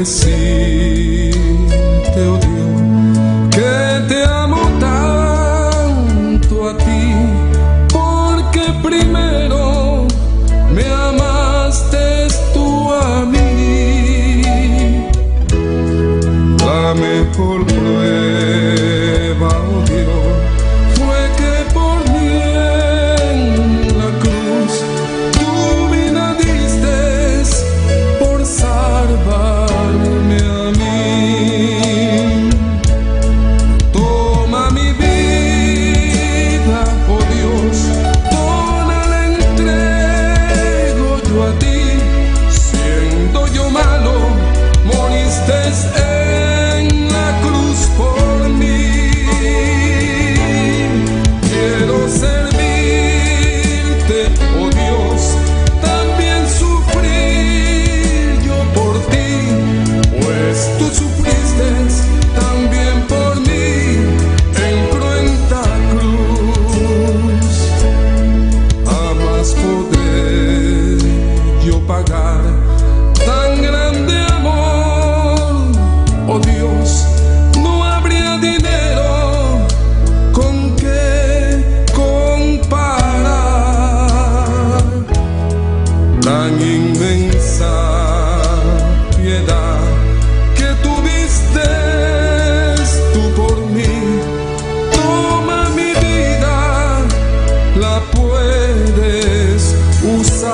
decirte, oh Dios, que te amo tanto a ti, porque primero me amaste tú a mí. La mejor prueba, oh Dios, fue que por mí en la cruz tu vida diste por salvarme a mí. Toma mi vida, oh Dios, toda la entrego yo a ti. Siendo yo malo, moriste en la cruz por mí. Quiero servirte, oh Dios, también sufrir yo por ti, pues tú sufriste también por mí en cruenta cruz. Jamás podré yo pagar tan grande amor, oh Dios, no habría dinero con que comparar tan inmensa piedad que tuviste tú por mí. Toma mi vida, la puedes usar.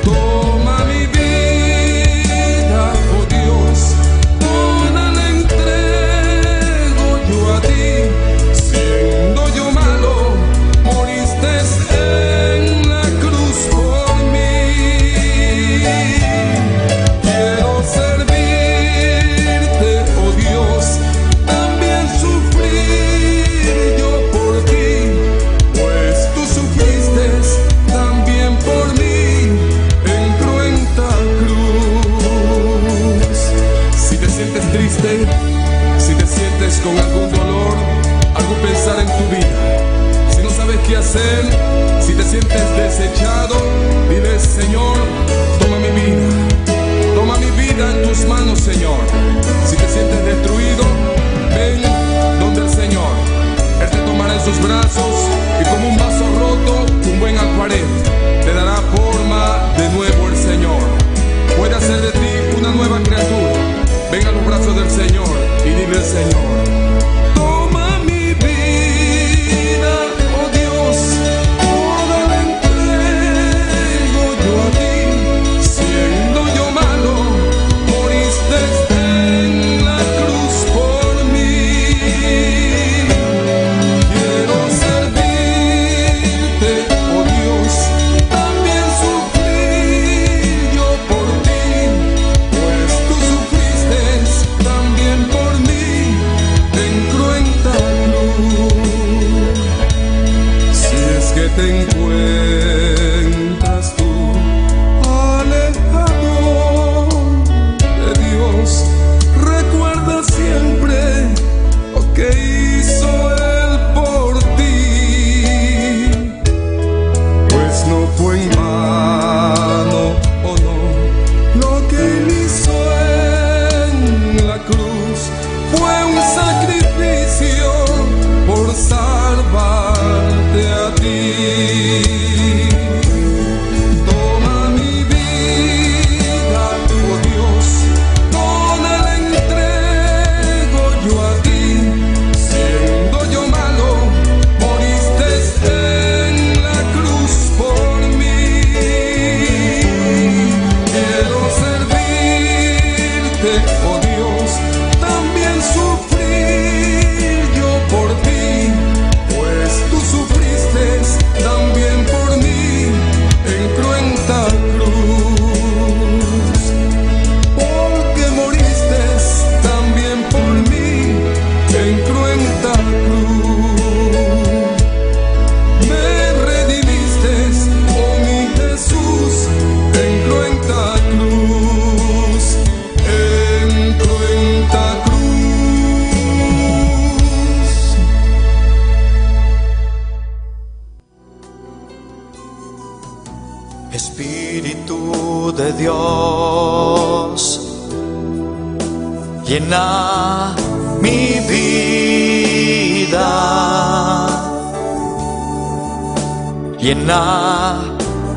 Toma mi vida, oh Dios, toda la entrego yo a ti. Siendo yo malo, moriste en la cruz por mí. Quiero servirte, oh Dios, también sufrir yo por ti, pues tú sufriste también por mí en cruenta cruz. Si te sientes triste, si te sientes con algún dolor, algún pensar en tu vida, si no sabes qué hacer, si te sientes desechado, dile: Señor, toma mi vida en tus manos, Señor. Si te sientes destruido, ven donde el Señor. Él te tomará en sus brazos y como un vaso roto, un buen alfarero, te dará forma de nuevo el Señor. Puede hacer de ti una nueva criatura. Ven a los brazos del Señor y dile al Señor: toma mi vida, oh Dios, toda la entrego yo a ti. Siendo yo malo, moriste en la cruz por mí. Quiero servirte, oh Dios, también sufrir yo por ti, pues tú sufriste también por mí Espíritu de Dios, llena mi vida, llena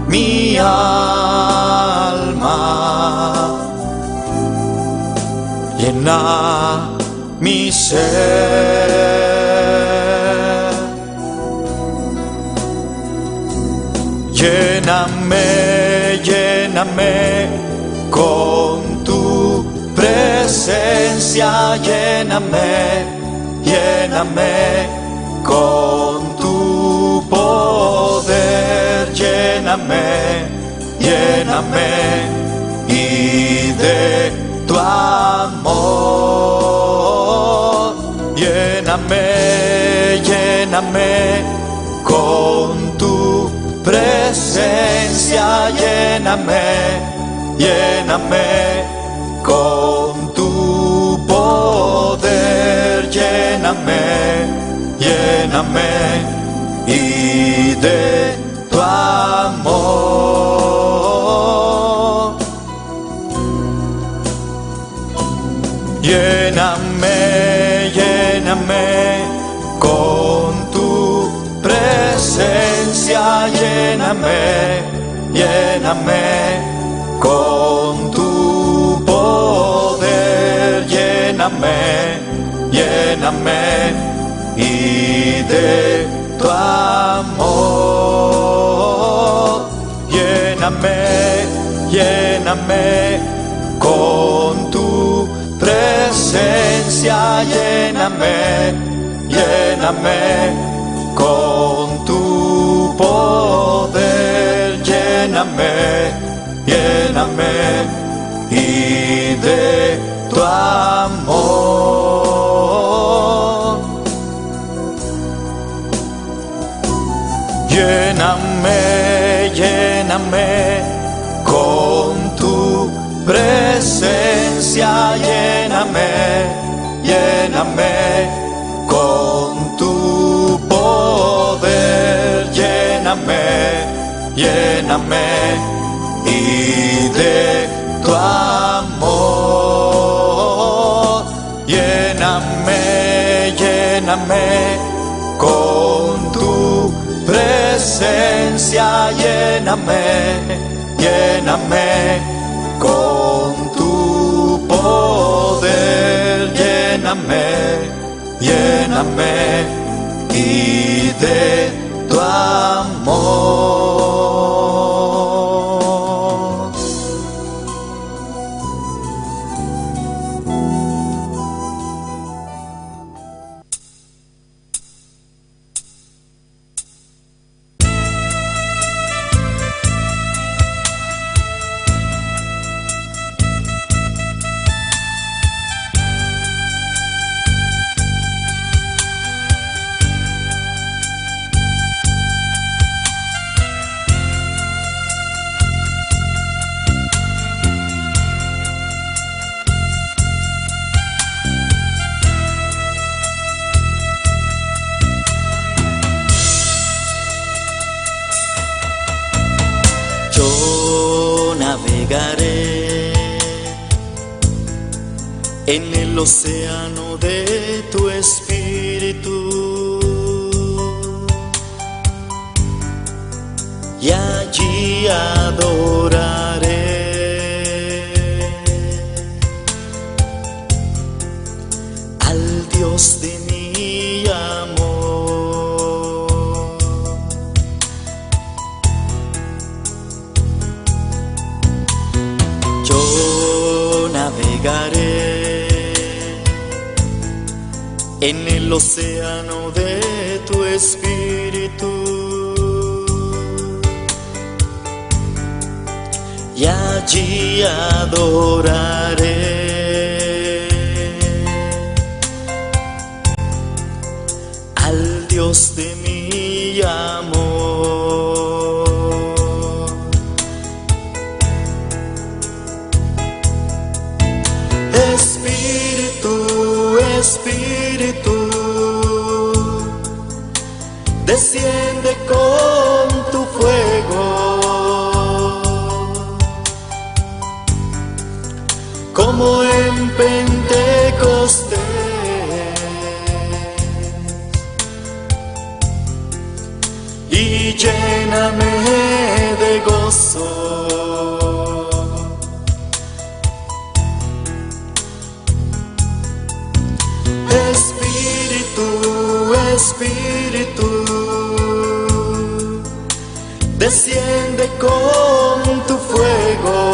mi alma, llena mi ser. Lléname, lléname con tu presencia, lléname, lléname con tu poder, lléname, lléname y de tu amor, lléname, lléname con tu presencia, lléname, lléname con tu poder, lléname, lléname y de tu amor, lléname, lléname con tu presencia, lléname, lléname con tu poder, lléname, lléname y de tu amor, lléname, lléname con tu presencia, lléname, lléname con tu poder, lléname, lléname y de tu amor, lléname, lléname con tu presencia, lléname, lléname con tu poder, lléname, lléname y de tu amor, lléname, lléname con tu presencia, lléname, lléname con tu poder, lléname, lléname y de tu amor. Navegaré en el océano de tu espíritu y allí adoraré al Dios de mi amor. Navegaré en el océano de tu espíritu y allí adoraré al Dios de mi amor. Espíritu, Espíritu, desciende con tu fuego Pentecostés y lléname de gozo. Espíritu, Espíritu, desciende con tu fuego,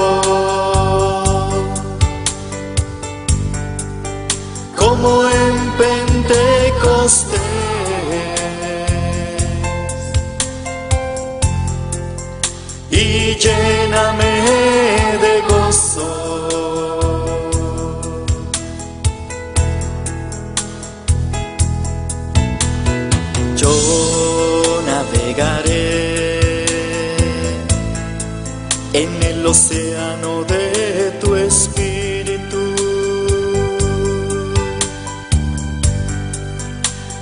como en Pentecostés, y lléname de gozo. Yo navegaré en el océano de tu espíritu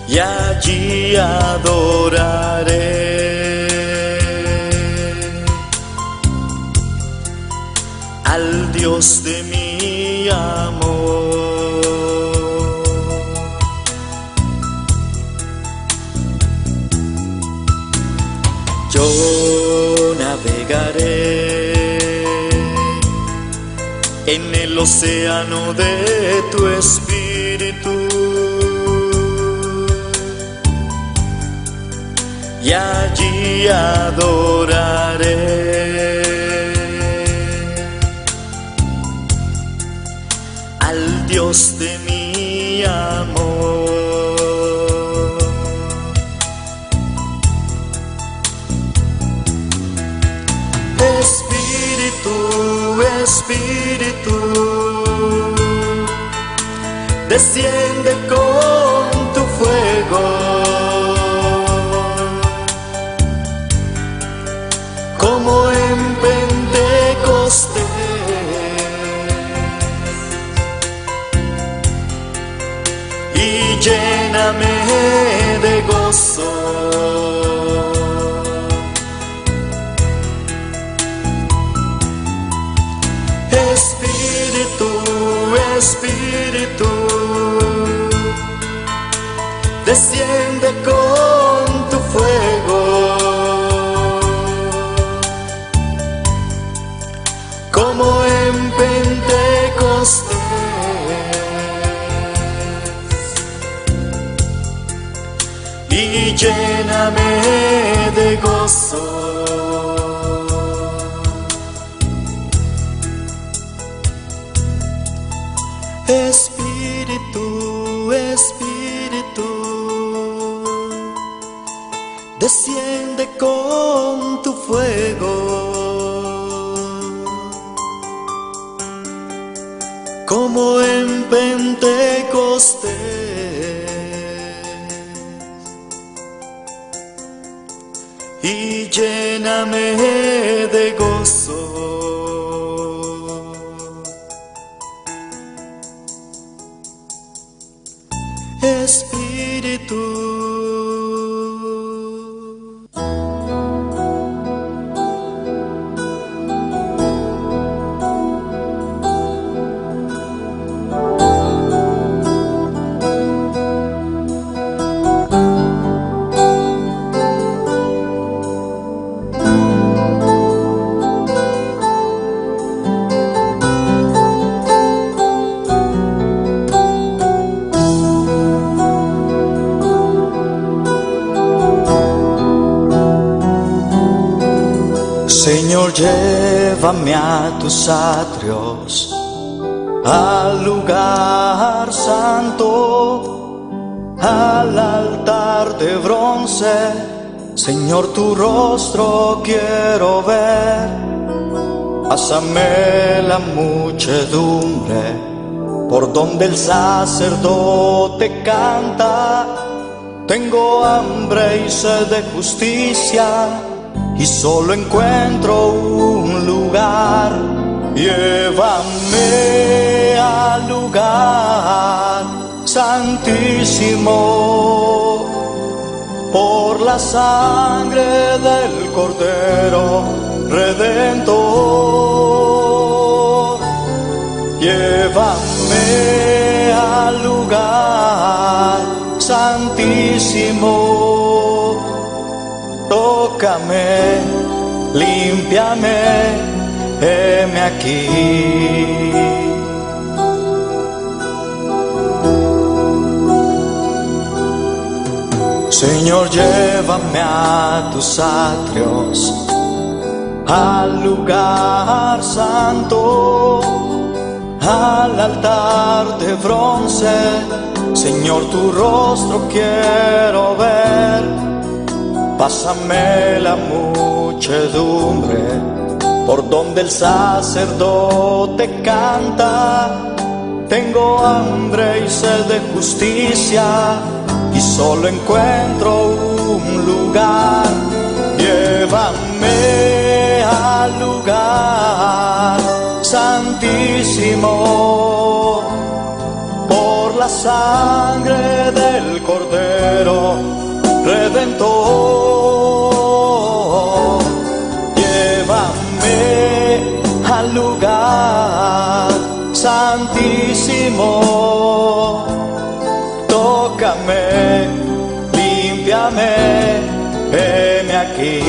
y allí adoraré al Dios de mi amor. Yo navegaré en el océano de tu espíritu y allí adoraré al Dios de mi amor. Espíritu, Espíritu, desciende con tu fuego, como en Pentecostés, y lléname de gozo. Espíritu, Espíritu, desciende con tu fuego, como en Pentecostés, y lléname de gozo. Espíritu, Espíritu, desciende con tu fuego, como en Pentecostés, y lléname de gozo. Espíritu. Señor, llévame a tus atrios, al lugar santo, al altar de bronce. Señor, tu rostro quiero ver. Pásame la muchedumbre por donde el sacerdote canta. Tengo hambre y sed de justicia, y solo encuentro un lugar. Llévame al lugar santísimo, por la sangre del Cordero Redentor. Llévame tócame, límpiame, heme aquí. Señor, llévame a tus atrios, al lugar santo, al altar de bronce. Señor, tu rostro quiero ver. Pásame la muchedumbre por donde el sacerdote canta. Tengo hambre y sed de justicia y solo encuentro un lugar. Llévame al lugar santísimo por la sangre del Cordero Redentor. Llévame al lugar santísimo. Tócame, límpiame, heme aquí.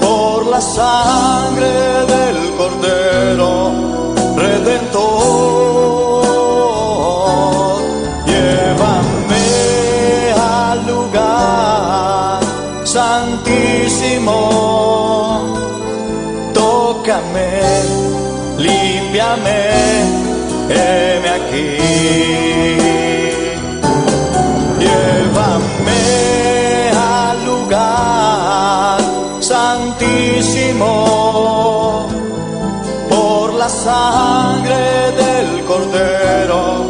Por la sangre del Cordero Redentor. Llévame al lugar santísimo. Tócame, límpiame, heme aquí. Llévame al lugar santísimo por la sangre del Cordero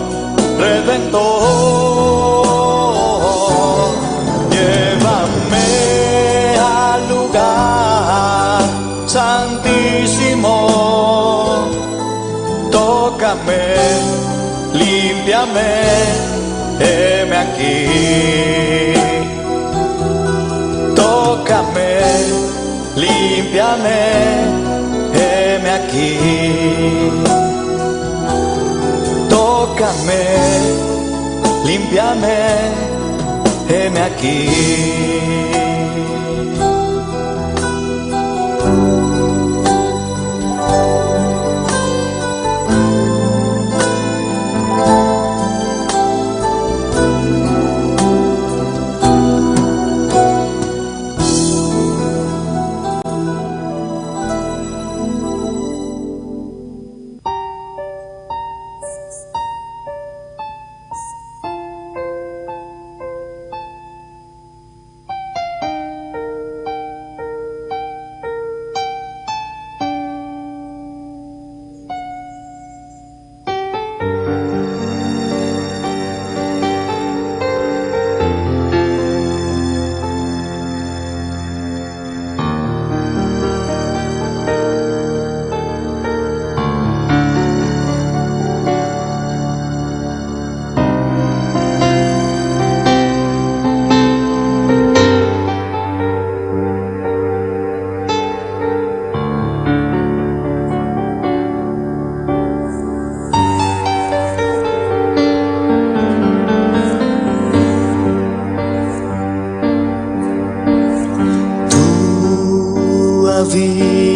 Redentor. Llévame al lugar santísimo. Tócame, límpiame, heme aquí. Tócame, límpiame, heme aquí. Tócame, límpiame, heme aquí.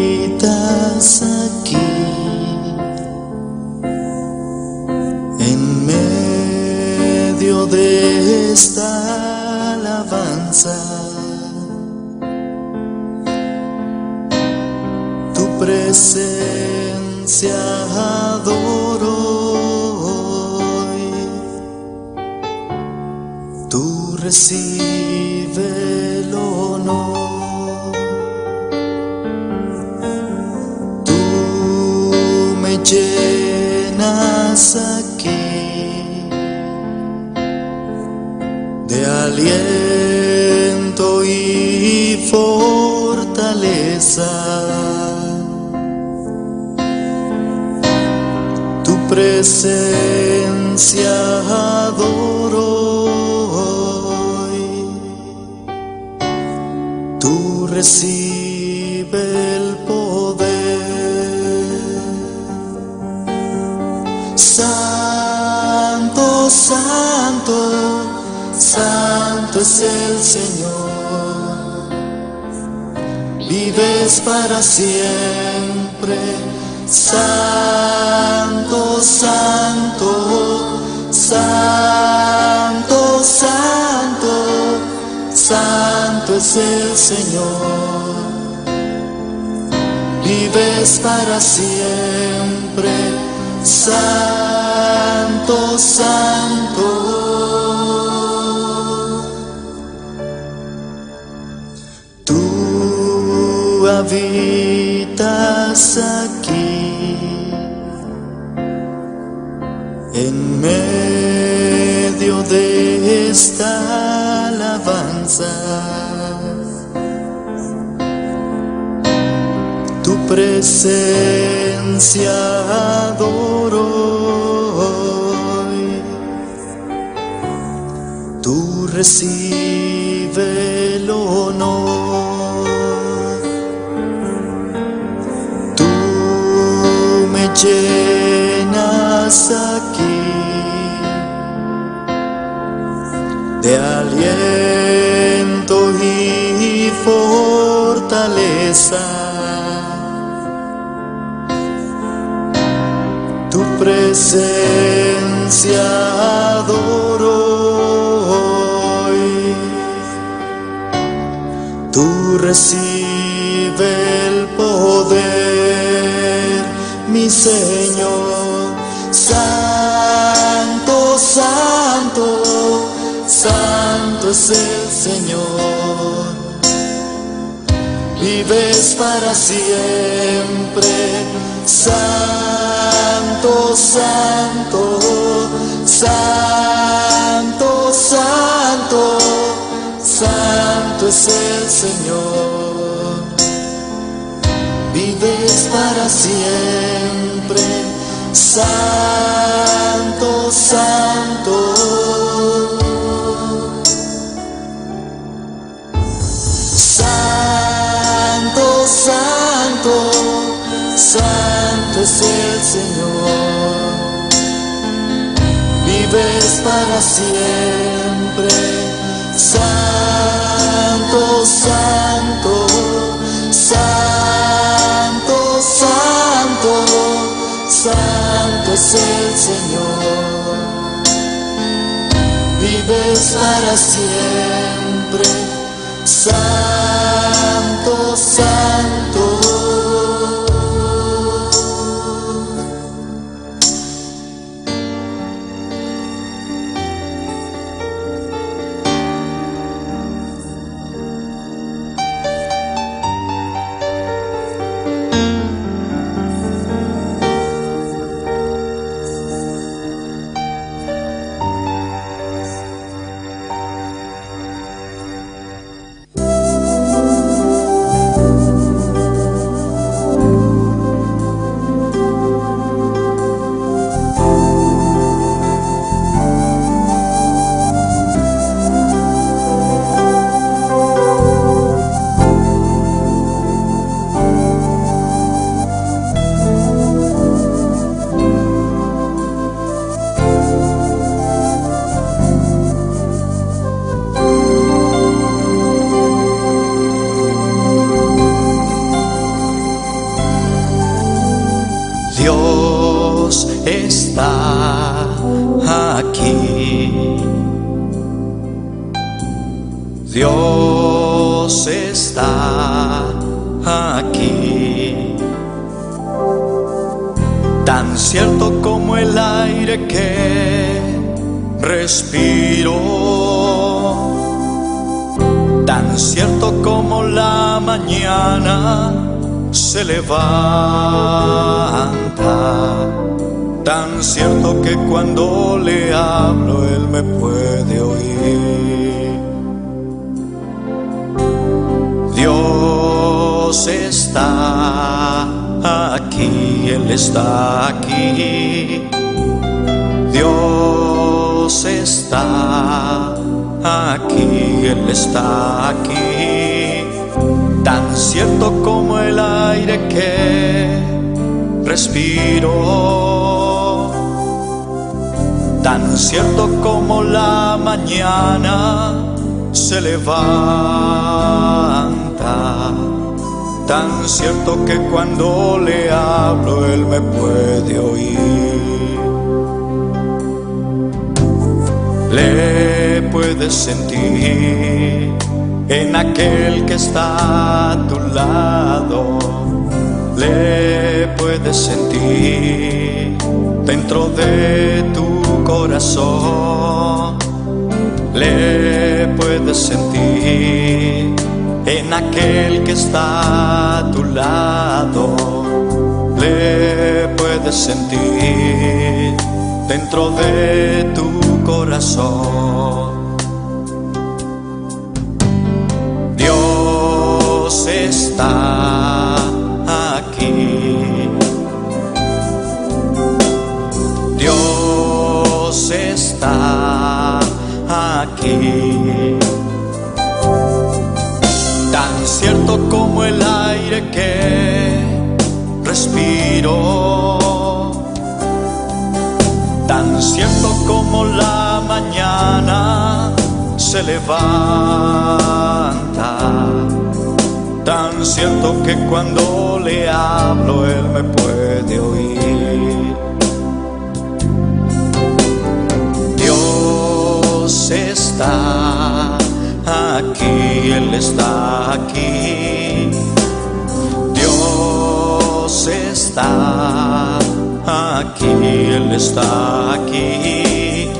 habitas aquí, en medio de esta alabanza. Tu presencia adoro hoy, tú recibe el honor. llenas aquí de aliento y fortaleza. Tu presencia adoro hoy. Tú recibe el poder. Santo, santo, santo es el Señor. Vives para siempre. Santo, santo, santo, santo, santo es el Señor. Vives para siempre. Santo, santo. Tú habitas aquí en medio de esta alabanza. Tu presencia adoro hoy. Tú recibe el honor. Tú me llenas aquí de aliento y fortaleza. Tu presencia adoro hoy. Tú recibe el poder, mi Señor. Santo, santo, santo es el Señor. Vives para siempre. Santo, santo, santo, santo, santo es el Señor. Vives para siempre. Santo, santo. Santo, santo, santo es el Señor. Vives para siempre. Santo, santo, santo, santo, santo es el Señor. Vives para siempre. Santo, santo. Dios está aquí. Dios está aquí. Tan cierto como el aire que respiro, tan cierto como la mañana se levanta. tan cierto que cuando le hablo Él me puede oír. Dios está aquí, Él está aquí. Dios está aquí, Él está aquí. Tan cierto como el aire que respiro, tan cierto como la mañana se levanta, tan cierto que cuando le hablo Él me puede oír. Le puedes sentir en aquel que está a tu lado, le puedes sentir dentro de tu corazón, le puedes sentir en aquel que está a tu lado, le puedes sentir dentro de tu corazón. Dios está aquí, Dios está aquí. Tan cierto como el aire que respiro, tan cierto como la mañana se levanta, tan cierto que cuando le hablo Él me puede oír. Dios está aquí, Él está aquí. Dios está aquí, Él está aquí.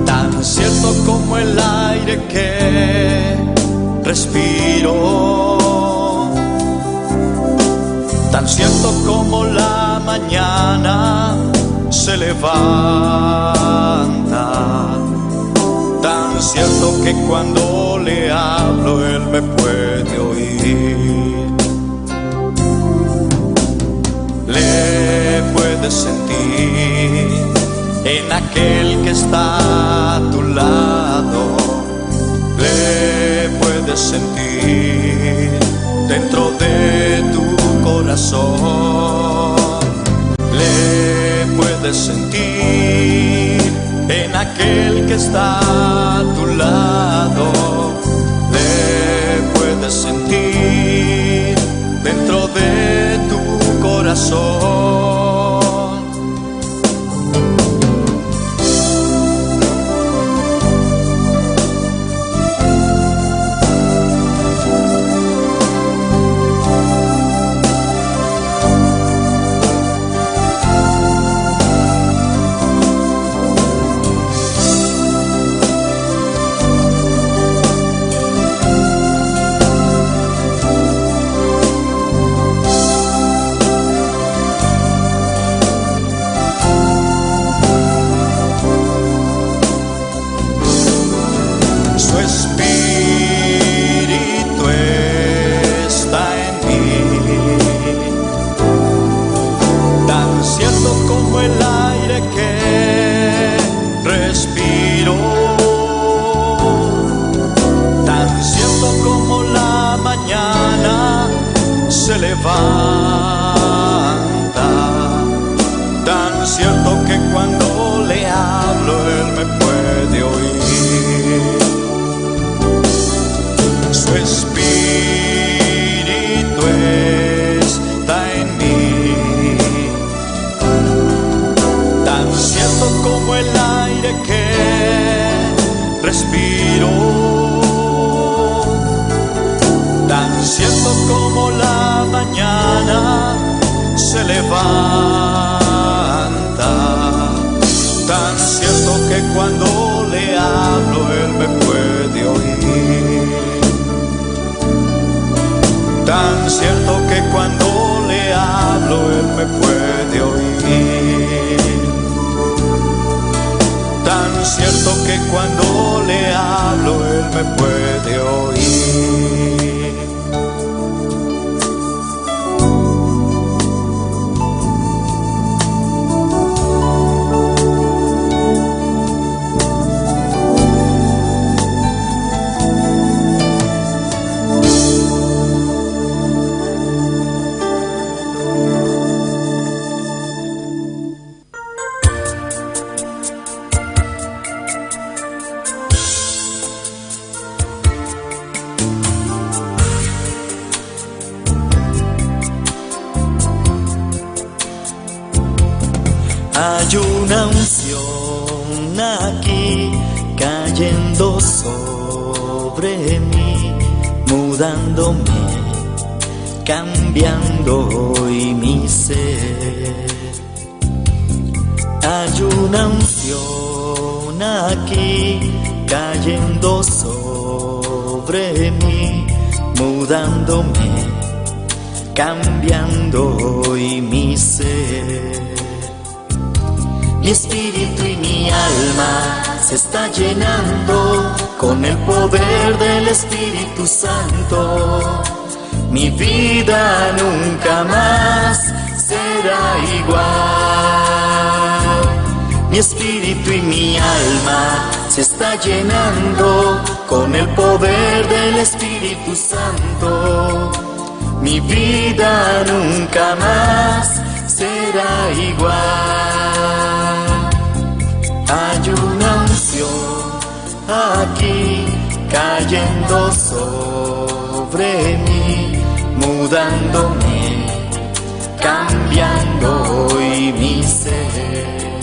Tan cierto como el aire que respiro, tan cierto como la mañana se levanta, tan cierto que cuando le hablo Él me puede oír. Le puedes sentir en aquel que está a tu lado, le puedes sentir dentro de tu corazón, le puedes sentir en aquel que está a tu lado, le puedes sentir dentro de tu corazón. Como el aire que respiro, tan cierto como la mañana se levanta, tan cierto que cuando le hablo Él me puede oír. Su espíritu está en mí, tan cierto como el aire que respiro, tan cierto como la mañana se levanta, tan cierto que cuando le hablo Él me puede oír. Tan cierto que cuando le hablo Él me puede oír. tan cierto que cuando le hablo Él me puede oír. Hay una unción aquí cayendo sobre mí, mudándome, cambiando hoy mi ser. Hay una unción aquí cayendo sobre mí, mudándome, cambiando hoy mi ser. Mi espíritu y mi alma se está llenando con el poder del Espíritu Santo. Mi vida nunca más será igual. Mi espíritu y mi alma se está llenando con el poder del Espíritu Santo. Mi vida nunca más será igual. Hay una unción aquí cayendo sobre mí, mudándome, cambiando hoy mi ser.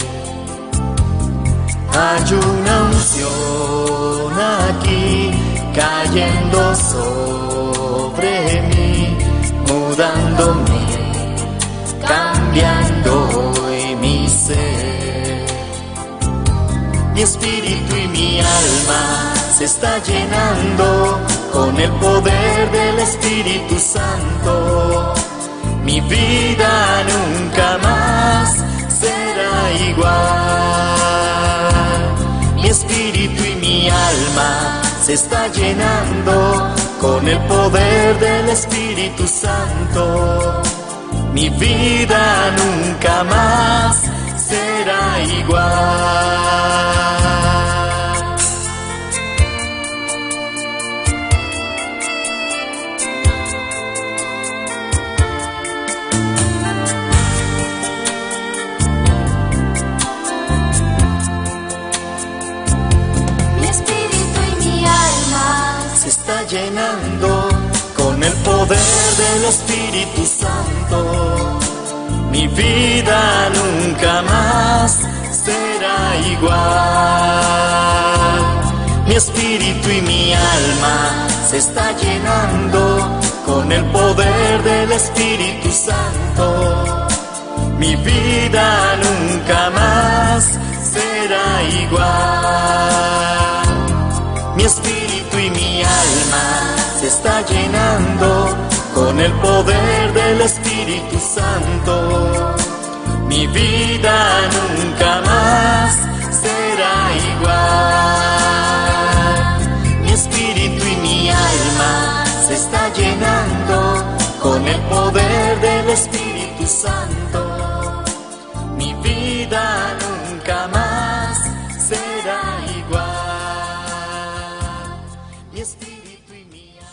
Hay una unción aquí cayendo sobre mí, mudándome, cambiando hoy mi ser. Mi espíritu y mi alma se está llenando con el poder del Espíritu Santo. Mi vida nunca más será igual. Mi espíritu y mi alma se está llenando con el poder del Espíritu Santo. Mi vida nunca más será igual. Mi espíritu y mi alma se está llenando con el poder del Espíritu Santo. Mi vida nunca más será igual. Mi espíritu y mi alma se está llenando con el poder del Espíritu Santo. Mi vida nunca más será igual. Mi espíritu y mi alma se está llenando con el poder del Espíritu Santo. Mi vida nunca más será igual. Mi espíritu y mi alma se está llenando con el poder del Espíritu Santo. Mi vida nunca más será igual. Mi espíritu y mi alma.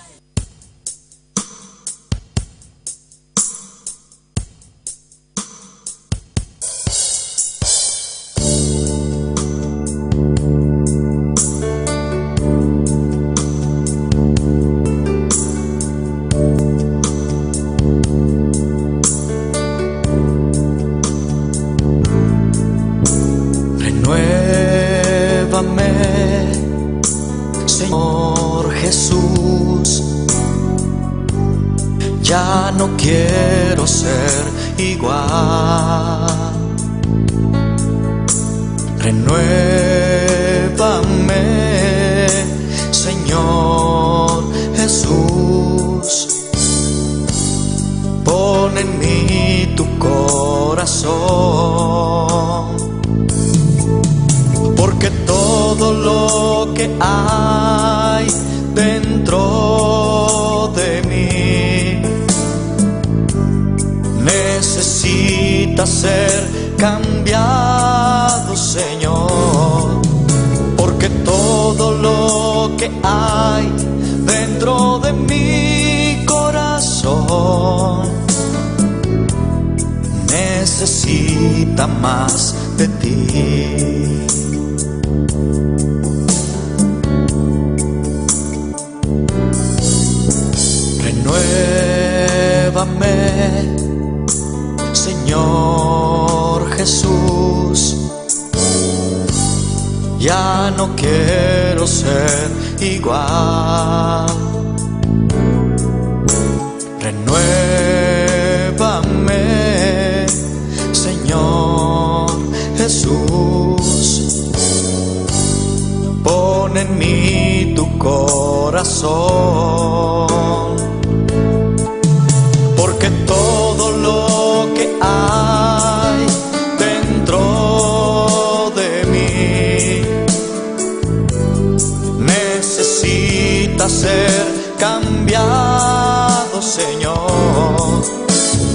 Señor Jesús, ya no quiero ser igual. Renuévame, Señor Jesús, pon en mí tu corazón, porque todo hay dentro de mí necesita ser cambiado, Señor, porque todo lo que hay dentro de mi corazón necesita más de ti. Renuévame, Señor Jesús, ya no quiero ser igual. Renuévame, Señor Jesús, pon en mí tu corazón, porque todo lo que hay dentro de mí necesita ser cambiado, Señor,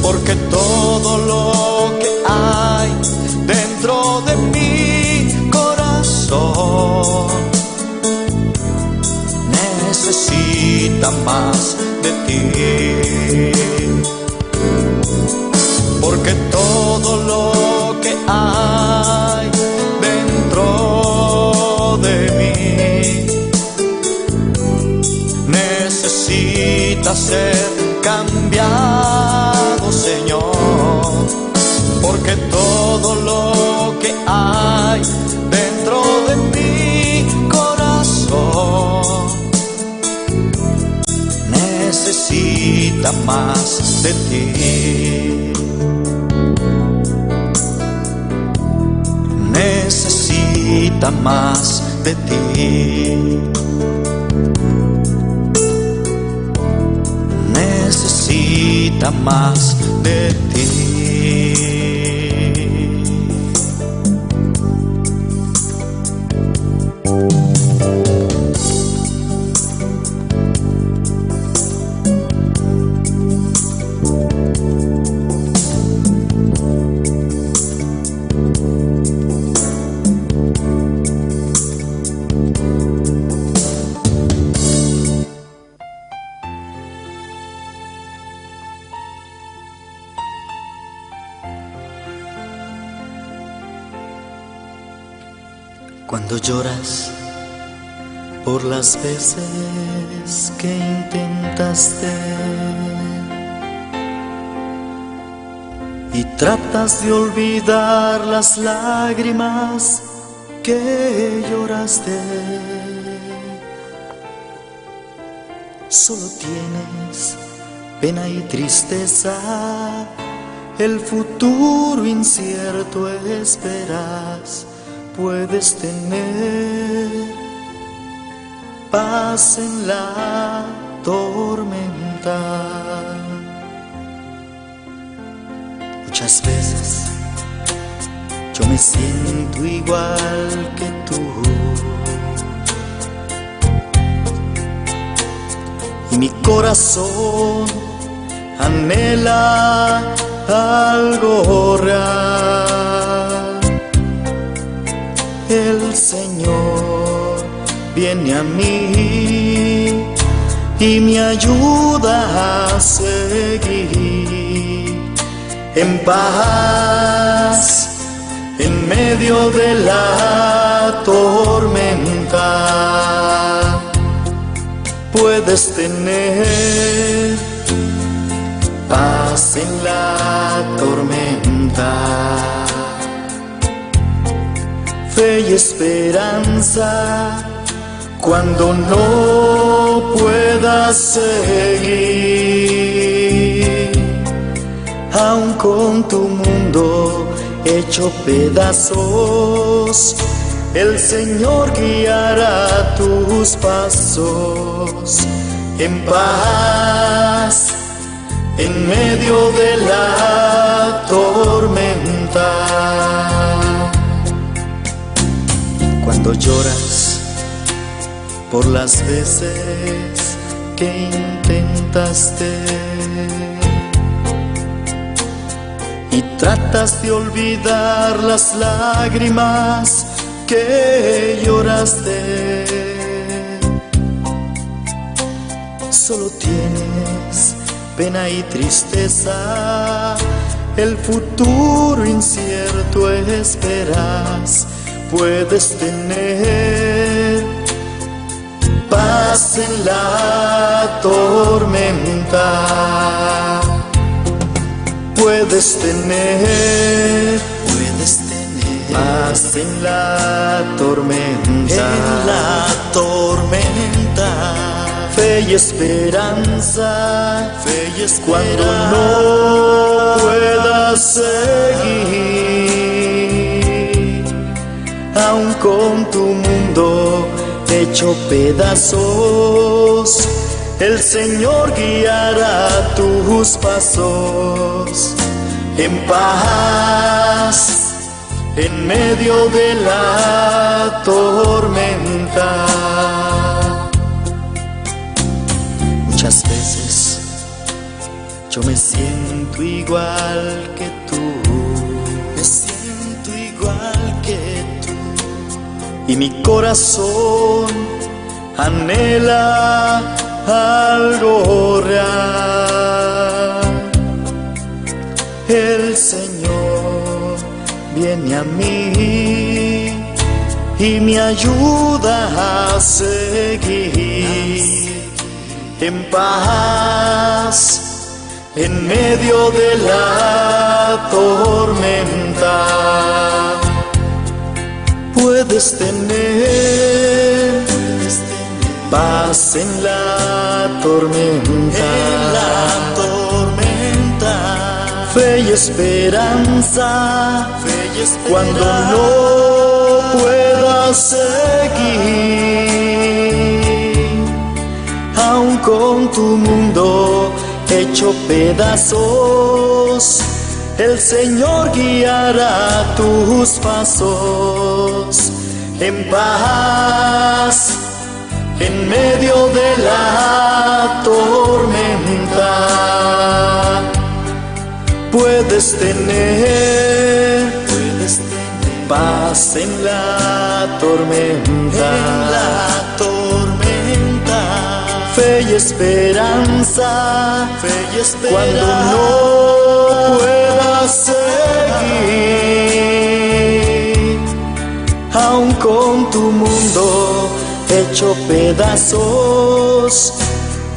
porque todo lo que hay dentro de mi corazón necesita más de ti, porque todo lo que hay dentro de mí necesita ser cambiado, Señor, porque todo lo que hay dentro de mi corazón necesita más de ti, necesita más de ti, necesita más de ti. Cuando lloras por las veces que intentaste y tratas de olvidar las lágrimas que lloraste, solo tienes pena y tristeza, el futuro incierto esperas. Puedes tener paz en la tormenta. Muchas veces yo me siento igual que tú, y mi corazón anhela algo real. El Señor viene a mí y me ayuda a seguir en paz en medio de la tormenta. Puedes tener paz en la tormenta, fe y esperanza cuando no puedas seguir, aun con tu mundo hecho pedazos, el Señor guiará tus pasos en paz en medio de la tormenta. Cuando lloras por las veces que intentaste y tratas de olvidar las lágrimas que lloraste. Solo tienes pena y tristeza, el futuro incierto esperas. Puedes tener paz en la tormenta. Puedes tener paz en la tormenta. En la tormenta. Fe y esperanza, cuando no puedas seguir, aun con tu mundo hecho pedazos, el Señor guiará tus pasos en paz, en medio de la tormenta. Muchas veces yo me siento igual que tú, y mi corazón anhela algo real. El Señor viene a mí y me ayuda a seguir en paz en medio de la tormenta. Puedes tener paz en la tormenta. En la tormenta. Fe y esperanza, cuando no puedas seguir, aun con tu mundo hecho pedazos, el Señor guiará tus pasos en paz, en medio de la tormenta. Puedes tener paz en la tormenta. En la tormenta. Fe y esperanza, cuando no puedas seguir, aun con tu mundo hecho pedazos,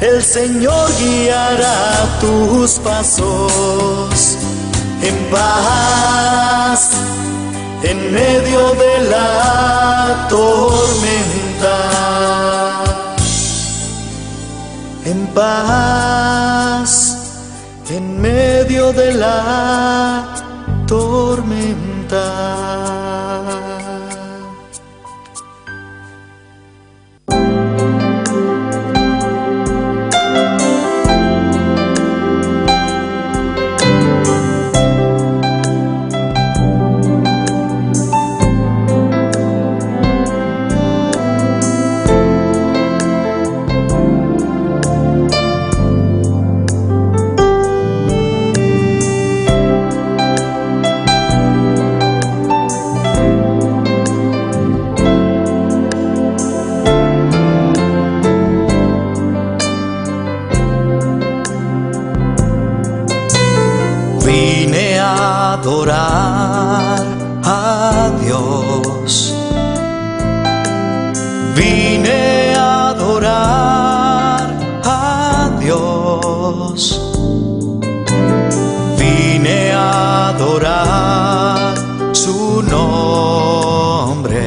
el Señor guiará tus pasos en paz, en medio de la tormenta. En paz, en medio de la tormenta. Vine a adorar a Dios. Vine a adorar a Dios. Vine a adorar su nombre.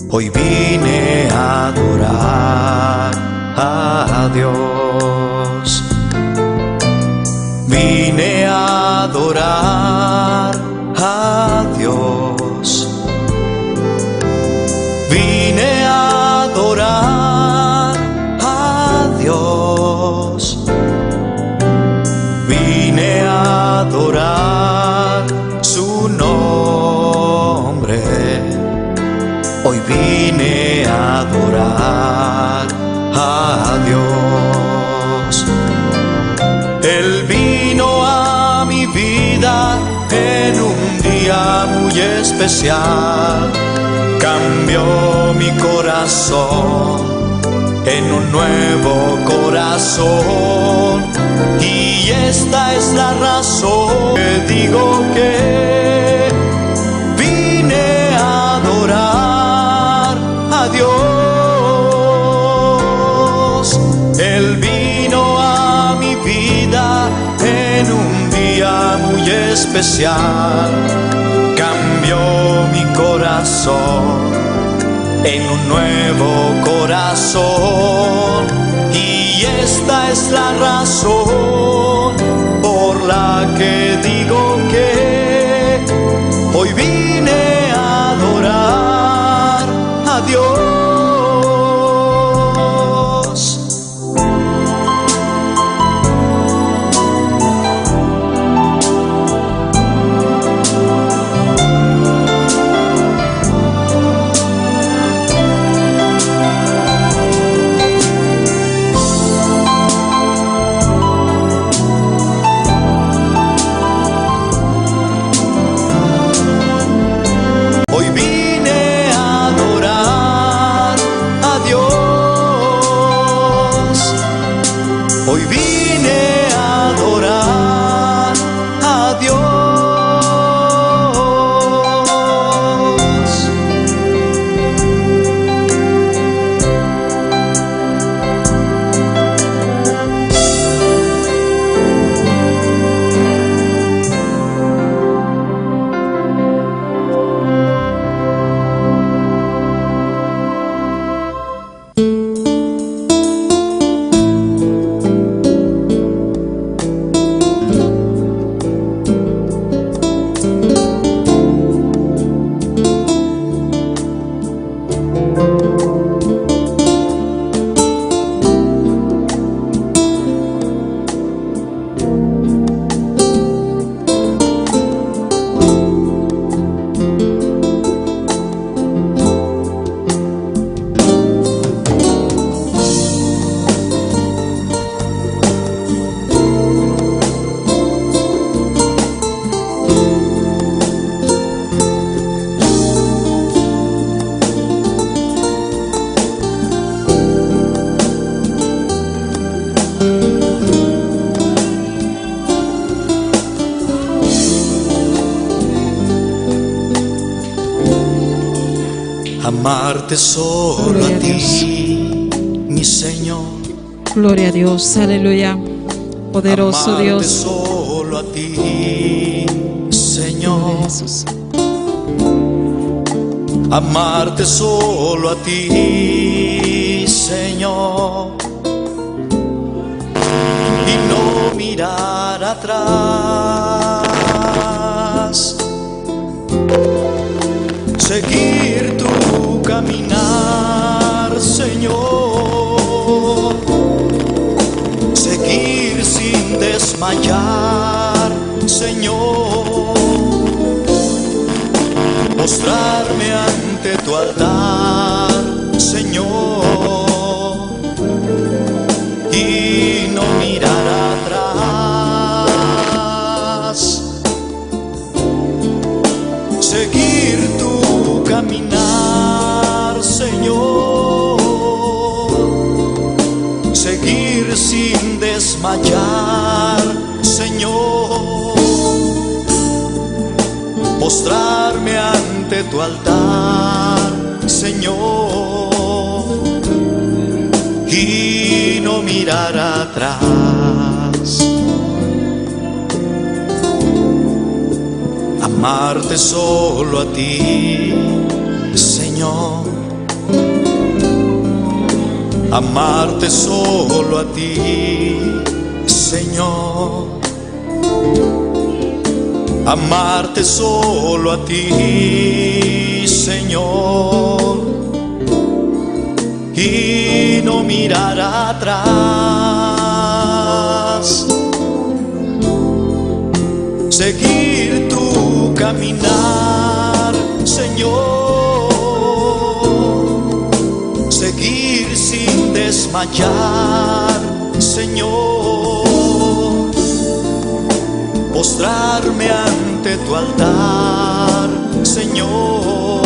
Hoy vine a adorar a Dios. Vine a adorar a Dios. Vine a adorar a Dios. Vine a adorar su nombre. Hoy vine a adorar a Dios. Él vino a mi vida en un día muy especial, cambió mi corazón en un nuevo corazón, y esta es la razón que digo que vine a adorar a Dios. Él vino a mi vida en un día muy especial, cambió mi corazón en un nuevo corazón, y esta es la razón por la que digo que hoy vine a adorar a Dios. Hoy vine a adorar a Dios. Amarte solo a ti, mi Señor. Gloria a Dios, aleluya. Poderoso Amarte Dios. solo a ti, Señor. Amarte solo a ti, Señor. Y no mirar atrás. Seguir tu caminar, Señor. Seguir sin desmayar, Señor. Mostrarme ante tu altar, Señor. Y no mirar atrás. Seguir tu caminar, Señor. Seguir sin desmayar, Señor. Postrarme ante tu altar, Señor. Y no mirar atrás. Amarte solo a ti, Señor. Amarte solo a ti, Señor. Amarte solo a ti, Señor. Y no mirar atrás. Seguir tu caminar, Señor. Seguir sin sin desmayar, Señor, postrarme ante tu altar, Señor,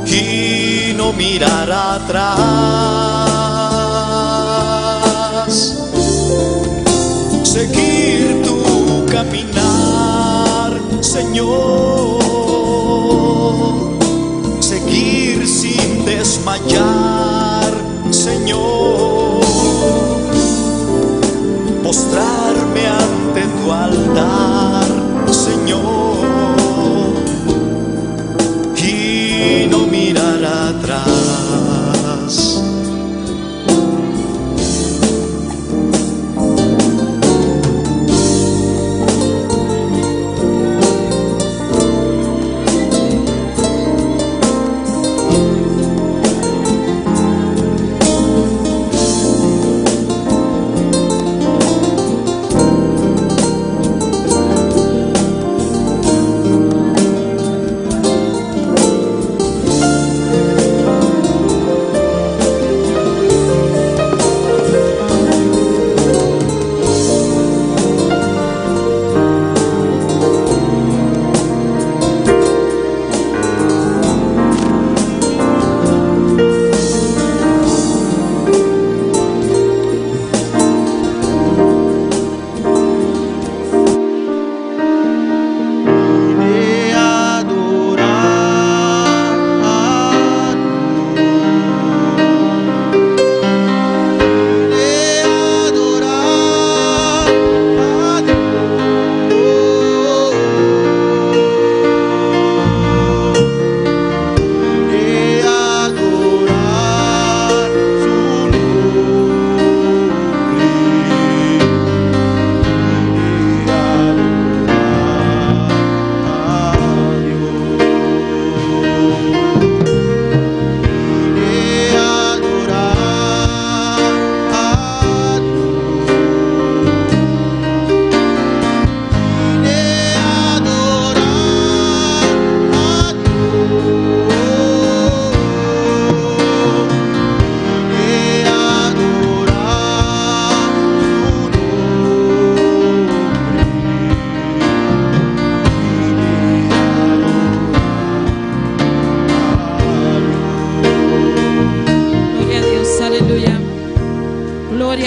y no mirar atrás, seguir tu caminar, Señor, seguir sin desmayar, Señor, postrarme ante tu altar, Señor, y no mirar atrás.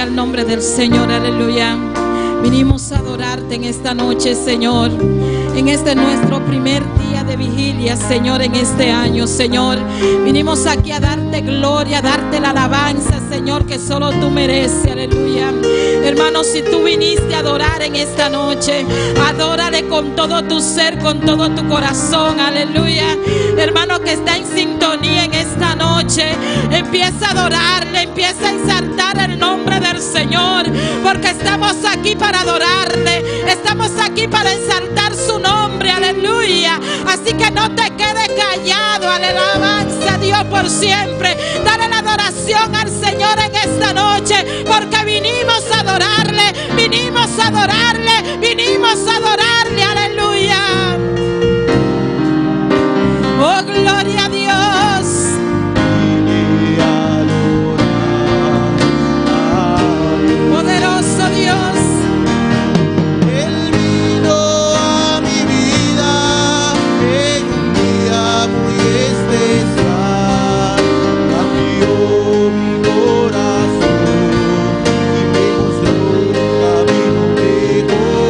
Al nombre del Señor, aleluya. Vinimos a adorarte en esta noche, Señor, en este nuestro primer día de vigilia, Señor, en este año, Señor. Vinimos aquí a darte gloria, a darte la alabanza, Señor, que solo tú mereces, aleluya. Hermano, si tú viniste a adorar en esta noche, adórale con todo tu ser, con todo tu corazón, aleluya. Hermano que está en sintonía en esta noche, empieza a adorarle, empieza a ensartar el nombre del Señor, porque estamos aquí para adorarle, estamos aquí para ensaltar su nombre, aleluya. Así que no te quedes callado, alabanza a Dios por siempre. Dale la adoración al Señor en esta noche, porque vinimos a adorarle, vinimos a adorarle, vinimos a adorarle, aleluya. Oh, gloria a Dios. Poderoso Dios. Él vino a mi vida en un día muy especial, cambió mi corazón y me mostró un camino mejor.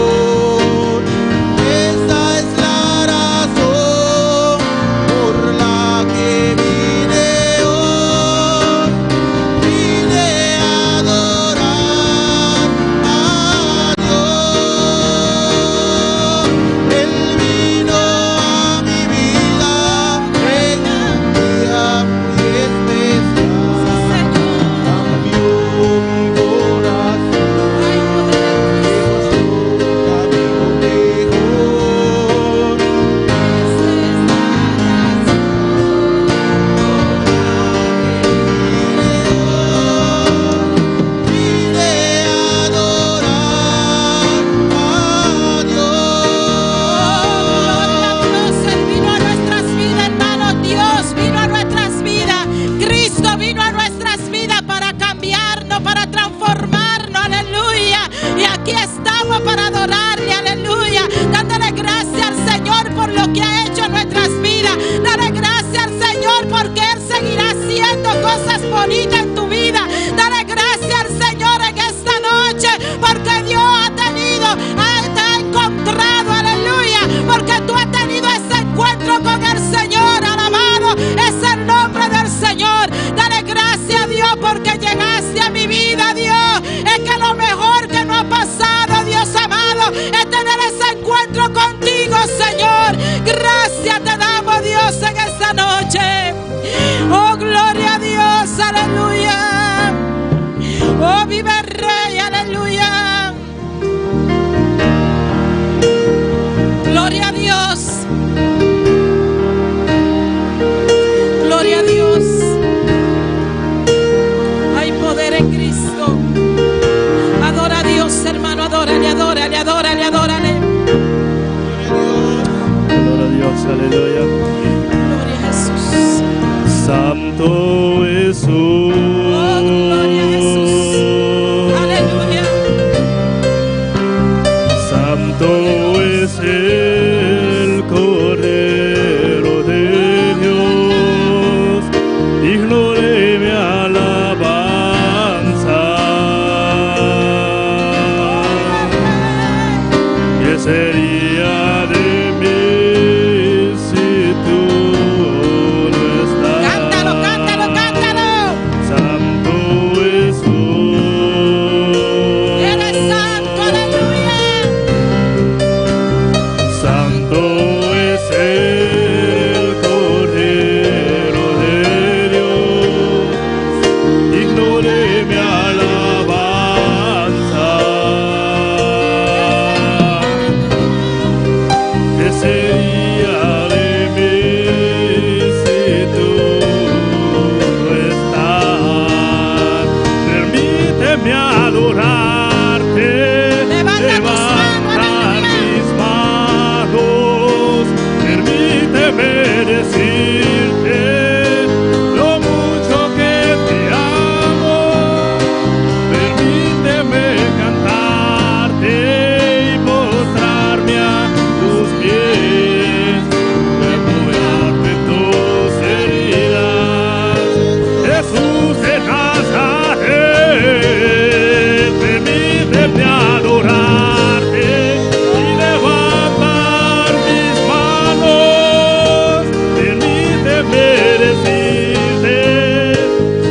lo que ha hecho en nuestras vidas. Dale gracias al Señor porque Él seguirá haciendo cosas bonitas en tu vida. Dale gracias al Señor en esta noche porque Dios te ha encontrado, aleluya, porque tú has tenido ese encuentro con el Señor. Alabado es el nombre del Señor. Dale gracias a Dios porque llegaste a mi vida, Dios. Es que lo mejor que nos ha pasado, Dios amado, es tener ese encuentro contigo, Señor. Gracias te damos, Dios, en esta noche. Oh, gloria a Dios, aleluya. Oh, vive el Rey, aleluya. Gloria a Dios. Gloria a Dios. Hay poder en Cristo. Adora a Dios, hermano. Adórale, adórale, adórale, adórale. Gloria a Dios, aleluya. Gloria a Jesús. Santo Jesús. Oh, gloria a Jesús. Aleluya. Santo es el Cordero de Dios, digno de mi alabanza. ¿Qué sería de mí si tú no estás? Cántalo, cántalo, cántalo. Santo Jesús. Eres santo, aleluya. Santo es el Cordero de Dios, digno de mi alabanza. ¿Qué sería de mí si tú no estás? Permíteme adorarte, levantar mis manos, permíteme decirte lo mucho que te amo, permíteme cantarte y postrarme a tus pies, refugiarme en tus heridas, Jesús de Nazaret. Permíteme adorarte y levantar mis manos, permíteme decirte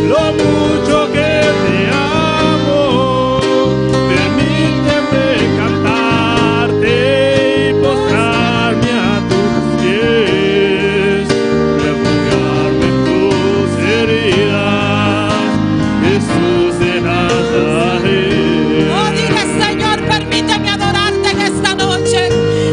lo mucho que te amo, permíteme cantarte y postrarme a tus pies, refugiarme en tus heridas, Jesús de Nazaret. Oh, dile, Señor, permíteme adorarte en esta noche.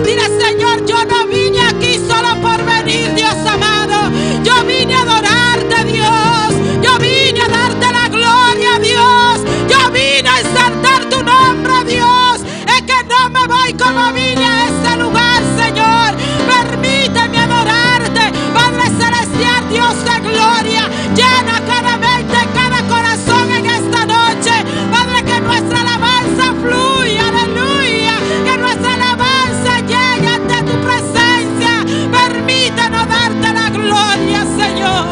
Dile, Señor, yo no vine aquí solo por venir, Dios amado. Yo vine a adorarte, Dios. Yo vine a darte la gloria, Dios. Yo vine a exaltar tu nombre, Dios. Es que no me voy como vine a este lugar, Señor. Permíteme adorarte, Padre Celestial, Dios de gloria. Llena cada mente, cada corazón en esta noche, Padre, que nuestra alabanza fluya, aleluya, que nuestra alabanza llegue ante tu presencia. Permítanos darte la gloria, Señor.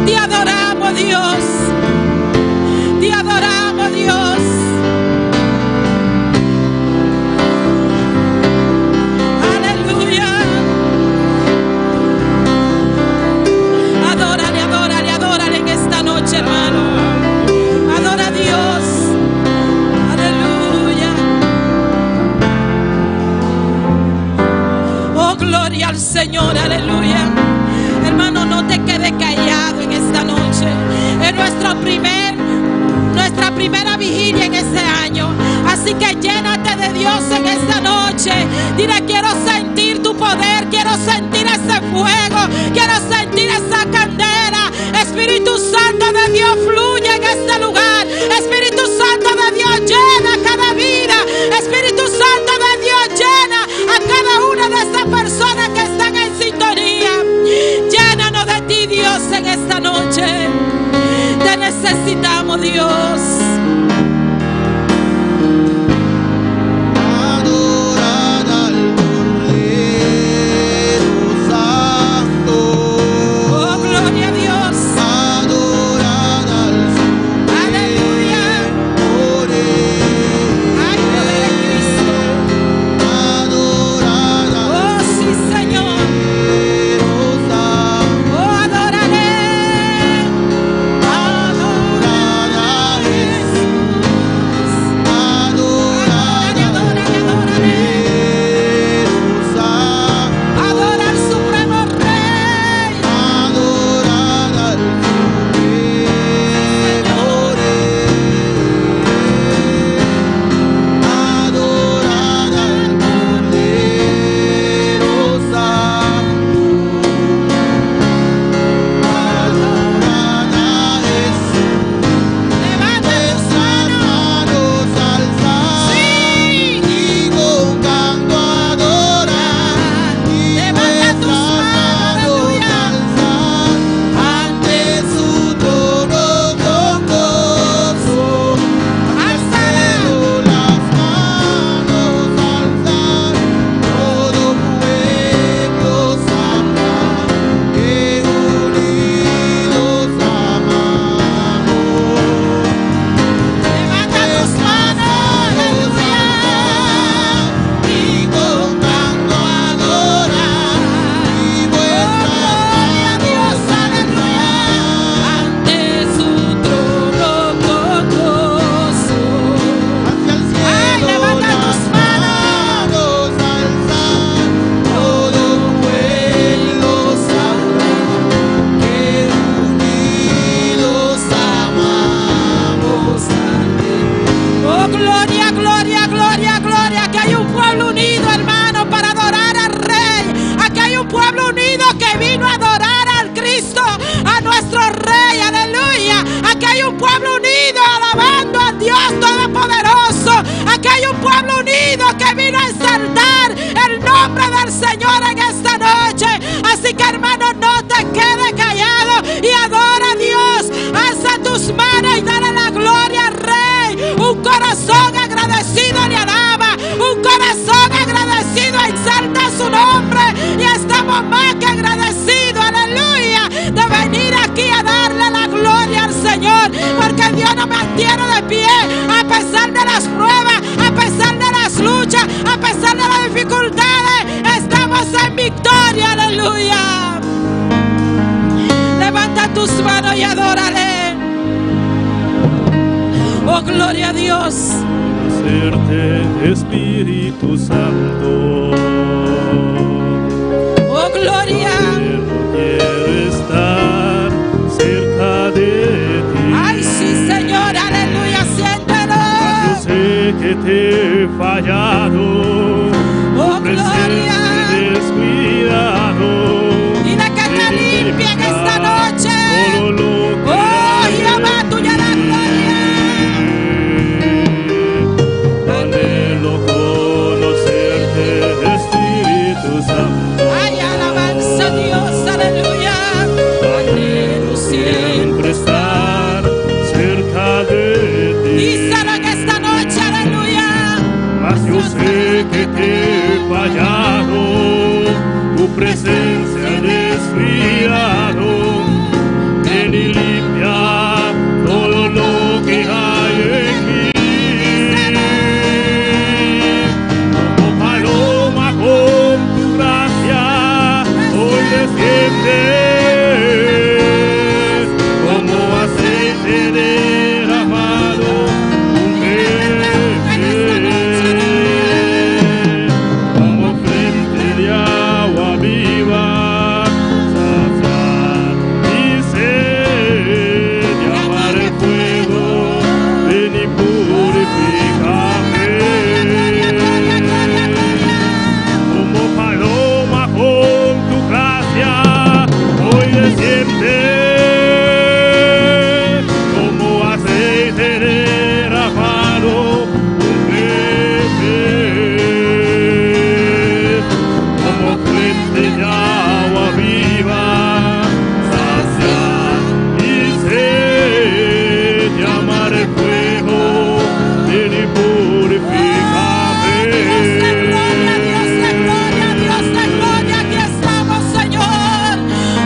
Te adoramos, Dios. Te adoramos, Dios. Aleluya. Adórale, adórale, adórale en esta noche, hermano. Adora a Dios. Aleluya. Oh, gloria al Señor, aleluya. Hermano, no te quedes callado en esta noche. Es nuestra primera vigilia en este año. Así que llénate de Dios en esta noche. Dile, quiero sentir tu poder, quiero sentir ese fuego, quiero sentir esa candela. Espíritu Santo de Dios, fluye en este lugar. Espíritu Santo de Dios, llena cada vida. Espíritu Santo de Dios, llena a cada una de estas personas que están en sintonía. Llénanos de ti, Dios, en esta noche. Te necesitamos, Dios. Adorar al Cordero. mantiene de pie a pesar de las pruebas, a pesar de las luchas, a pesar de las dificultades. Estamos en victoria, aleluya. Levanta tus manos y adórale. Oh, gloria a Dios. Conocerte, Espíritu Santo. Oh, gloria. Quiero estar cerca de ti. Ay, sí, Señor, aleluya, siéntelo. Yo sé que te he fallado. Oh, gloria. Descuidado. Dile que te limpie en esta noche. Oh, Jehová, tuya la gloria. Anhelo conocerte, Espíritu Santo. Ay, alabanza a Dios, aleluya. Anhelo siempre estar cerca de ti. Díselo en esta noche, aleluya. Mas yo sé que te he fallado, tu presencia he descuidado. Ven y limpia todo lo que hay en mí. Como paloma con tu gracia, hoy desciendes. Como aceite derramado, como fuente de agua viva, saciar mi sed, llamar el fuego, ven y purifícame. Como paloma con tu gracia, hoy desciende. Como aceite derramado, como fuente de agua viva, saciar mi sed, llamar el fuego, ven y purifícame. Dios de gloria, Dios de gloria, aquí estamos, Señor.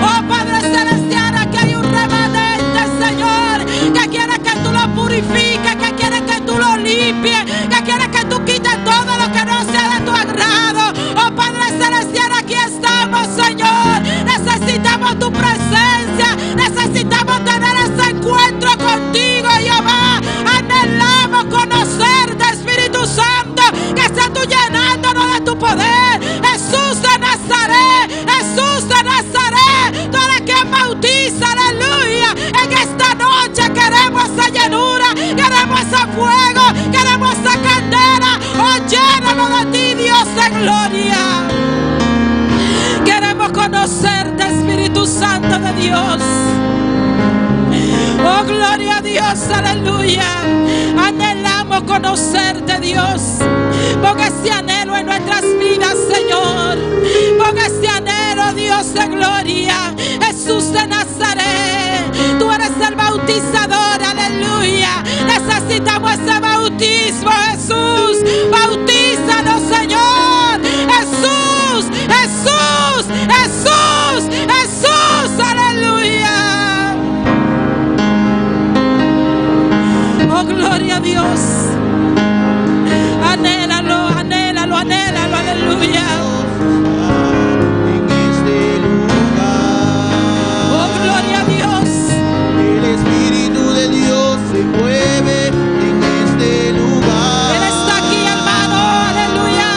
Oh, Padre Celestial, aquí hay un remanente, Señor, que quiere que tú lo purifiques, que quiere que tú lo limpies, que quiere que tú quites todo lo que no sea de tu agrado. Oh, Padre Celestial, aquí estamos, Señor. Necesitamos tu presencia, necesitamos tener ese encuentro contigo, Jehová. Anhelamos conocerte, Espíritu Santo, que seas tú llenándonos de tu poder. Jesús de Nazaret, Jesús de Nazaret, tú eres quien bautiza, aleluya. En esta noche queremos esa llenura, queremos ese fuego, queremos esa candela. Oh, llénanos de ti, Dios de gloria. Queremos conocerte, Espíritu Santo de Dios. Oh, gloria a Dios, aleluya. Anhelamos conocerte, Dios. Ponga ese anhelo en nuestras vidas, Señor. Ponga ese anhelo, Dios de gloria. Jesús de Nazaret, tú eres el bautizador, aleluya. Necesitamos ese bautismo, Jesús. Bautízanos, Señor. Jesús, Jesús, Jesús, Jesús, aleluya. Oh, gloria a Dios. Anhélalo, anhélalo, anhélalo, aleluya. En este lugar, Oh, gloria a Dios. el Espíritu de Dios se mueve en este lugar. Él está aquí, hermano, aleluya.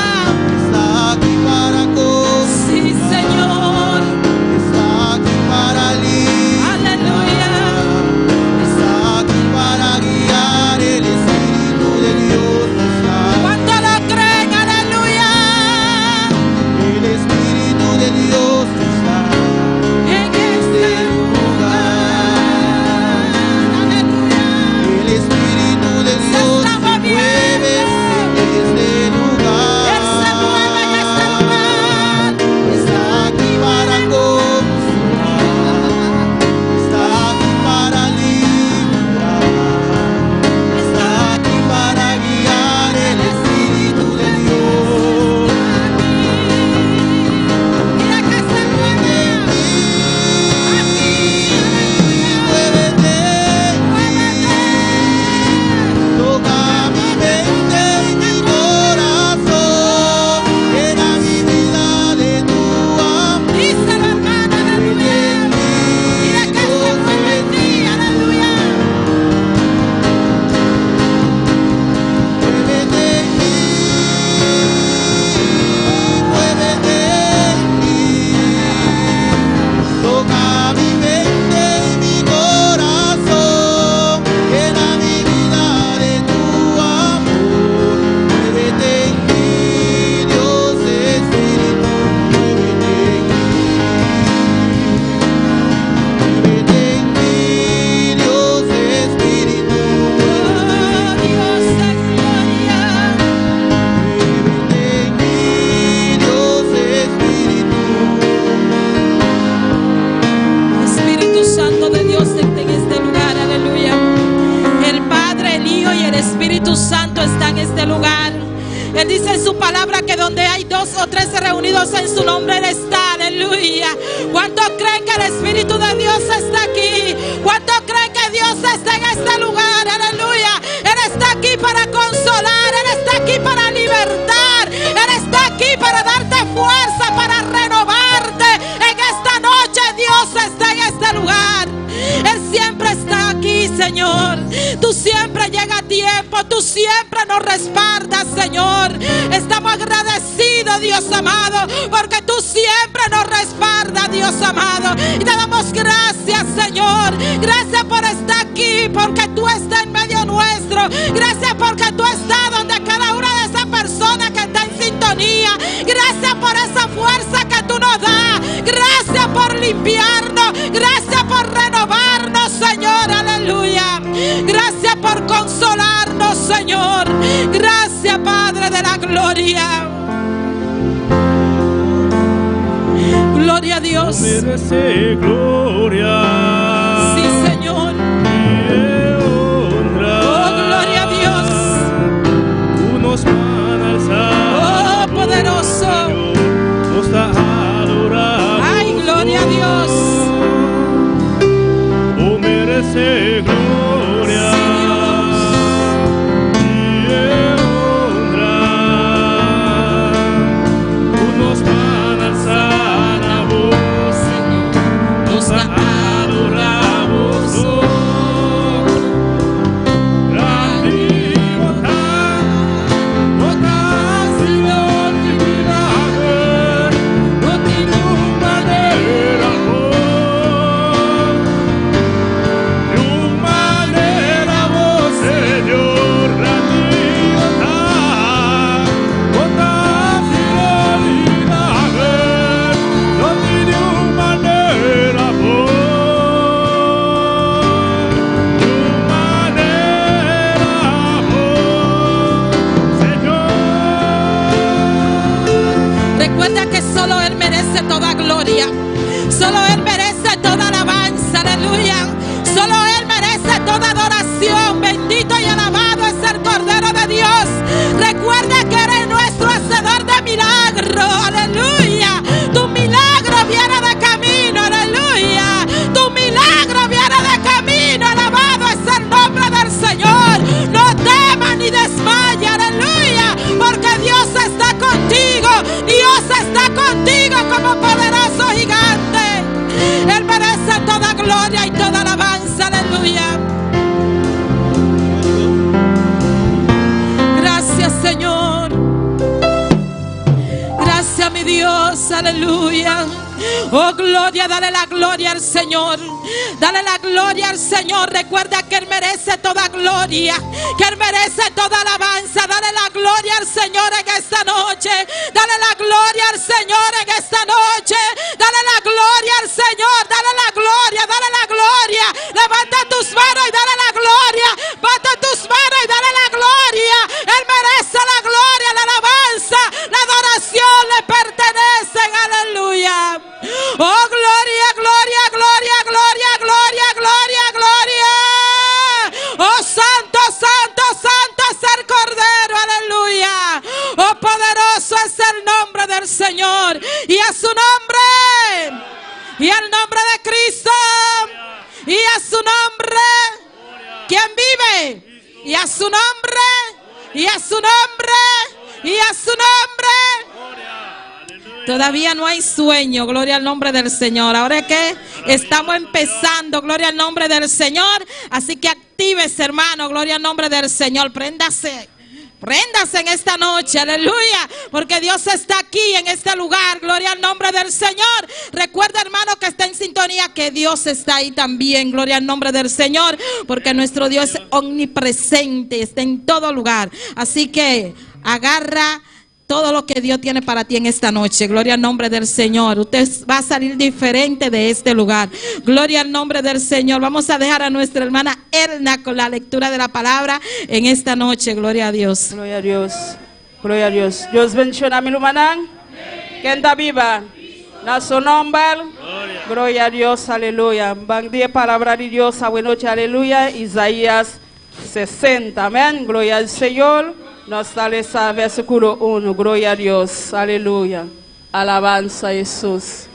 Está aquí para consolar, Sí, Señor, está aquí para limpiar, aleluya. está aquí para guiar. El Espíritu de Dios está. ¿Cuánto lo creen? Aleluya. o tres reunidos en su nombre, Él está. Aleluya. ¿Cuántos creen que el Espíritu de Dios está aquí? ¿Cuántos creen que Dios está en este lugar? Aleluya. Él está aquí para consolar, Él está aquí para libertar, Él está aquí para darte fuerza, para renovarte. En esta noche Dios está en este lugar. Él siempre está aquí, Señor. Tú siempre llegas a tiempo, tú siempre nos respaldas, Señor. Estamos agradecidos, Dios amado, porque tú siempre nos respaldas, Dios amado. Y te damos gracias, Señor. Gracias por estar aquí, porque tú estás en medio nuestro. Gracias porque tú estás donde cada una de esas personas que está en sintonía. Gracias por esa fuerza que tú nos das. Gracias por limpiarnos. Gracias por renovarnos, Señor. Aleluya. Gracias por consolarnos, Señor. Gracias, Padre de la gloria. Gloria a Dios. Merece gloria. Sí, Señor. Oh, gloria a Dios. Unos van a alzar. Oh, poderoso. Nos da adorar. Ay, gloria a Dios. Oh, merece gloria. Y honra. Unos van a alzar la voz. Nos da Adoramos, oh. Recuerda que solo Él merece toda gloria. Solo Él merece toda alabanza. Aleluya. Solo Él merece toda adoración. Bendito y alabado es el Cordero de Dios. Recuerda que eres nuestro hacedor de milagros. Aleluya. Tu milagro viene de camino. Aleluya. Tu milagro viene de camino. Alabado es el nombre del Señor. No temas ni desmayes. Aleluya. Porque Dios está contigo. Dios está contigo como poderoso gigante. Él merece toda gloria y toda alabanza. Aleluya. Gracias, Señor. Gracias, mi Dios. Aleluya. Oh, gloria, dale la gloria al Señor. Dale la gloria al Señor. Recuerda que Él merece toda gloria, que Él merece toda alabanza. Dale la gloria al Señor en esta noche. Dale la gloria al Señor en esta noche. Dale la gloria al Señor. Dale la gloria, dale la gloria. Levanta tus manos y dale la gloria. Bate tus manos y dale la gloria. Él merece la gloria, la alabanza, la adoración le pertenecen. Aleluya. Oh, gloria, gloria, gloria, gloria, gloria, gloria, gloria. Oh, santo, santo, santo es el Cordero. Aleluya. Oh, poderoso es el nombre del Señor. Y a su nombre, y al nombre de Cristo, y a su nombre, ¿quién vive? Y a su nombre, y a su nombre, y a su nombre. Todavía no hay sueño, gloria al nombre del Señor. Ahora es que estamos empezando, gloria al nombre del Señor. Así que actívese, hermano, gloria al nombre del Señor. Préndase en esta noche, aleluya, porque Dios está aquí en este lugar, gloria al nombre del Señor. Recuerda, hermano, que está en sintonía, que Dios está ahí también, gloria al nombre del Señor, porque nuestro Dios es omnipresente, está en todo lugar. Así que agarra todo lo que Dios tiene para ti en esta noche. Gloria al nombre del Señor. Usted va a salir diferente de este lugar. Gloria al nombre del Señor. Vamos a dejar a nuestra hermana Erna con la lectura de la palabra en esta noche. Gloria a Dios. Gloria a Dios. Gloria a Dios. Dios bendiga a mi lumanán. Que anda viva. Na su nombre. Gloria a Dios. Aleluya. Buen día, palabra de Dios. Buenas noches. Aleluya. Isaías 60. Amén. Gloria al Señor. Nos sale esa versículo 1. Gloria a Dios. Aleluya. Alabanza a Jesús.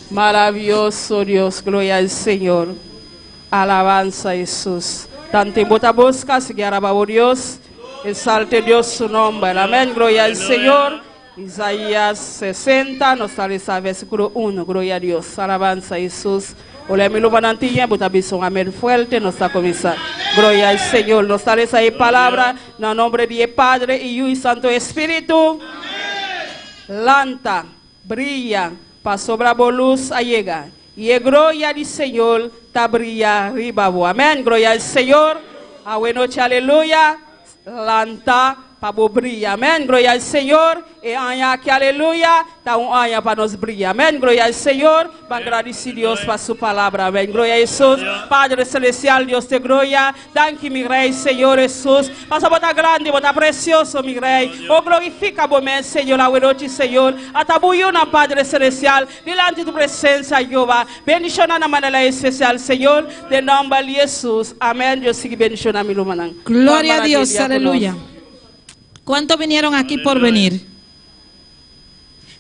Maravilloso Dios. Gloria al Señor. Alabanza a Jesús. Tanto bota busca, si quiera a Dios. Exalte Dios su nombre. Amén. Gloria al Señor. Isaías 60. Nos sale esa versículo 1. Gloria a Dios. Alabanza a Jesús. Olha, me louva na tinha, botar um amém fuerte, nos está começando. Glória ao Senhor, nos está essa palavra, no nome de Padre, Hijo e Santo Espírito. Lanta, brilla, para sobre a luz a llegar. E a glória do Senhor está brilha riba. Amém, glória ao Senhor. A boa noite, aleluia. Lanta, para brilhar. Amém, glória ao Senhor. E anha aqui, aleluia. Está anha para nos brilhar. Amém, glória ao Senhor. Vamos agradecer Deus para sua palavra. Amém, glória a Jesus. Padre Celestial, Deus te glória. Danke, meu Rei, Senhor Jesus. Passa botar grande, botar precioso, meu Rei. Oh, glorifica, bom mês, Senhor, a noite, Senhor. Atabuio na Padre Celestial. Delante de tua presença, Jeová. Bendicionar na maneira especial, Senhor. De nome de Jesus. Amém. Deus siga bendicionar, meu irmão. Gloria a Dios, aleluya. ¿Cuántos vinieron aquí por venir?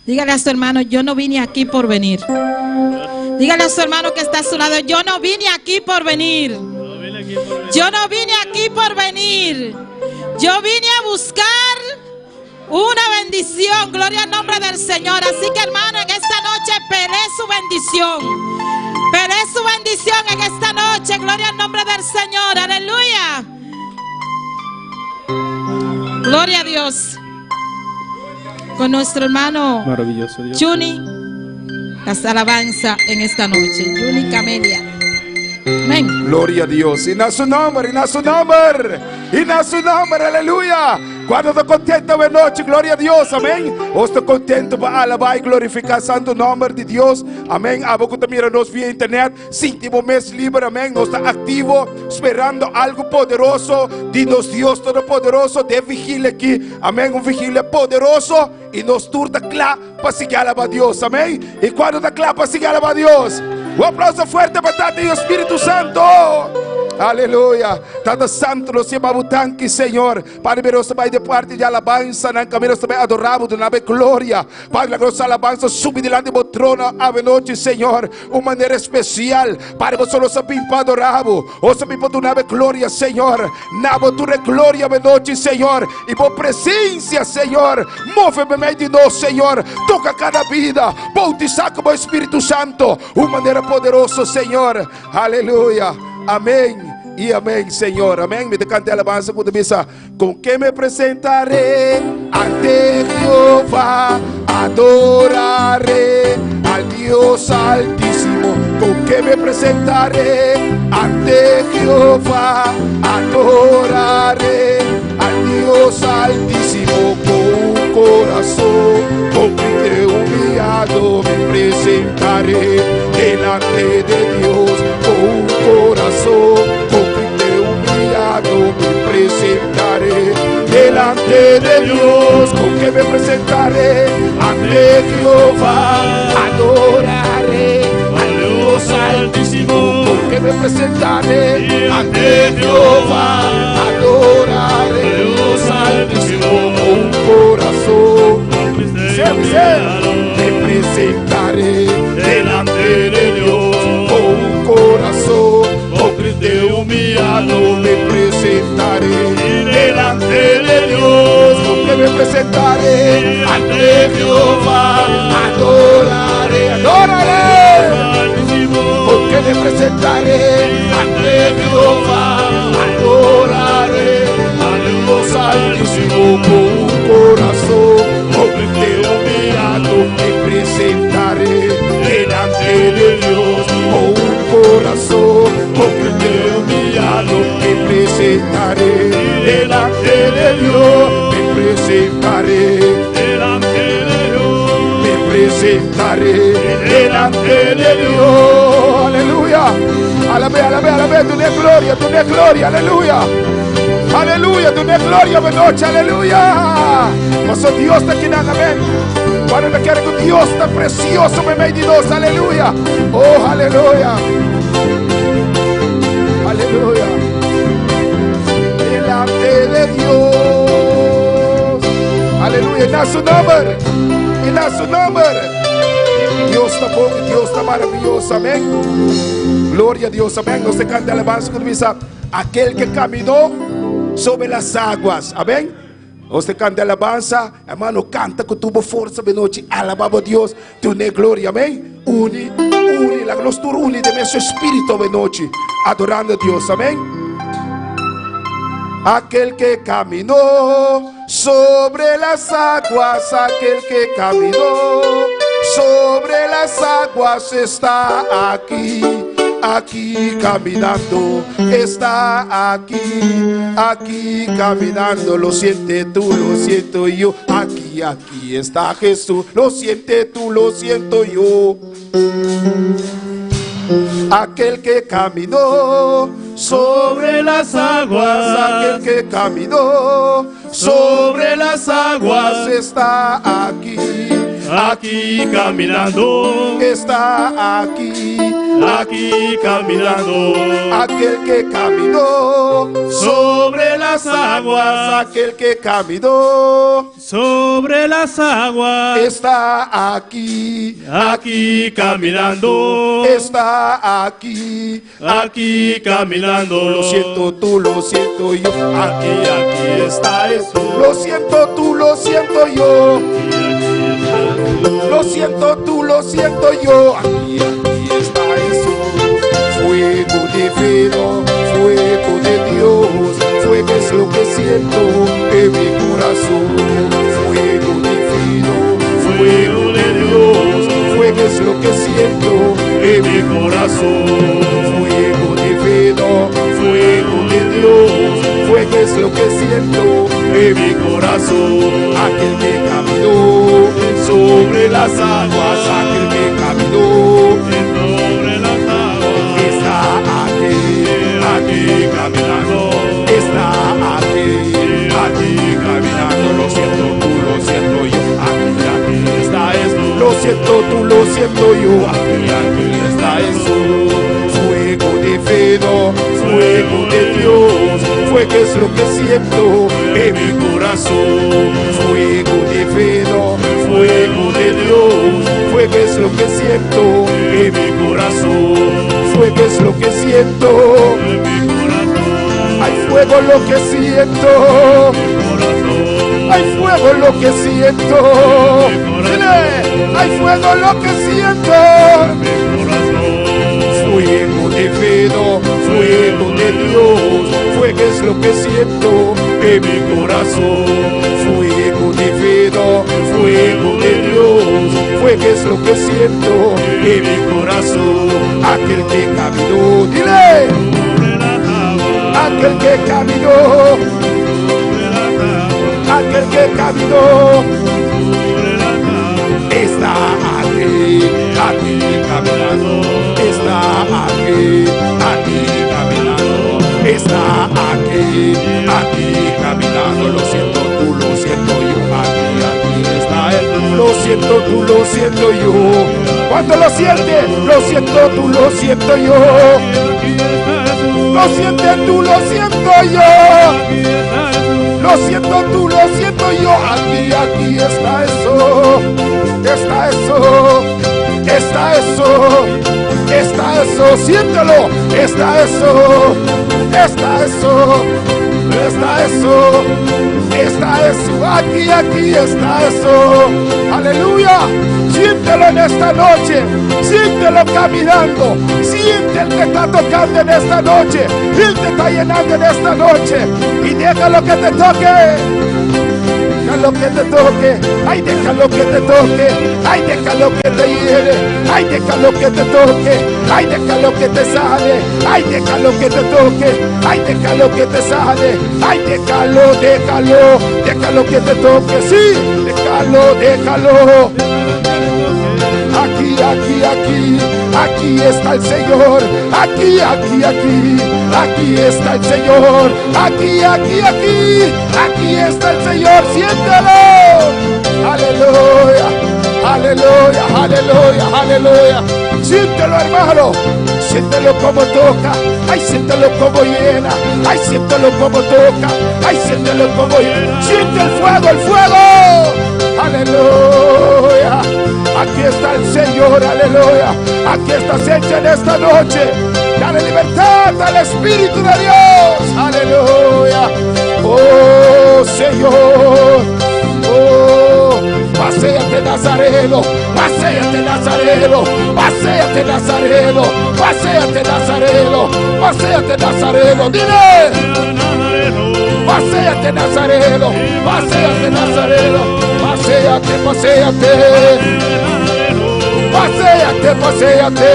Dígale a su hermano, yo no vine aquí por venir. Dígale a su hermano que está a su lado, yo no vine aquí por venir. Yo no vine aquí por venir. Yo vine a buscar una bendición. Gloria al nombre del Señor. Así que, hermano, en esta noche esperé su bendición. Esperé su bendición en esta noche. Gloria al nombre del Señor. Aleluya. Gloria a Dios. Con nuestro hermano maravilloso Dios. Juni, las alabanza en esta noche. Juni Camelia. Amén. Gloria a Dios. Y na su nombre, y na su nombre, y na su nombre, aleluya. Cuando estou contente esta noite, glória a Deus, amém. Eu estou contente para alabar e glorificar o santo nome de Deus, amém. A pouco também nós via internet, sentimos mês livre, amém. Nós estamos ativos, esperando algo poderoso de nosso Deus Todo-Poderoso, de vigília aqui, amém. Vigília poderoso e nós turta claro para seguir alabar a Deus, amém. E quando está claro para seguir alabar a Deus, aplauso fuerte para Tata e o Espírito Santo. Aleluia. Tata Santo, nós chamamos tanque, Senhor. Padre, nós também de parte de alabança, na caminho também adoramos, de nave glória. Padre, a nossa alabança sube diante do trono a noite, Senhor, uma maneira especial. Padre, nós só sabemos para adorar, nós sabemos para nave glória, Senhor. Na tua glória a noite, Senhor. E por presença, Senhor, move-me meio de nós, Senhor. Toca cada vida, bautizar com o Espírito Santo, uma maneira poderosa, Senhor. Aleluia. Amém e amém, Senhor. Amém. Me decante a alabança com missa. Com que me apresentarei ante Jeová, adorarei al Dios Altísimo. Com que me apresentarei ante Jeová, adorarei al Dios Altísimo. Com un corazón contrito y humillado me presentaré delante de Dios. Con un corazón contrito y humillado me presentaré delante de Dios. Con que me presentaré ante Jehová, adoraré al Dios Altísimo. Con que me presentaré ante Jehová, adoraré al Dios Altísimo. Con un corazón me presentaré delante de Dios. Con un corazón contrito y humillado me presentaré delante de Dios. Con que me presentaré ante Jehová, adoraré, adoraré. Con que me presentaré ante Jehová, adoraré al Dios Altísimo. Con un corazón contrito y humillado me presentaré delante de Dios. Con un corazón contrito y humillado me presentaré delante de Dios. Me presentaré delante de Dios. Me presentaré delante de Dios. Aleluya. Alabé, alabé, alabé. Tu es gloria, aleluya. Aleluya, tu es gloria, noche, aleluya. Mas Dios está aquí, amén. Cuando me quiere que Dios está precioso, me medio de Dios, aleluya. Oh, aleluya. Aleluya. Delante de Dios. Aleluya. En su nombre. En su nombre. Dios está bueno, Dios está maravilloso. Amén. Gloria a Dios. Amén. Nos canta alabanza con misa. Aquel que caminó sobre las aguas. Amén. Usted canta alabanza, hermano, canta con tu fuerza de noche, alabamos a Dios, tu gloria, amén. Uni, la glostura uni de nuestro espíritu de noche, adorando a Dios, amén. Aquel que caminó sobre las aguas, aquel que caminó sobre las aguas está aquí. Aquí caminando, está aquí caminando, lo siente tú, lo siento yo, aquí está Jesús, lo siente tú, lo siento yo. Aquel que caminó sobre las aguas, aquel que caminó sobre las aguas está aquí. Aquí caminando, está aquí caminando, aquel que caminó sobre las aguas, aquel que caminó sobre las aguas, está aquí caminando, está aquí caminando, lo siento tú, lo siento yo, aquí está Jesús, lo siento tú, lo siento yo, lo siento tú, lo siento yo, aquí está Jesús. Fuego divino, fuego de Dios, fuego es lo que siento en mi corazón. Fuego divino, fuego de Dios, fuego es lo que siento en mi corazón. Fuego divino, fuego de Dios, fuego es lo que siento en mi corazón. Aquel que caminó sobre las aguas, aquel que caminó sobre las aguas, está aquí caminando, está aquí caminando, lo siento tú, lo siento yo, aquí está Jesús, lo siento tú, lo siento yo, aquí está Jesús. Fuego divino, fuego de Dios, fuego es lo que siento en mi corazón. Fuego divino, fuego de Dios, fuego es lo que siento en mi corazón. Fuego es lo que siento en mi corazón. Hay fuego lo que siento, hay fuego lo que siento. Dile, hay fuego lo que siento. Fuego divino, fuego de Dios, fuego es lo que siento en mi corazón. Fuego divino, fuego de Dios, fuego es lo que siento en mi corazón. Aquel que caminó, dile, aquel que caminó, aquel que caminó, está aquí caminando, está aquí caminando, está aquí caminando, lo siento tú, lo siento yo, aquí está él, lo siento tú, lo siento yo, cuando lo sientes, lo siento tú, lo siento yo, lo sientes tú, lo siento yo, lo siento tú, lo siento yo, aquí está eso, está eso, está eso, está eso, siéntelo, está eso, está eso, está eso, está eso, aquí está eso, aleluya, siéntelo en esta noche, siéntelo caminando, siente el que está tocando en esta noche, él te está llenando en esta noche, y déjalo que te toque. Déjalo que te toque, ay, déjalo que te toque, ay, déjalo que te hiere, ay, déjalo que te toque, ay, déjalo que te sale, ay, déjalo que te toque, ay, déjalo que te sale, ay, déjalo que te toque, sí, déjalo. Aquí está el Señor, aquí está el Señor, aquí está el Señor, siéntelo, aleluya, aleluya, aleluya, aleluya. Siéntelo, hermano. Siéntelo como toca. Ay, siéntelo como llena. Ay, siéntelo como toca. Ay, siéntelo como llena. Siente el fuego, el fuego. Aleluya. Aquí está el Señor, aleluya. Aquí estás hecha en esta noche. Dale libertad al Espíritu de Dios. Aleluya. Oh, Señor. Oh, paséate Nazareno. Paséate Nazareno. Paséate Nazareno. Paséate Nazareno. Paséate Nazareno. Dile. Paséate Nazareno. Paséate Nazareno. Paséate, paséate. Paséate, paséate.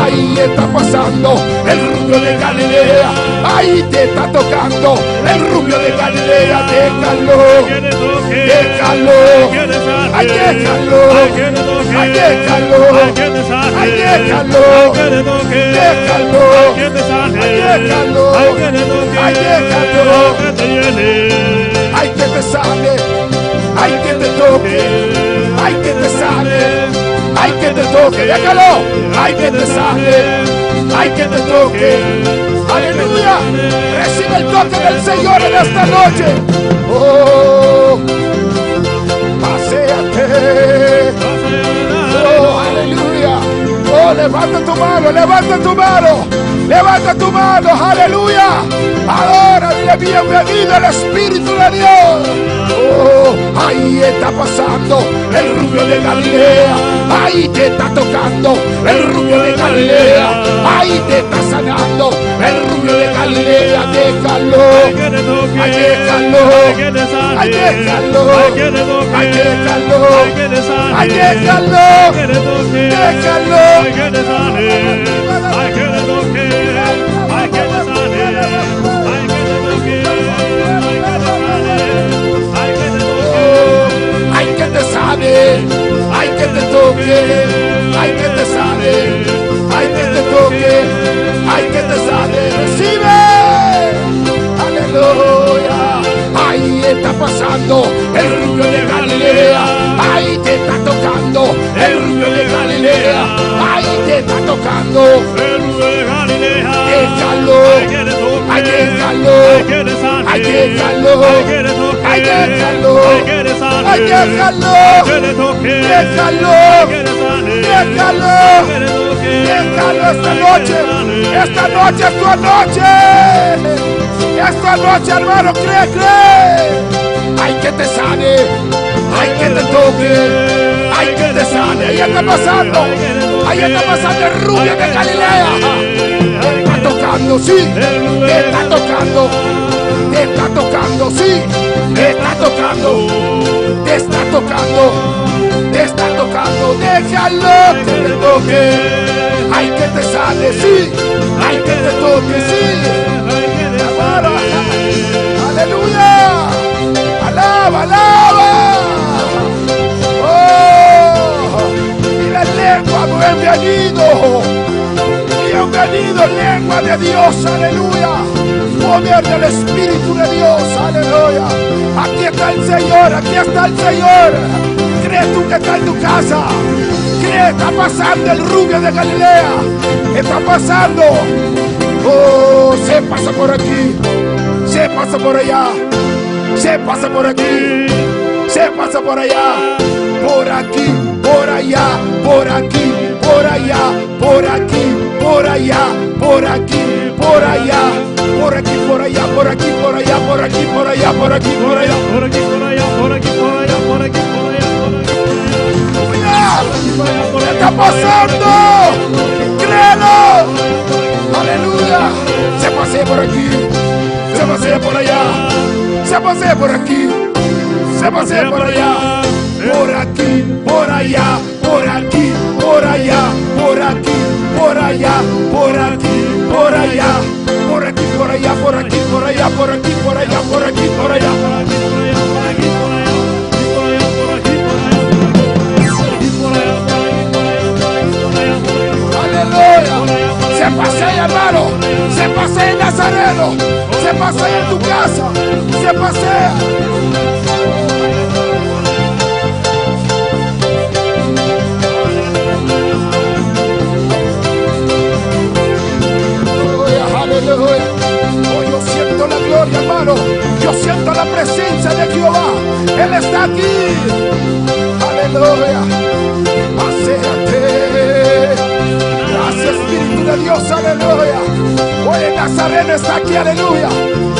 Ahí está pasando el rubio de Galilea. Ahí te está tocando el rubio de Galilea. Déjalo, déjalo. Ay, déjalo. Ay, déjalo. Ay, déjalo. Déjalo. Ay, déjalo. Ay, déjalo. Ay, que te sane. Ay, que te toque. Ay, que te sane. Ay, que te toque, déjalo. Ay, que te sane. Ay, que te toque. Aleluya. Recibe el toque del Señor en esta noche. Oh, paséate. Oh, aleluya. Oh, levanta tu mano, levanta tu mano. Levanta tu mano, aleluya. Ahora dile bienvenido al Espíritu de Dios. Oh, ahí está pasando el rubio de Galilea. Ahí te está tocando el rubio de Galilea. Ahí te está sanando el rubio de Galilea. Déjalo. Ay, déjalo. Ay, déjalo. Ay, déjalo. Ay, déjalo. Ay, que te sane. Ay, que te toque. Ay, que te sane. Ay, que te toque. Ay, que te sane. Recibe. Aleluya. Ahí está pasando el rubio de Galilea. Ahí te está tocando el rubio de Galilea. Ahí te está tocando el rubio de Galilea. Déjalo. Ay, déjalo. Ay, déjalo. Ay, déjalo. Ay, déjalo. Déjalo. Déjalo. Déjalo esta noche. Esta noche es tu noche. Esta noche, hermano, cree, cree. Ay, que te sane. Ay, que te toque. Ay, que te sane. Ahí está pasando. Ahí está pasando el rubio de Galilea. Te está tocando, sí. Te está tocando. Te está tocando, sí. Te está tocando. Te está tocando. Te está tocando. Déjalo que te toque. Ay, que te sane, sí. Ay, que te toque, sí. Aleluya. Alaba, alaba. Oh, y la lengua, bienvenido. Bienvenido, lengua de Dios, aleluya. Poder del Espíritu de Dios, aleluya. Aquí está el Señor, aquí está el Señor. ¿Crees tú que está en tu casa? ¿Crees? Está pasando el rubio de Galilea. Está pasando. Oh, se pasa por aquí. Se pasa por allá. Se pasa por aquí. Se pasa por allá. Por aquí, por allá, por aquí, por allá, por aquí, por allá, por aquí, por allá, por aquí, por allá, por aquí, por allá, por aquí, por allá, por aquí, por allá, por aquí, por allá, por aquí, por allá, por aquí, por allá, por aquí. ¿Qué está pasando? ¡Créelo! ¡Aleluya! Se pasea por aquí, se pasea por allá, se pasea por aquí, se pasea por allá. Por aquí, por allá, por aquí, por allá, por aquí, por allá, por aquí, por allá, por aquí, por allá, por aquí, por allá, por aquí, por allá, por aquí, por allá, por aquí, por allá, por aquí, por allá, por aquí, por allá, aleluya. Se pasea, hermano, se pasea en Nazareno, se pasea en tu casa, se pasea. está aquí, aleluya.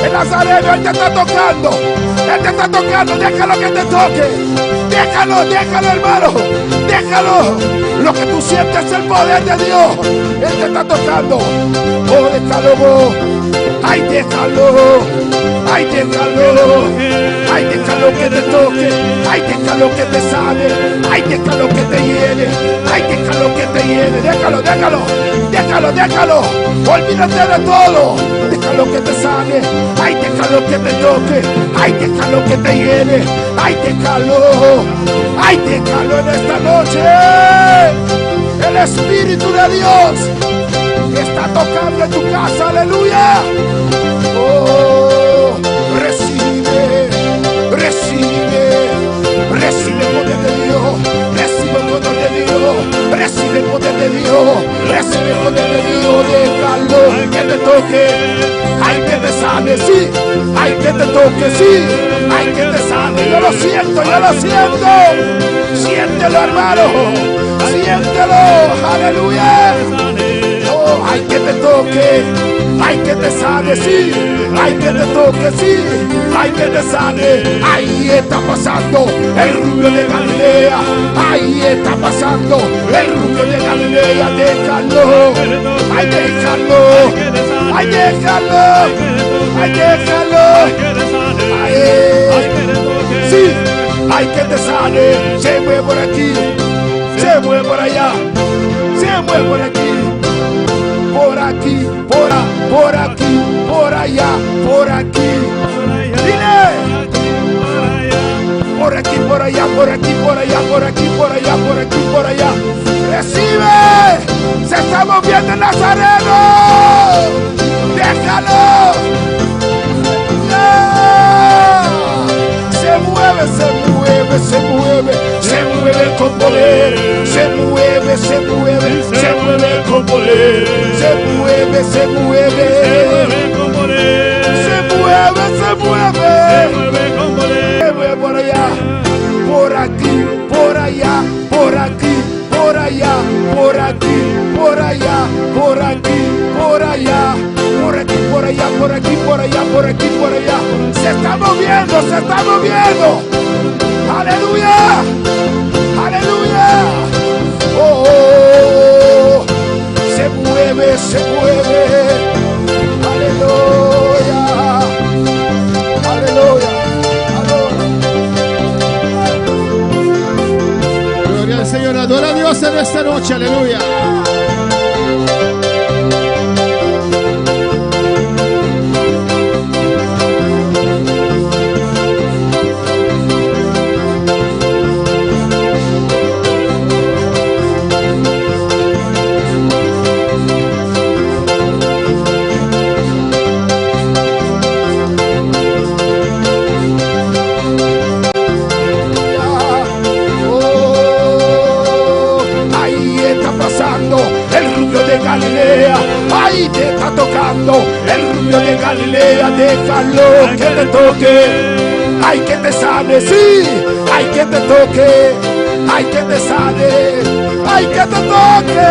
El Nazareno, Él te está tocando. Él te está tocando, déjalo que te toque. Déjalo, hermano. Déjalo. Lo que tú sientes es el poder de Dios. Él te está tocando. Oh, déjalo vos. Ay, déjalo. Ay, déjalo. Ay, déjalo que te toque. Ay, déjalo que te sane. Ay, déjalo que te llene. Ay, déjalo que te llene. Déjalo. Olvídate de todo. Déjalo que te sane. Ay, déjalo que te toque. Ay, déjalo que te llene. Ay, déjalo en esta noche. El Espíritu de Dios está tocando en tu casa, aleluya. Oh, recibe el poder de Dios, recibe el poder de Dios, recibe el poder de Dios, recibe el poder de Dios. Déjalo que te toque, ay, que te sane, sí, ay, que te toque, sí, ay, que te sane. Yo lo siento. Siéntelo, hermano, siéntelo, aleluya. Oh, ay, que te toque, ay, que te sane, sí, ay, que te toque, sí, ay, que te sane. Ahí está pasando el rubio de Galilea, ahí está pasando el rubio de Galilea. Déjalo, ay, déjalo, ay, déjalo, ay, déjalo, ay, sí, ay, que te sane. Se mueve por aquí, se mueve por allá, se mueve por aquí, por aquí, por aquí, por allá, por aquí. Dile, por aquí, por allá, por aquí, por allá, por aquí, por allá, por aquí, por allá. Recibe, se está moviendo el Nazareno. Déjalo. Se mueve con poder, se mueve con poder, se mueve con poder, se mueve por allá, por aquí, por allá, por aquí, por allá, por aquí, por allá, por aquí, por allá, por aquí, por allá, por aquí, por allá, por aquí, por allá. Se está moviendo, aleluya, aleluya. Oh, se mueve, aleluya, aleluya, aleluya. Gloria al Señor, adora a Dios en esta noche, aleluya. Galilea, ahí te está tocando el rubio de Galilea. Déjalo que te toque, ay, que te sane, sí, ay, que te toque, ay, que te sane, ay, que te toque,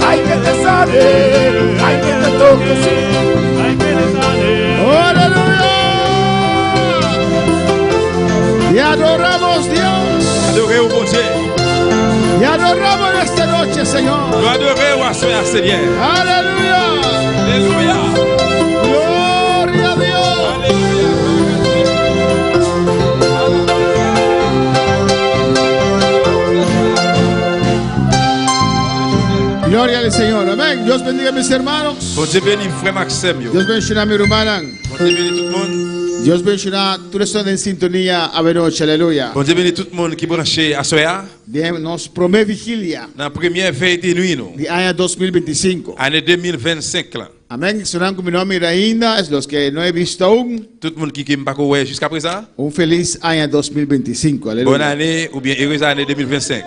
ay, que te sane, ay, que te toque, sí, ay, que te sane. ¡Aleluya! Y adoramos Dios. Adorez au bon Dieu. Y adoramos en esta noche, Señor. Nous adorons à Seigneur. Aleluya. Alléluia. Gloria a Dios. Gloria al Señor. Amén. Dios bendiga a mis hermanos. Bon Dieu bénit frère Maxime. Dios bendiga a mi hermana. Bon Dieu bénit tout le monde. Dios bendiga a todos los que están en sintonía a noche. Aleluya. Bon Dieu bénit tout le monde qui branché à Soya. Nos promete vigilia. Dans la première veille de nuit, nous. De año 2025. Année 2025 là. Amén. Serán con mi nombre ainda, es los que no he visto aún. Tout le monde qui m'a pas jusqu'à présent. Un feliz año 2025. Aleluya. Bonne année ou bien heureuse année 2025.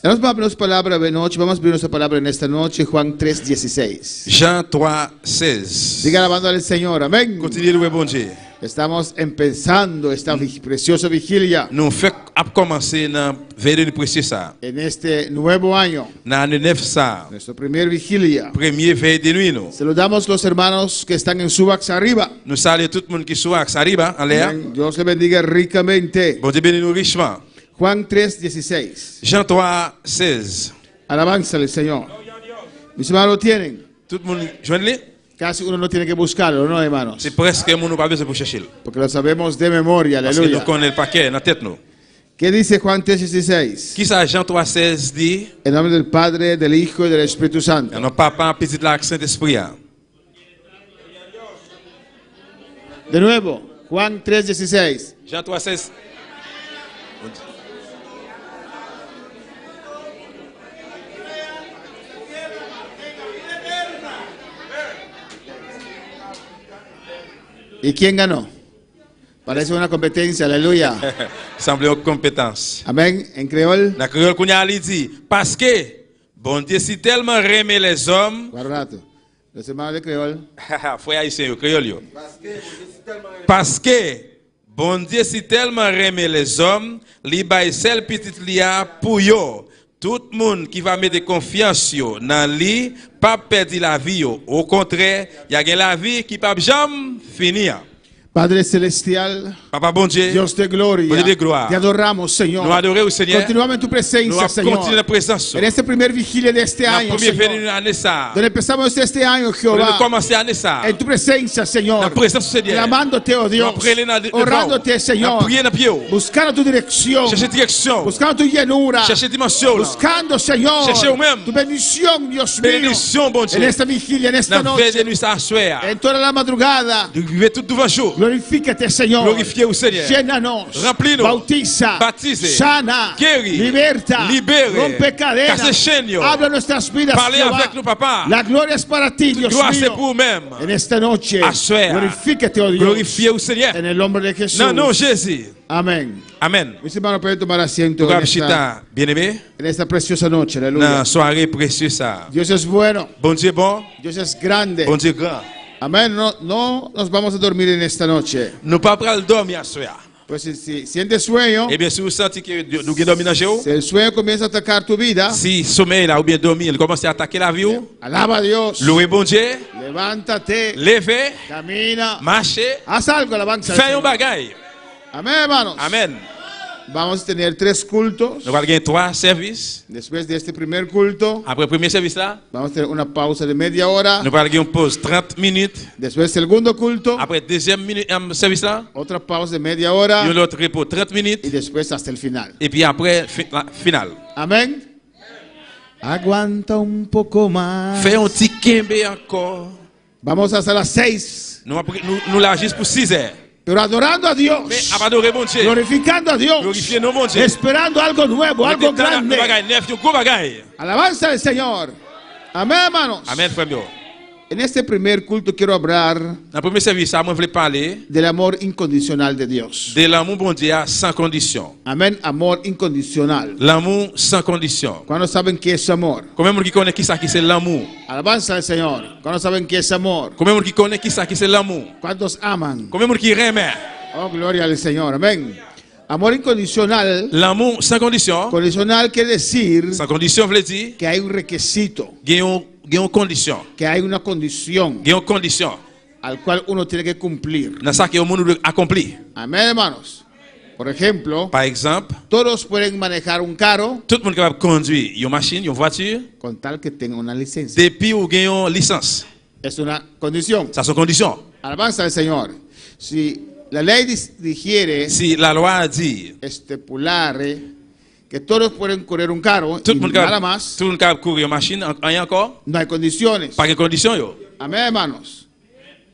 Vamos a abrir palabra de noche. Vamos a abrir nuestra palabra en esta noche. Juan 3:16. Jean 3:16. Siga alabando al Señor. Amén. Continue de louer bon Dieu. Estamos empezando esta preciosa vigilia Nous fait commencer dans veille de précieux ça. en este nuevo año, Dans l'année 9 ça. nuestra primera vigilia. Premier veille de nuit nous. Saludamos los hermanos que están en Subax arriba. Nous saluons tout le monde qui soit ça arriba en l'air. Amén. Dios le bendiga ricamente. Bon Dieu bénisse nous richement. Juan 3:16. Jean 3, 16. Alabanza al Señor. Mis hermanos lo tienen. Tout le monde joigne-le. Casi uno no tiene que buscarlo, ¿no, hermanos? C'est presque mon nous pas besoin pour chercher. Porque lo sabemos de memoria, Parce que nous aleluya. connaissons le paquet dans la tête nous. ¿Qué dice Juan 3:16? Qui ça Jean 3, 16 dit? En nombre del Padre, del Hijo y del Espíritu Santo. Non papa petit la Saint-Esprit. De nuevo, Juan 3:16. Jean 3, 16. ¿Y quién ganó? Parece una competencia, aleluya. Semble une compétence. Amén. En creol. Dans créole qu'on a dit parce que bon Dieu si tellement aimé les hommes. Guardato. Los hermanos de creol. Frère haïtien créole yo. Parce que bon Dieu si tellement aimé les hommes, li bay sel petit lia pour yo. Tout le monde qui va mettre confiance yo dans lui, pas perdre la vie yo. Au contraire, il y a la vie qui pas jamais finir. Padre Celestial, Papa bon Dieu, Dios de gloria, Dios de gloria. te adoramos, Señor. nous adorons au Seigneur. Continuamos en tu Nous presencia, continuons Señor. la présence. En este primer vigilia de este La año, première Señor, venue année ça. donde empezamos este año, Nous Jehová, commencer année ça. en tu presencia, La Señor, présence du Seigneur. clamándote, oh Dios, orándote, Señor, buscando tu dirección, Chercher direction. buscando tu llenura, Chercher dimension. buscando, Señor, Cherchez vous-même. tu bendición, Dios mío, Bénédiction, bon en Dieu. esta vigilia, en esta Dans la veille de noche, nuit ça soir. en toda la madrugada. De vivre tout devant jour. Glorifícate, Señor. Glorifiez au Seigneur. Llénanos, Remplis-nous. bautiza, Baptize. sana, Guéris. liberta, Libere. rompe cadenas, Casse chaînes. habla nuestras vidas, Parlez Jehová. avec nous, papa. La gloria es para ti, Dios Gloire c'est mío. pour vous-même. En esta noche, Assuer. glorifícate, oh Dios, Glorifiez au Seigneur. en el nombre de Jesús. Non, non, Jésus. Amén. Amen. Mis hermanos, pueden tomar asiento Nous en avons esta, chita, bien-aimé, en esta preciosa noche, dans aleluya. la soirée précieuse ça. Dios es bueno, Bon Dieu bon, Dios es grande. bon Dieu grand. Amén. No nos vamos a dormir en esta noche. Nous pas prendre dormir à soir. Pues si sientes sueño, Eh bien, si vous sentez que nous avons dormi dans le jour, si el sueño comienza a atacar tu vida, si sommeil là ou bien dormir, il commence à attaquer la vie, alaba a Dios, louez bon Dieu, levántate, levez, camina, marchez, haz algo, alabanza al faites un Señor. bagaille. Amén, hermanos. Amen. Vamos a tener 3 cultos. Nous allons gagner 3 services. Después de este primer culto, Après le premier service là, vamos a tener una pausa de media hora. nous allons gagner une pause 30 minutes. Después del segundo culto, Après le deuxième service là, otra pausa de media hora. il y a l'autre repos 30 minutes. Y después hasta el final. Et puis après, la finale. Amén. Aguanta un poco más. Fais un petit kembe encore. Vamos hasta las 6. Nous l'agissons pour 6 heures. Pero adorando a Dios. Mais à adorer mon Dieu. Glorificando a Dios. Glorifier nos mon Dieu. Esperando algo nuevo, algo grande. Gros bagaille. Alabanza al Señor. Amén, hermanos. Amen, frère mio. En este primer culto quiero hablar Dans le premier service, moi, je voulais parler del amor incondicional de Dios. de l'amour bon Dieu sans condition. Amén, amor incondicional. L'amour sans condition. ¿Cuándo saben qué es amor? Combien de monde qui connaît qui ça qui c'est l'amour? Alabanza al Señor. ¿Cuándo saben qué es amor? Combien de monde qui connaît qui ça qui c'est l'amour? ¿Cuántos aman? Combien de monde qui aime? Oh, gloria al Señor. Amén. Amor incondicional. L'amour sans condition. Condicional quiere decir Sans condition veut dire que hay un requisito, qu'il y a une condition. que hay una condición Il y a une condition. al cual uno tiene que cumplir. Dans ça que le monde doit accomplir. Amén, hermanos. Por ejemplo, Par exemple, todos pueden manejar un carro tout le monde est capable de conduire une machine, une voiture, con tal que tenga una licencia. depuis ou gagne une licence. Es una condición. Ça, c'est une condition. Alabanza al Señor. Si la ley digiere, Si la loi dit, estipulare, que todos pueden correr un carro tout y le monde nada capable más, tout le monde capable de courir une machine, rien encore, no hay condiciones. pas de condition. Yo. Amén, hermanos.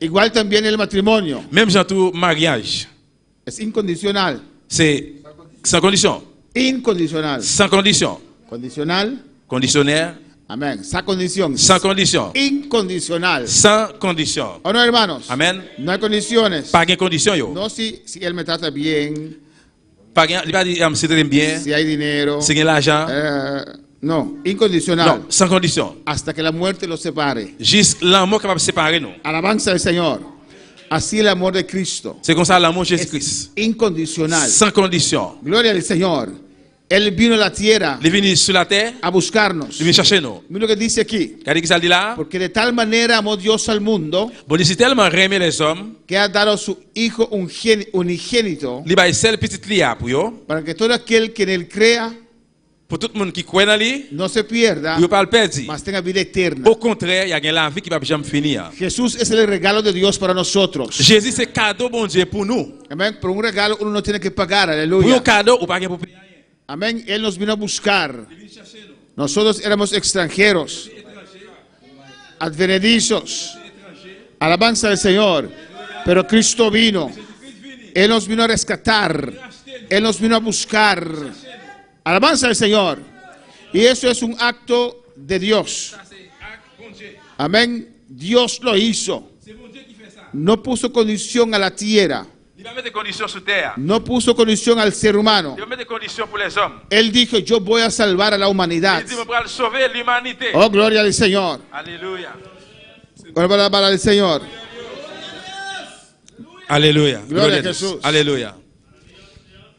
Igual también el matrimonio. Même dans tout mariage, Es incondicional. c'est sans condition. Incondicional. Sans condition. Condicional. Conditionnaire, Amén. Sans condición. sans condition. Incondicional. Sans condition. ¿O no, hermanos? Amen. No hay condiciones. Pas de condition. Yo. No si él me trata bien, Pas de, il va dire, c'est très bien, si hay dinero. c'est de l'argent. No, incondicional. Non, sans condition. Hasta que la muerte los separe. Juste l'amour capable de séparer nous. Alabanza al Señor. Así el amor de Cristo C'est comme ça l'amour de es Jésus-Christ. incondicional. Sans condition. Gloria al Señor. Él vino a la tierra Il est venu sur la terre, a buscarnos. il vient chercher nous. Mira lo que dice aquí. Regardez ce qu'il dit là. Porque de tal manera amó Dios al mundo Bon, il s'est tellement aimé les hommes, que ha dado a su Hijo unigénito il a seul petit lia pour yo, para que todo aquel que en él crea pour tout le monde qui croit en lui, no se pierda, il pas le perdre. mas tenga vida eterna. Au contraire, il y a la vie qui va jamais finir. Jesús es el regalo de Dios para nosotros. Jésus c'est cadeau bon Dieu pour nous. Amén. Por un regalo uno no tiene que pagar. Pour un Aleluya. cadeau, ou pas pour payer rien. Amén. Él nos vino a buscar. Nosotros éramos extranjeros, advenedizos. Alabanza del Señor. Pero Cristo vino. Él nos vino a rescatar. Él nos vino a buscar. Alabanza del Señor. Y eso es un acto de Dios. Amén. Dios lo hizo. No puso condición a la tierra. Il va mettre des conditions sur terre. No puso condición al ser humano. Il va mettre des conditions pour les hommes. Él dijo, yo voy a salvar a la humanidad. Il dit, je vais sauver l'humanité. Oh, gloria al Señor. Alléluia. Gloria al Señor. Alléluia. Gloria a Dios. Jesús. Alléluia.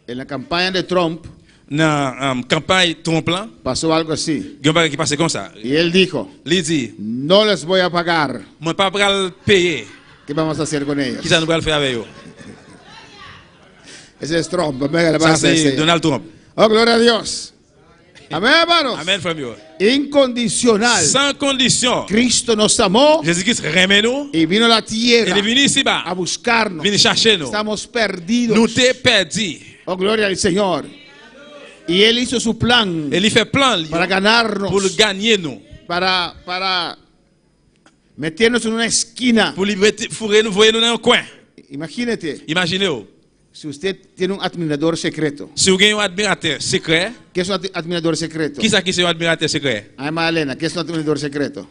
En la campaña de Trump Dans la campagne Trump, là, pasó algo así. il y a un bagage qui passe comme ça. Y él dijo, Il dit, no les voy a pagar. je ne vais pas payer. ¿Qué vamos a hacer con ellos? Qui ça nous va le faire avec eux? Ese es Trump. Amén, Ça, alabanza al c'est Señor. Donald Trump. Oh, gloria a Dios. Amén, hermanos. Amen, frère mieux. Incondicional. Sans condition. Cristo nos amó Jésus-Christ remet nous. y vino a la Il tierra est venu ici-bas. a buscarnos. Venu chercher nous. Estamos perdidos. Nous t'es perdu. Oh, gloria al Señor. Y Él hizo su plan Et il fait plan para ganarnos, pour le gagner nous. para meternos en una esquina. Pour libérer, fourrer nous, voyer nous dans un coin. Imagínate, Imaginez-vous. si usted tiene un admirador secreto. Si vous avez un admirateur secret, ¿Qué es un admirador secreto? qui c'est un admirateur secret? Ay, Magdalena, ¿qué es un admirador secreto?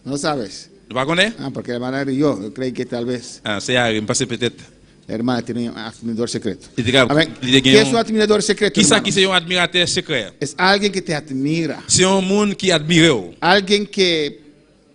No sabes. Vous ne connaissez Ah, porque la hermana y yo creí que tal vez pas? C'est Harry, je pense peut-être. la hermana tiene un admirador secreto. Il dit, Amén. il dit, ¿Qué es un admirador secreto? qui hermano? c'est un admirateur secret? Es alguien que te admira. C'est un monde qui admire. Alguien que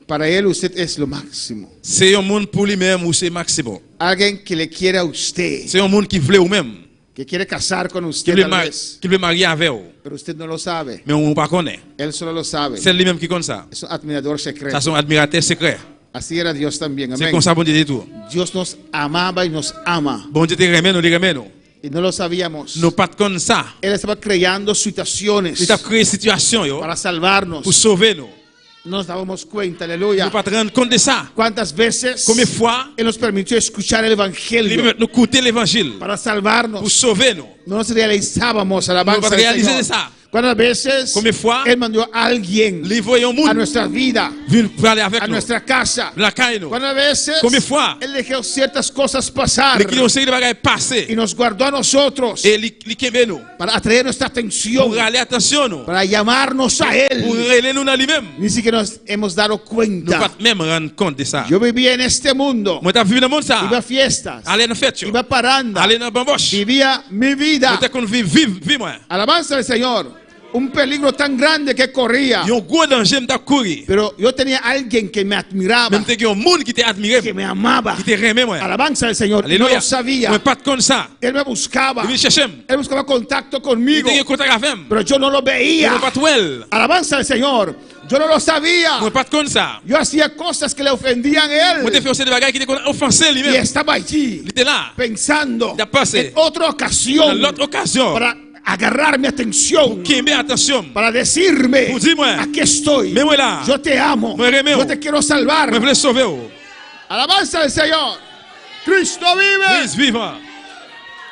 para él usted es lo máximo. C'est un monde pour lui-même ou c'est maximum. Alguien que le quiere a usted. C'est un monde qui veut ou même. Que quiere casar con Qui usted veut, tal vez. qui veut marier avec vous. Pero usted no lo sabe. Mais on ne pas connaît. Él solo lo sabe. C'est lui-même qui compte ça. Es un admirador Ça, secreto. c'est un admirateur secret. Así era Dios también. C'est Amén. comme ça, bon Dieu dit tout. Dios nos amaba y nos ama. Bon Dieu te remet nous, il remet nous. Y no lo sabíamos. Nous pas comme ça. Él estaba creando situaciones Il a créé une situation yo, para salvarnos. pour sauver nous. No nos dábamos cuenta, Nous aleluya. ne pas te rendre compte de ça. ¿Cuántas veces Combien de fois Él nos permitió escuchar el il Evangelio permet nous écouter l'évangile para pour salvarnos? sauver nous. No nos realizábamos No alabanza nos al realizamos Señor. esa. ¿Cuántas veces Combien de fois Él mandó a alguien Les voyons a monde nuestra vida, viennent pour aller avec a nous. nuestra casa? La caille nous. ¿Cuántas veces Combien de fois Él dejó ciertas cosas pasar Les clients série de bagages passés y nos guardó a nosotros et les kembe nous para atraer nuestra atención, pour aller attention nous. para llamarnos a Pour Él? relayer nous dans lui-même. Ni siquiera nos hemos dado Nous cuenta. pas même rendre compte de ça. Yo vivía en este mundo, Moi t'as vu dans le monde ça. iba a fiestas, Aller dans fête. iba a paranda, Aller dans bamboche. vivía mi vida. Moi t'as qu'on vive moi. Alabanza al Señor. Un peligro tan grande que corría. Il y a un gros danger m't'a courir. Pero yo tenía alguien que me admiraba, Même t'es un monde qui t'admire, que me amaba. qui te remet moi. Alabanza al Señor. Y no Alléluia. lo sabía. Moi pas comme ça. Él me buscaba. Il vient chercher. Él buscaba contacto Il conmigo. te contact avec moi. Pero yo no lo veía. Moi pas toi. Alabanza al Señor. Yo no lo sabía. Moi pas comme ça. Yo hacía cosas que le ofendían a Moi te él. fait aussi des bagages qui te offensé Y lui-même. estaba allí Il était là. pensando Ya pasé. en otra Dans ocasión l'autre occasion. para agarrar mi atención. Qui met attention. Para decirme, Pour dire, moi, aquí estoy, me voy là. yo te amo, Me remeo. yo te quiero salvar. Moi voulais sauver. Oh. Alabanza al Señor. Cristo vive. Christ vivant.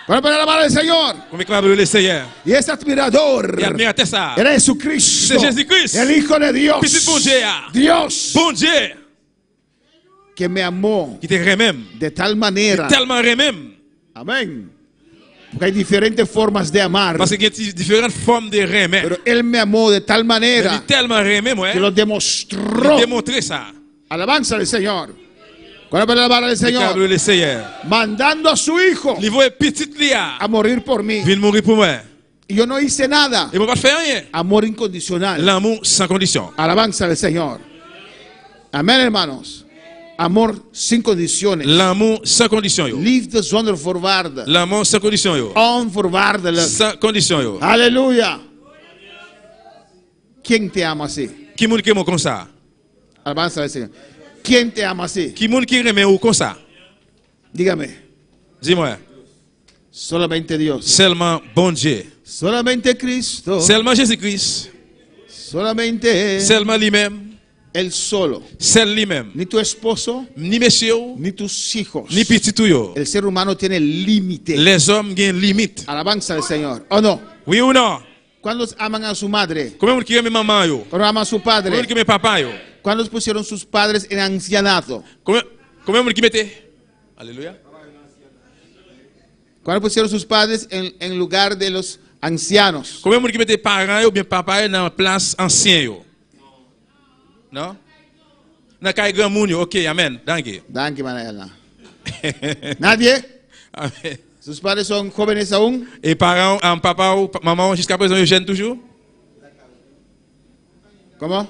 Bueno, para alabar al Señor. Comme il le Seigneur. Y ese admirador Il admire ça. era Jesucristo, C'est Jésus-Christ. el Hijo de Dios, Petit bon Dieu. Dios, Bon Dieu. que me amó Qui te remet. de tal manera. Tellement remet. Amén. Porque hay diferentes formas de amar, Parce qu'il y a différentes formes de remet. pero Él me amó de tal Il manera est tellement remet moi. que lo Il demostró. démontré ça. Alabanza al Señor. Bueno, para alabar al Señor, Le Seigneur. mandando a su Hijo Il voit petit Lia. a morir por mí. Vient mourir pour moi. Y yo no hice nada. Et moi pas faire rien. Amor incondicional. L'amour sans condition. Alabanza al Señor. Amén, hermanos. Amor sin condiciones. L'amour sans condition yo. Liefde zonder voorwaarden. L'amour sans condition yo. Onvoorwaardelijk. Sans condition yo. Aleluya. ¿Quién te ama así? Qui moun ki mon comme ça? Alabanza al Señor. ¿Quién te ama así? Qui moun ki reme ou comme ça? Dígame. Dis-moi. Solamente Dios. Seulement bon Dieu. Solamente Cristo. Seulement Jésus-Christ. Solamente Él. Seulement lui-même. Él solo. Seul lui-même. Ni tu esposo. Ni monsieur, Ni tus hijos. ni petit yo. El ser humano tiene límite. Les hommes gagnent limite. Alabanza al Señor. ¿O no? Oui ou non? ¿Cuántos aman a su madre? Combien moun ki reme maman yo? ¿Cuántos aman a su Combien moun padre? ki reme papa yo? ¿Cuántos pusieron sus padres en ancianato? Combien moun ki mette? Alléluia. ¿Cuántos pusieron sus padres en lugar de los ancianos? Combien moun ki mette parents yo bien papa yo dans place ancien yo? Non? Dans kay grand moun yo. OK, amen. Danke. Danke, Manela. ¿Nadie? Amen. ¿Sus padres son jóvenes aún? Et parents, papa ou maman jusqu'à présent yo jeune toujours? ¿Cómo?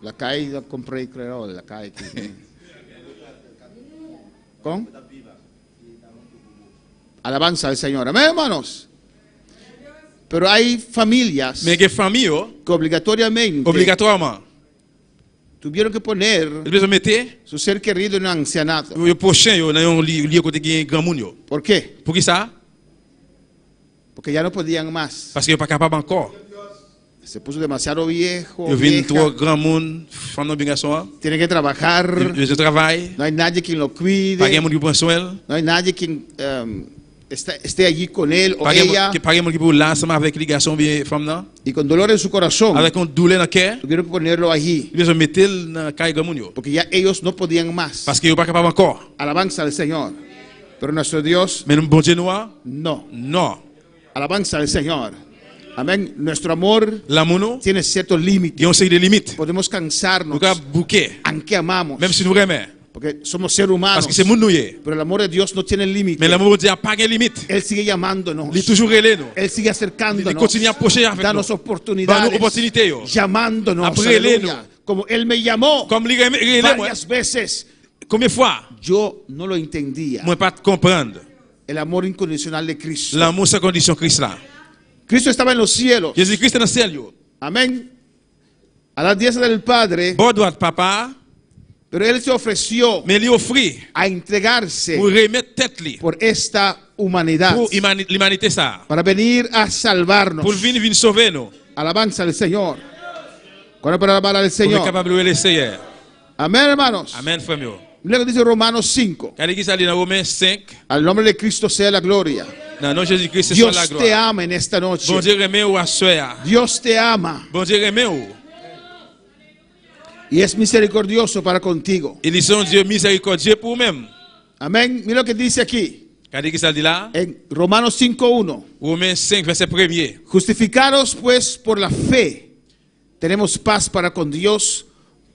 La calle la compré, creo, la calle. ¿Con? Alabanza al Señor. Amén, hermanos. Pero hay familias Mais que famille yo, que obligatoriamente obligatoirement, tuvieron que poner ils besoin mettre su ser querido en un ancianato. yo prochain yo dans un lieu côté qui grand moun yo. ¿Por qué? Pour qui ça? Porque ya no podían más. Parce que yo pas capable encore. Se puso demasiado viejo. Yo vinn vieja. trop grand moun, femme non bien garçon. Tiene que trabajar. Je travaille. No hay nadie quien lo Pas cuide. gen moun qui prend soin. No hay nadie quien esté allí con él o Pas ella. gen moun qui pour là ensemble avec les garçons bien femme là. Y con dolor en su corazón. Avec un douleur dans cœur. Tuvieron que ponerlo allí. Ils besoin mettre dans caille grand moun yo. Porque ya ellos no podían más. Parce que yo pas capable encore. Alabanza al Señor. Pero nuestro Dios, Mais bon Dieu noir? no. Non. Alabanza al Señor. Amén. Nuestro amor L'amour nous, tiene ciertos il y límites. a une série de limites. Podemos cansarnos. Nous capable bouquer Aunque amamos. même si nous aimons. Porque somos seres humanos. Parce que c'est moun nou yé. Pero el amor de Dios no tiene límite. Mais l'amour de Dieu a pas de limite. Él sigue llamándonos. Il est toujours relé nous. Él sigue Il acercándonos. continue à approcher avec nous. Danos Dans oportunidades. nos opportunités yo. Llamándonos. Après, Aleluya. Como Él me llamó Comme il relé moi. varias veces. Combien de fois Yo no lo entendía. moi pas comprendre El amor incondicional de Cristo. l'amour sans condition Christ là. Cristo estaba en los cielos. Jésus-Christ est dans le ciel yo. Amén. A la diestra del Padre. Bon droit papa, Pero Él se ofreció mais il offrit a entregarse pour remettre tête li por esta humanidad. pour l'humanité ça. Para venir a salvarnos. Pour venir sauver nous. Alabanza al Señor. ¿Cuándo para alabar al Pour être Señor? capable de le Seigneur. Amén, hermanos. Amen frère yo. Luego dice Romanos 5. Quand il dit dans Romains 5, Al nombre de Cristo sea la gloria. dans nom Jésus-Christ c'est soit la Dios te gloire. ama en esta noche. Bon Dieu remet ou à soya. Dios te ama Bon Dieu remet ou. y es misericordioso para contigo. Il est un Dieu miséricordieux pour même. Amén. Mira lo que dice aquí Quand il dit là, en Romanos 5:1. Romains 5 verset 1er. Justificados pues por la fe, tenemos paz para con Dios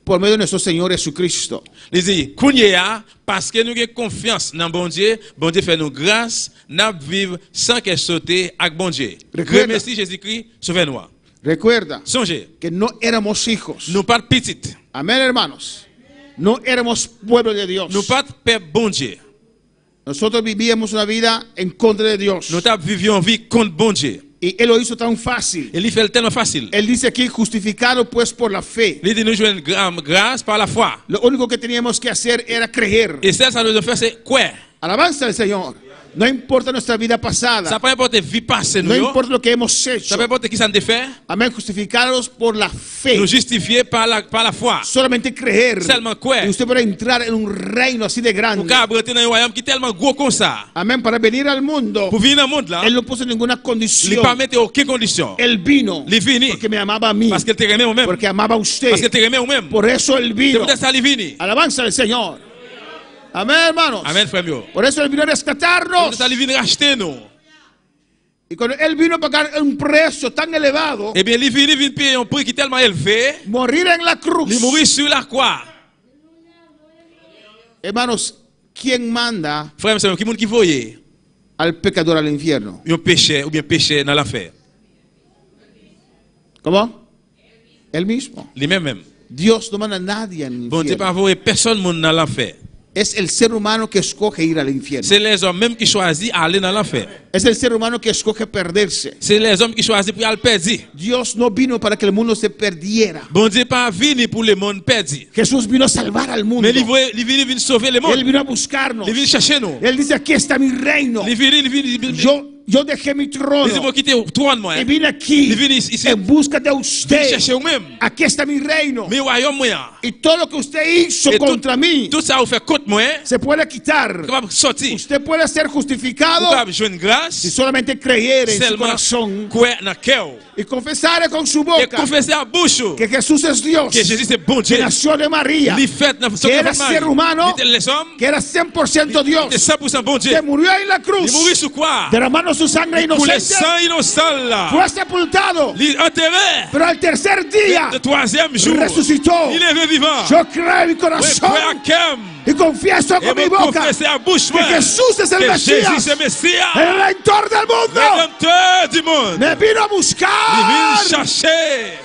por medio de nuestro Señor Jesucristo. Il dit, Kounya, parce que nous avons confiance dans bon Dieu fait nous grâce, nous vivons sans qu'elle saute avec bon Dieu. Remercie Jésus-Christ, sauve-nous. Recuerda Songez, que no éramos hijos. nous pas petites, Amén, hermanos. No éramos pueblo de Dios. nous pas père bon Dieu. Nosotros vivíamos una vida en contra de Dios. Nous vivions vie contre bon Dieu. Y Él lo hizo tan fácil. Il fait tellement facile. Él dice aquí, justificado pues por la fe. Il dit nous jouons grâce par la foi. Lo único que teníamos que hacer era creer. Et ça nous fait c'est quoi? Alabanza al Señor. No importa nuestra vida Ça pasada. peut importer vie passée No nous. importa lo que hemos hecho. Ça peut importer qui ça nous fait. Amén. Justificados por la fe. Nous justifier par la foi. Solamente creer. Seulement quoi? Y usted puede entrar en un reino así de Pour grande. qu'abriter dans un royaume qui est tellement gros comme ça. Amén. Para venir al mundo. Pour venir dans le monde là, Él no puso ninguna il condición. ne pas mettre aucune condition. Él vino. Il vini Porque me amaba a mí. parce qu'elle te remet au même. Porque amaba a usted. Parce qu'elle te remet au même. Por eso Él C'est vino. pour ça qu'il vini. Alabanza al Señor. Amén, hermanos. Amen frère mio. Por eso Él vino a C'est pour rescatarnos. ça qu'il vini racheter nous. Y cuando Él vino a pagar un precio tan elevado, Eh bien, il vini payer un prix qui est tellement élevé. morir en la cruz. Il mourit sur la croix. Hermanos, ¿quién manda Frère, c'est qui monde qui voyait al pecador al infierno? un péché ou bien péché dans l'enfer. ¿Cómo? Él mismo. Lui-même même. Dios no manda a nadie al Bon Dieu pas infierno. envoyer personne monde dans l'enfer. Es el ser humano que escoge ir al infierno. C'est les hommes même qui choisissent aller dans l'enfer. Es el ser humano que escoge perderse. C'est les hommes qui choisissent pour aller perdre. Dios no vino para que el mundo se perdiera. Bon Dieu pas venu pour le monde perdu. Jesús vino a salvar al mundo. Mais il vient sauver le Él monde. vino a buscarnos. Il vient chercher nous. Él dice, aquí está mi reino. Il vient Yo dejé mi trono il quitter le trône moi. y vine aquí Il vient ici. en busca de Il usted. chercher vous-même. Aquí está mi reino. Mais royaume moi. Y todo lo que usted hizo Et contra mí tout ça vous fait contre moi. se puede quitar. Capable sortir. Usted puede ser justificado Capable joindre grâce. si solamente creyere en su Seulement corazón croire dans cœur. y confesar con su Et boca confesser à bouche que Jesús es Dios, que Jésus c'est bon que Dieu. nació de María, Il fait dans que era ser humano, les hommes que era 100% Dios, c'est 100% bon Dieu. que murió en la Il cruz, mourit sur quoi? derramando su sangre Pour les inocente, sang innocent là. fue sepultado, Il enterré. pero al tercer día Le troisième jour. resucitó. Il est vivant. Yo creo en mi Oui, corazón crois à Kem. y confieso Et con mi me boca confesser à bouche que Jesús es el que Jésus Mesías, c'est Messia. el Redentor del mundo. Rédempteur du monde. Me vino a Il buscar. vient chercher.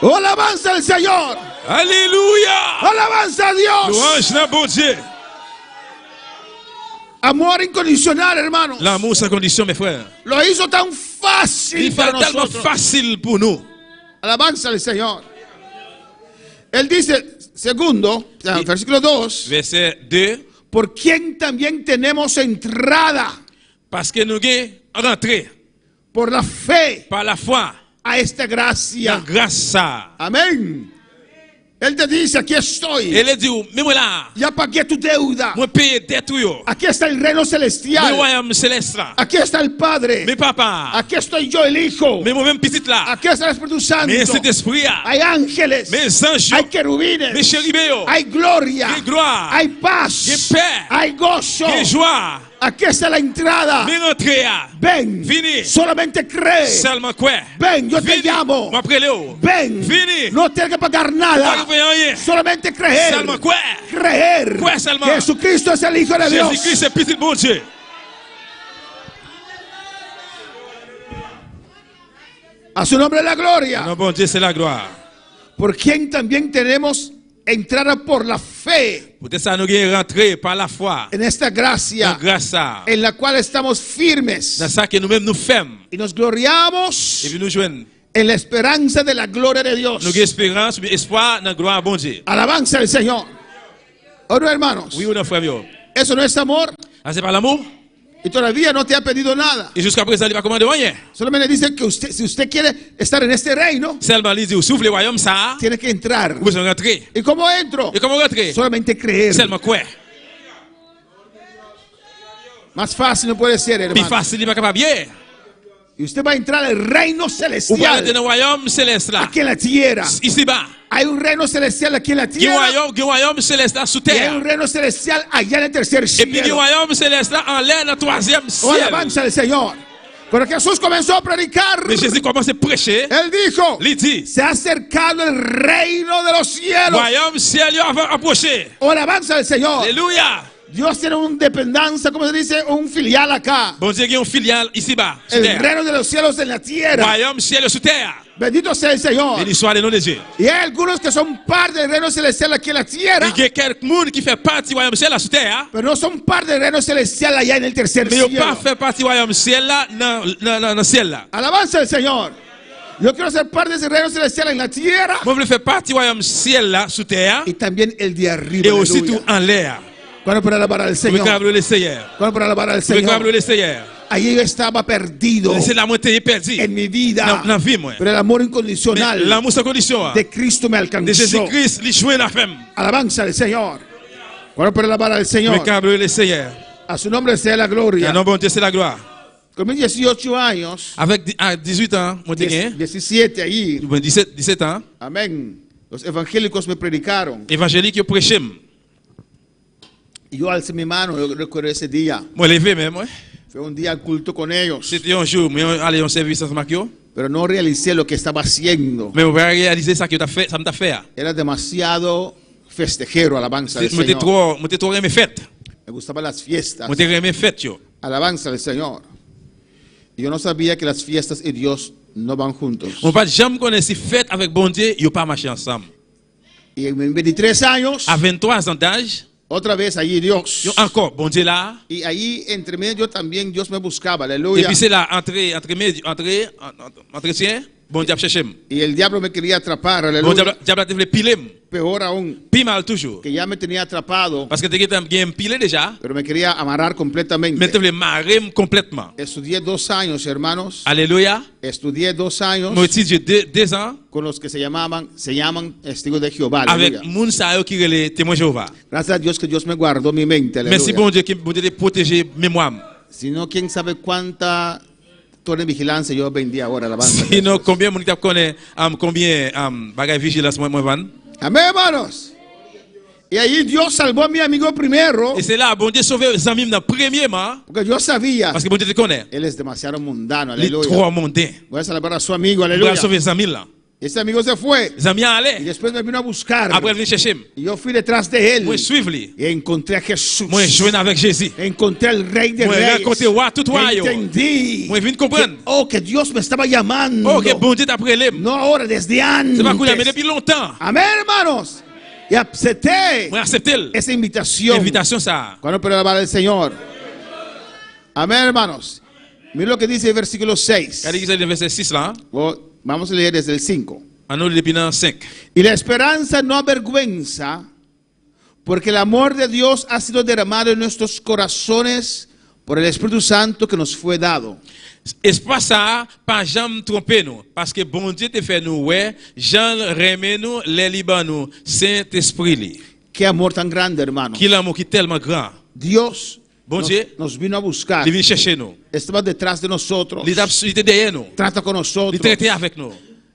Oh, alabanza al Señor. Alléluia. Alabanza a Dios. Louange à bon Dieu. Amor incondicional, hermanos. L'amour sans condition, mes frères. Lo hizo tan fácil Il para fait tellement nosotros. facile pour nous. Alabanza al Señor. Él dice, segundo, versículo 2, Verset 2. por quien también tenemos entrada Parce que nous avons rentré por la fe par la foi a esta dans gracia. grâce. Amén. Él te dice, aquí estoy. Et il dit, mais moi là, Ya pagué tu deuda. moi paye dette yo. Aquí está el reino Mais celestial. royaume céleste là. Aquí está el Padre. Mais papa. Aquí estoy yo, el Hijo. Mais moi-même petit là. Aquí está el Espíritu Santo. Mais cet esprit là. Hay ángeles. Mes anges. Hay querubines. Mes chérubins yo. Hay gloria. Hay gloire. Hay paz. Hay paix. Hay gozo. Hay joie. Aquí está la entrada. Mais rentrez là. Ven. Fini. Solamente cree. Seulement quoi? Ven, yo te Fini. llamo. Moi après Léo. Ven. Fini. No tienes que pagar Pas nada. que payer rien. Solamente creer. Seulement quoi? Creer. Quoi seulement? Que Jesucristo es el Hijo de Dios. Jésus-Christ est petit bon Dieu. A su nombre la gloria. Non bon Dieu c'est la gloire. Por quien también tenemos entrada por la fe Peut-être ça nous avons rentré par la foi. en esta Dans gracia grâce à. en la cual estamos firmes Dans ça que nous-mêmes nous faisons. y nos gloriamos Et puis nous joignons. en la esperanza de la gloria de Dios. Nous avons espérance, espoir dans la gloire à bon Dieu. Alabanza al Señor. ¿O no, hermanos? Oui ou non, frère? Eso no es amor Ah, c'est pas l'amour? y todavía no te ha pedido nada. Et jusqu'à présent, il va commander rien. Solamente dice que usted, si usted quiere estar en este reino, Seulement, il dit, ou souffle le royaume, ça, tiene que entrar. vous besoin rentrer. ¿Y cómo entro? Et comment rentrer? Solamente creer. Seulement quoi? Más fácil no puede ser, Plus hermano. facile, il va capable bien. Y usted va a entrar al reino Ou pas celestial dans le royaume céleste là. aquí en la tierra. Ici-bas. Hay un reino celestial aquí en la Il y tierra a un royaume céleste là sous y hay terre. un reino celestial allá en el tercer Et puis, il y a un cielo. royaume céleste là en l'air dans le troisième Oh, ciel. alabanza al Señor. Cuando Jesús comenzó a predicar, Mais Jésus commence à prêcher. Él dijo, Il dit, se ha acercado el reino de los cielos. royaume ciel, il va approcher. Oh, alabanza al Señor. Alléluia. Dios tiene una dependencia, como se dice, un filial acá. Bon Dieu, il y a un filial ici-bas, sous El terre. reino de los cielos en la tierra. Royaume ciel sous terre. Bendito sea el Señor. Béni soit le nom de Dieu. Y hay algunos que son parte del reino celestial aquí en la tierra, Il y a quelqu'un qui fait partie du royaume ciel là sous terre. pero no son parte del reino celestial allá en el tercer Mais il pas cielo. fait partie du royaume ciel là, dans le ciel là. Alabanza al Señor. Yo quiero ser parte de ese reino celestial en la tierra Moi, je fais partie du royaume ciel là, sous terre. y también el de arriba. Et aussi Aleluya. tout en l'air. ¿Cuándo para alabar al Vous Señor? pouvez le Seigneur. ¿Cuándo para alabar al Vous pouvez Señor? le Seigneur. Allí yo estaba perdido C'est la moitié perdu. en mi vida, Dans la vie, moi. pero el amor Mais incondicional l'amour sans condition. de Cristo me De alcanzó. Jésus-Christ, il joue la femme. Alabanza al Señor. ¿Cuándo para alabar al Vous Señor? pouvez le Seigneur. A su nombre sea la Et gloria. non, bon Dieu, c'est la gloire. Con mis 18 años, Avec à 18 ans, mon Dieu, 17 ahí, 17 ans, amén, los evangélicos me predicaron. évangélique, il prêché. Y yo alcé mi mano, yo recuerdo ese día. Moi, levé même, ouais. Fue un día culto con ellos, C'était un jour, mais allez en service avec Macchio. pero no realicé lo que estaba haciendo. Mais on va réaliser ça que tu as fait, ça m'a fait. Era demasiado festejero, alabanza al Moi, t'es Señor. trop aimé fête. Me gustaban las fiestas, Moi, t'es aimé fête, yo. alabanza al Señor. Y yo no sabía que las fiestas y Dios no van juntos. On pas jamais connaître si fait avec bon Dieu, ils pas marché ensemble. Y en 23 años, À 23 ans d'âge, otra vez allí Dios. yo encore bon Dieu là. Y ahí entre medio también Dios me buscaba, Et aleluya. puis c'est là entretien, bon Dieu chercher. Y el diablo me quería atrapar, Bon aleluya. diable te voulait piler. Peor aún, Pi mal toujours. que ya me tenía atrapado, Parce que tu as bien pilé déjà, pero me quería amarrar mais tu completamente. voulais marrer complètement. Estudié 2 años, hermanos. Alléluia. Estudié 2 años Moi étudié 2 ans con los que se llaman testigos de Jehová. avec Aleluya. moun sa yo qui relè témoin Jéhovah. Gracias a Dios que Dios me guardó mi mente. Merci Aleluya. bon Dieu qui bon Dieu te protéger mémoire. Si no, quién sabe cuánta torre de vigilancia yo vendí ahora. Alabanza. Sinon combien moun t'a connaît combien bagay vigilance moi van. Amén, hermanos. Y ahí Dios salvó a mi amigo primero, Et c'est là bon Dieu sauver les amis dans premièrement porque yo sabía, parce que bon Dieu te connaît. él es demasiado mundano. Les Aleluya. trois mondains. Voy a salvar a su amigo. Il va Aleluya. sauver les amis là. Ese amigo se fue Les amis y allaient. después me vino a buscar. Après venir chercher. Y yo fui detrás de él Moi suivre lui. y encontré a Jesús. Moi joindre avec Jésus. Encontré al Rey de Moi Reyes. rencontrer roi tout roi yo. Entendí Moi vinn comprendre. que Dios me estaba llamando. Oh que bon Dieu t'a prélé. No ahora, desde C'est pas qu'on a mais antes. depuis longtemps. Amén, hermanos. Y acepté Moi accepter esa invitación. l'invitation ça. Cuando puedo alabar al Señor. Amén, hermanos. Mira lo que dice el versículo 6. Regardez le verset 6 là. Vamos a leer desde el 5. On nous depuis dans 5. Y la esperanza no avergüenza, porque el amor de Dios ha sido derramado en nuestros corazones por el Espíritu Santo que nos fue dado. Espoir ça pas jamais tromper nous parce que bon Dieu te fait nous ouais, Jean remet nous les liban nous Saint-Esprit li. Qué amor tan grande, hermano. Qui l'amour qui tellement grand. Dios Bon Dieu nos vino a buscar. il vient chercher nous. Estaba detrás de nosotros. Il était derrière nous. Trata con Il nosotros. traitait avec nous.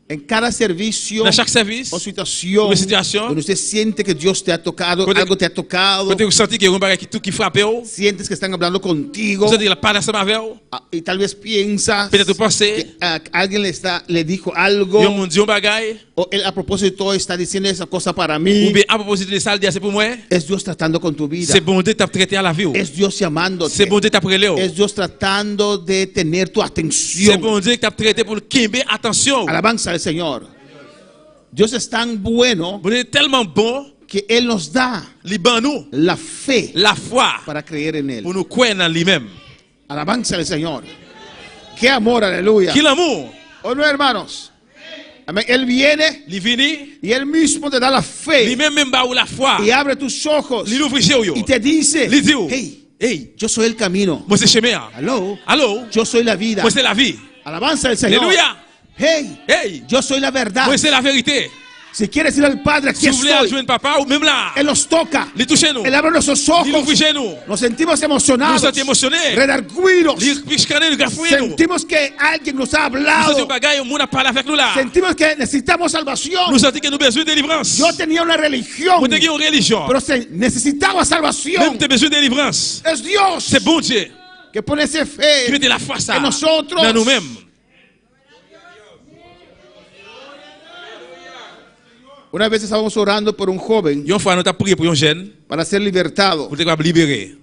En cada servicio Dans chaque service, o situación una situación, donde usted siente que Dios te ha tocado, Cuando- algo te ha tocado, quand tu senti que un bagage qui tout qui frappe ou, sientes que están hablando contigo, vous dire la parole ensemble avec ou, y tal vez piensas peut-être penser, que alguien le dijo algo, yo mon Dieu un bagage, o él a propósito está diciendo esa cosa para ou mí. bien à propos de ça, c'est pour moi, Es Dios tratando con tu vida. c'est bon Dieu t'a traité à la vie ou. Es Dios llamándote. C'est bon Dieu t'a prélé ou. Es Dios tratando de tener tu C'est atención. bon Dieu qui t'a traité pour kimber attention. Alabanza al Señor. Dios es tan bueno Bon Dieu est tellement bon, que Él nos da il ban nous la fe la foi para creer en Él. pour nous croire en lui-même. Alabanza al Señor. Qué amor, aleluya. Qui l'amour, ¿O no, hermanos? Amén. Él viene il vini, y Él mismo te da la fe lui-même même ba ou la foi. y abre tus ojos Il ouvre les yeux yo. y te dice, Il dit, ou, hey, hey, yo soy el camino. moi c'est chemin. Aló, Allô, yo soy la vida. moi c'est la vie. Alabanza al Señor. Alléluia. Hey, Hey, yo soy la verdad. moi c'est la vérité. Si quieres ir al Padre, aquí Si vous voulez estoy. adjoindre papa ou même là, Él nos toca. il touche nous. Él abre nuestros Il ouvre ojos. les nous. Nos sentimos Nous emocionados, sommes émotionnés. redarguidos. Il piscane le gafouille nous. Sentimos que alguien nos ha Nous hablado. sommes bagaille, on a parlé avec nous là. Sentimos que necesitamos salvación. Nous sentons que nous avons besoin de délivrance. Yo tenía una religión, Nous avons une religion. pero necesitaba salvación. Même tu as besoin de délivrance. Es Dios C'est bon Dieu. que pone ese Qui fe met de la foi ça en nosotros. dans nous-mêmes. Una vez estábamos orando por un joven Une fois, nous avons prié pour un jeune para ser libertado. pour te libérer.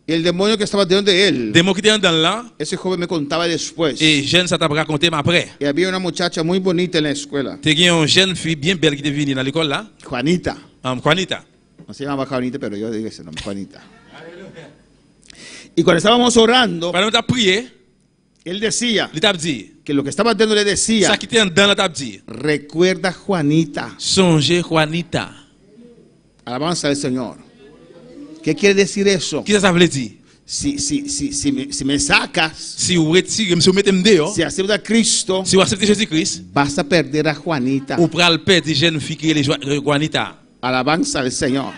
Y el demonio que estaba dentro de él, Des mots qui étaient dans là, ese joven me contaba después. et jeune, ça t'a raconté, mais après. Y había una muchacha muy bonita en la escuela, Tu as une jeune fille bien belle qui est venue dans l'école là, Juanita. Juanita. No se llamaba Juanita, pero yo digo ese nombre, Juanita. Y cuando estábamos orando, Pendant que tu as prié, él decía il t'a dit, que lo que estaba dentro le decía, ça qui était dans là, t'a dit, recuerda Juanita. songez Juanita. Alabanza al Señor. ¿Qué quiere decir eso? Qu'est-ce que ça veut dire? Si me sacas, Si vous retirez, si vous mettez dehors, si aceptas a Cristo, si vous acceptez Jésus-Christ, vas a perder a Juanita. vous prenez le père des jeunes filles qui est Juanita. Alabanza al Señor.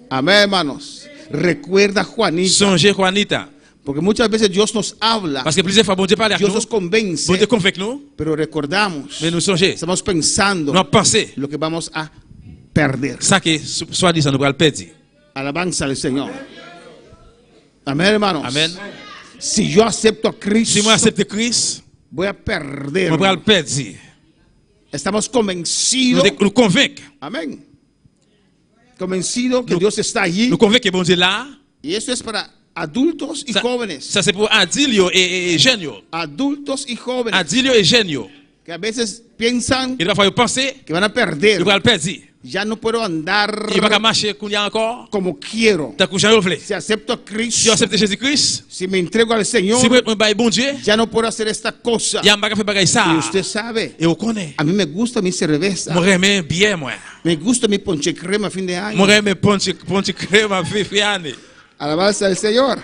Amén, hermanos. Recuerda Juanita. Songez Juanita. Porque muchas veces Dios nos habla, Parce que plusieurs fois, bon Dieu parle avec Dios nous, nos convence, bon Dieu convainc nous, pero recordamos, mais nous songez, estamos pensando nous pensons, lo que vamos a perder. ça qui soit dit, ça nous va le perdre. Alabanza al Señor. Amén, hermanos. Amen. Si yo acepto a Si Cristo, moi accepte Christ, voy a perder. nous va le perdre. Estamos convencidos. Nous convainc. Amén. Convencido que Dios está allí. Nous convainc que bon Dieu là, Y eso es para Adultos y jóvenes. Ça c'est pour adultes et jeunes yo. Adultos y jóvenes. Adultes et jeunes yo. Que a veces piensan Il va falloir penser que van a perder. il va le perdre. Ya no puedo andar Il va pas marcher qu'on y a encore. como quiero. T'as couché au flé. Si acepto a Si Cristo, accepte Jésus-Christ, si me entrego al Señor, si vous êtes bon Dieu, ya no puedo hacer esta cosa. il y a un bagage fait bagage ça. Y usted sabe, Et on connaît. a mí me gusta mi cerveza. Moi j'aime bien moi. Me gusta mi ponche crema a fin de año. Moi j'aime ponche crème à fin année. Alabanza al Señor.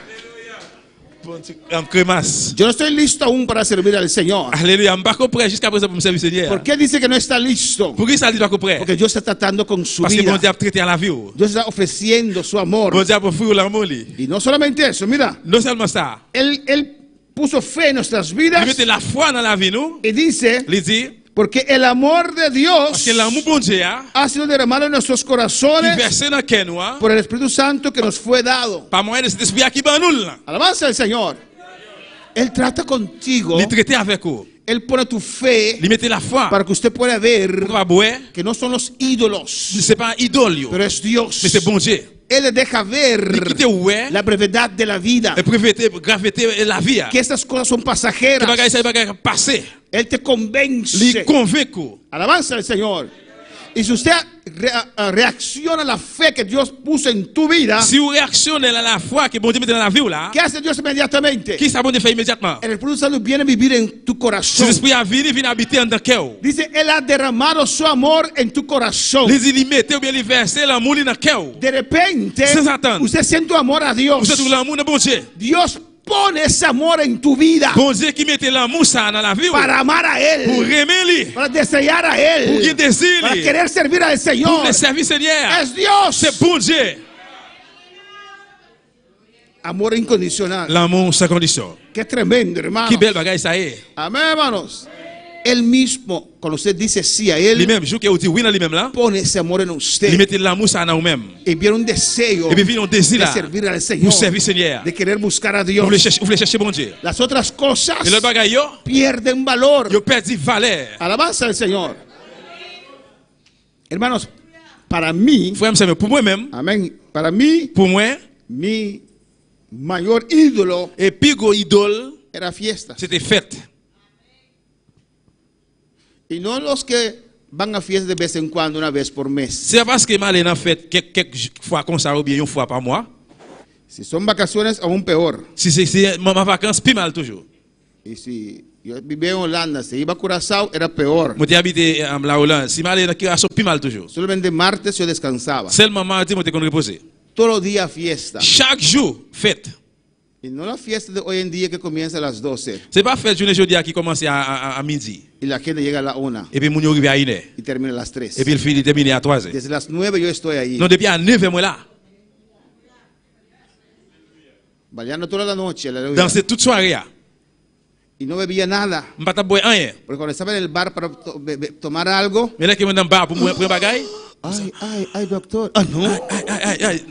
Ponche crémasse. Yo no estoy listo aún para servir al Señor. Alléluia. Je suis prêt jusqu'à présent pour me servir Seigneur. ¿Por qué dice que no está listo? Pour qui ça dit pas prêt? Porque Dios está tratando con su Parce que bon Dieu vida. a traité à la vie. Dios está ofreciendo su amor. Bon Dieu a offert l'amour. Y no solamente eso, mira, Non seulement ça. Él puso fe en nuestras Il vidas mettait la foi dans la vie nous. y dice, Il dit porque el amor de parce Dios que l'amour bon Dieu ha sido derramado en nuestros qui corazones versé dans cœur nous por el Espíritu Santo que nos fue dado. par moyen de cet esprit qui ban nous. Alabanza al Señor. Él trata contigo, Il traité avec vous. Él pone tu fe Il mettait la foi. para que usted pueda ver Pour pas boire. que no son los ídolos, C'est pas un idole yo. pero es Dios. Mais c'est bon Dieu. Él le deja ver Il quitte ouais. la brevedad de la vida, Et gravité la vie. que estas cosas son Que pasajeras. bagage ça bagage passé. Él te convence. Il convaincu. Alabanza al Señor. Y si usted reacciona a la fe que Dios puso en tu vida, Si vous réactionnez à la foi que bon Dieu met dans la vie là, ¿qué hace Dios inmediatamente? qui ça bon Dieu fait immédiatement? El Espíritu Santo viene a vivir en tu Si corazón. l'esprit a venu, vient habiter en ton cœur. Dice, Él ha derramado su amor en tu corazón. Les illimité ou bien les verser l'amour dans le cœur. De repente, Sin attendre. usted siente amor a Dios. Vous êtes l'amour de bon Dieu. Dios pone ese amor en tu vida Bon Dieu qui mette l'amour ça dans la vie. para amar a Pour Él, aimer lui. para desear a Pour qu'il Él, désire para lui. querer servir al Pour Señor. le servir Seigneur. Es Dios. C'est bon Dieu. Amor incondicional. L'amour sans condition. Qué tremendo, hermano. Qui belle bagaille ça est. Amén, hermanos. Él mismo, cuando usted dice sí a Él, Lui-même, je vous dis oui dans lui-même là. pone ese amor en Il usted. mette l'amour ça dans vous-même. Y viene un deseo Et puis vient un désir de là. servir al Pour Señor, servir Seigneur. de querer buscar a Vous Dios. voulez chercher bon Dieu. Las otras cosas Et le bagaille yo, pierden valor. yo perdu valeur. Alabanza al Señor. Hermanos, para mí, Frère, pour moi-même, amén, para mí, pour moi, mi mayor ídolo et plus gros idole, era fiestas. c'était fête. Y no los que van a fiestas de vez en cuando, una vez por mes. C'est parce que mal en fait quelques fois comme ça ou bien une fois par mois. Si son vacaciones, aún peor. Si c'est ma vacances, plus mal toujours. Y si yo vivía en Holanda, se iba a Curazao, era peor. Moi, j'ai habité en la Hollande. Si mal en Curazao, plus mal toujours. Solamente martes yo descansaba. Seulement mardi, moi, t'es qu'on reposer. Todos los días fiesta. Chaque jour, fête. Y no la fiesta de hoy en día que comienza a las 12 C'est pas fête journée jeudi qui commence à midi. y la gente llega a la 1 Et puis, mon arrive à 1h. y termina a las 3. Et puis, le fil termine à 3h. Desde las 9 yo estoy ahí, Donc, depuis à 9h, moi là. bailando toda la noche, aleluya. Danser toute soirée. Y no bebía nada. Je ne vais pas boire rien. Porque cuando estaba en el bar para tomar algo, Mais là, que je suis dans le bar pour prendre un bagaille. ay, doctor. Ah, no. Aïe.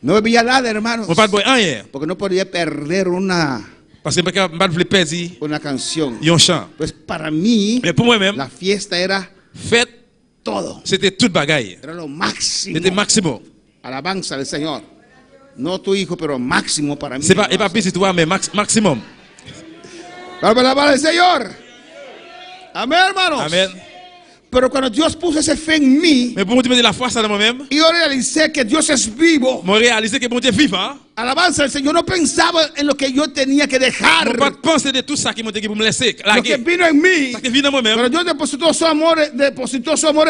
No bebía nada, hermanos. Je ne vais pas boire rien. Porque no podía perder una Parce que je ne vais pas perdre canción. un chant. Pues para mí, Mais pour moi-même, la fiesta era fête, todo. c'était toute bagaille. Era lo máximo. C'était maximum. Alabanza del Señor. No tu hijo, pero máximo para mí. C'est pas, et pas plus toi, mais maximum. Vamos a alabar al Señor. Amén, hermanos. Amen. Pero cuando Dios puso ese fe en mí, Mais pour me dire la foi, ça dans moi-même, y yo realicé que Dios es vivo. je réalise que mon Dieu est vivant. Alabanza al Señor. No pensaba en lo que yo tenía que Je dejar. ne pas penser de tout ça qui m'a dit pour me laisser. Lo que vino en mí. Ça qui vient dans moi-même. Pero Dios depositó su amor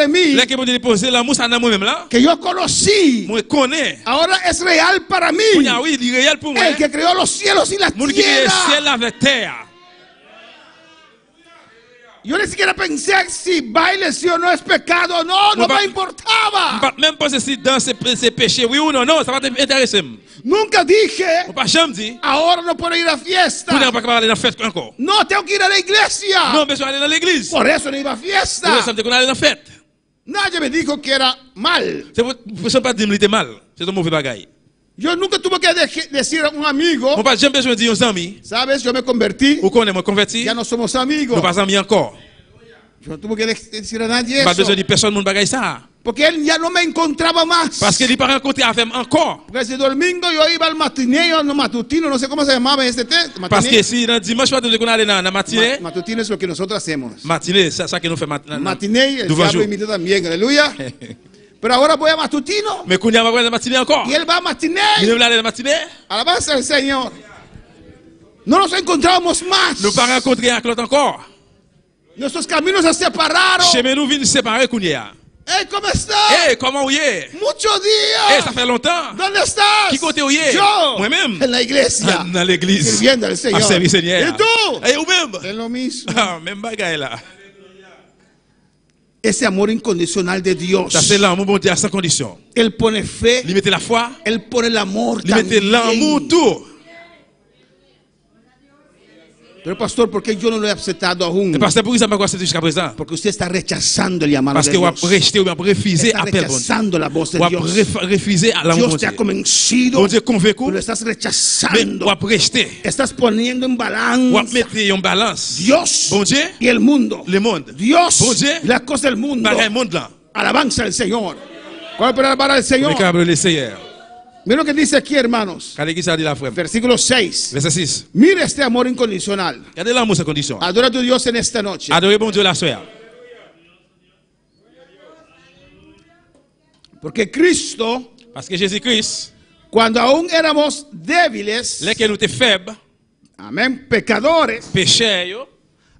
en mí. Là que mon Dieu déposé l'amour, ça dans moi-même là. Que yo conocí. Moi, je connais. Ahora es real para mí. Oui, il est réel pour moi. El que creó los cielos y la Mon qui est ciel tierra. avec terre. Yo ni siquiera pensé si baile sí o no es pecado. No me importaba. Même pas si dans ces péchés, oui ou non, non, ça va t'intéresser. Nunca dije, On pas jamais dit. ahora no puedo ir a Vous fiesta. n'avez pas aller dans la fête encore. No, tengo que ir a la iglesia. Non, besoin d'aller dans l'église. Por eso no iba a Vous fiesta. savez qu'on aller dans la fête. Nadie me dijo que era mal. C'est pour pas dire que c'était mal. C'est un mauvais bagaille. Yo nunca tuve que decir a un amigo, On pas jamais besoin de dire aux amis. sabes, yo me convertí, Ou qu'on est converti. ya no somos amigos. Nous pas amis encore. Yo no tuve que decir a nadie Pas besoin eso. de personne mon bagaille ça. Porque él ya no me encontraba más. Parce que il pas rencontré avec encore. Porque ese domingo yo iba al matineo, no matutino, no sé cómo se llamaba este Parce que si dans dimanche matin qu'on allait dans matinée, matutino es lo que nosotros hacemos. matinée, ça que nous fait Matinée, el diablo imita también, aleluya. Pero ahora voy a matutino. Mais qu'on y va la matinée encore. Y él va a matinée. Il va aller la matinée. Alabanza al Señor. No nos encontramos más. Nous pas rencontré avec l'autre encore. Nuestros caminos se separaron. Chemin nous vient séparer qu'on y a. Hey, ¿cómo estás? Hey, comment vous y êtes? Muchos días. Hey, ça fait longtemps. ¿Dónde estás? Qui côté vous y êtes? Yo. Moi-même. En la iglesia. Dans l'église. Sirviendo al Señor. À servir Seigneur. ¿Y tú? Et vous-même. Es lo mismo. Ah, même bagaille là. Ese amor incondicional de Dios. Ça c'est l'amour bon Dieu sans condition. Él pone fe. Il mettait la foi. Él pone el amor Il mettait l'amour tout. Pero pastor, ¿por qué yo no lo he aceptado aún? Mais pasteur, pourquoi ça m'a pas accepté jusqu'à présent? Porque usted está rechazando el llamado Parce de que vous Dios. rejetez ou bien refusez Está appel bon Dieu. rechazando la voz de Vous Dios. refusez à l'amour bon Dios te ha Dieu. convencido. Bon Dieu convaincu. Tú lo estás Mais rechazando. vous rejetez. Estás poniendo en Vous balance mettez en balance. Dios Bon Dieu. y el mundo. Le monde. Dios Bon Dieu. y las cosas del mundo. Par le monde là. Alabanza al Señor. ¿Cuál es alabar al Señor? Mais quand le Seigneur. Mira lo que dice aquí, hermanos. Regardez qui ça dit la frère. Versículo 6. Verset 6. Mira este amor incondicional. Regardez l'amour sans condition. Adora a tu Dios en esta noche. Adorez bon Dieu la soeur. Porque Cristo, Parce que Jésus-Christ, cuando aún éramos débiles, les que nous étions faibles, amén, pecadores, pécheurs,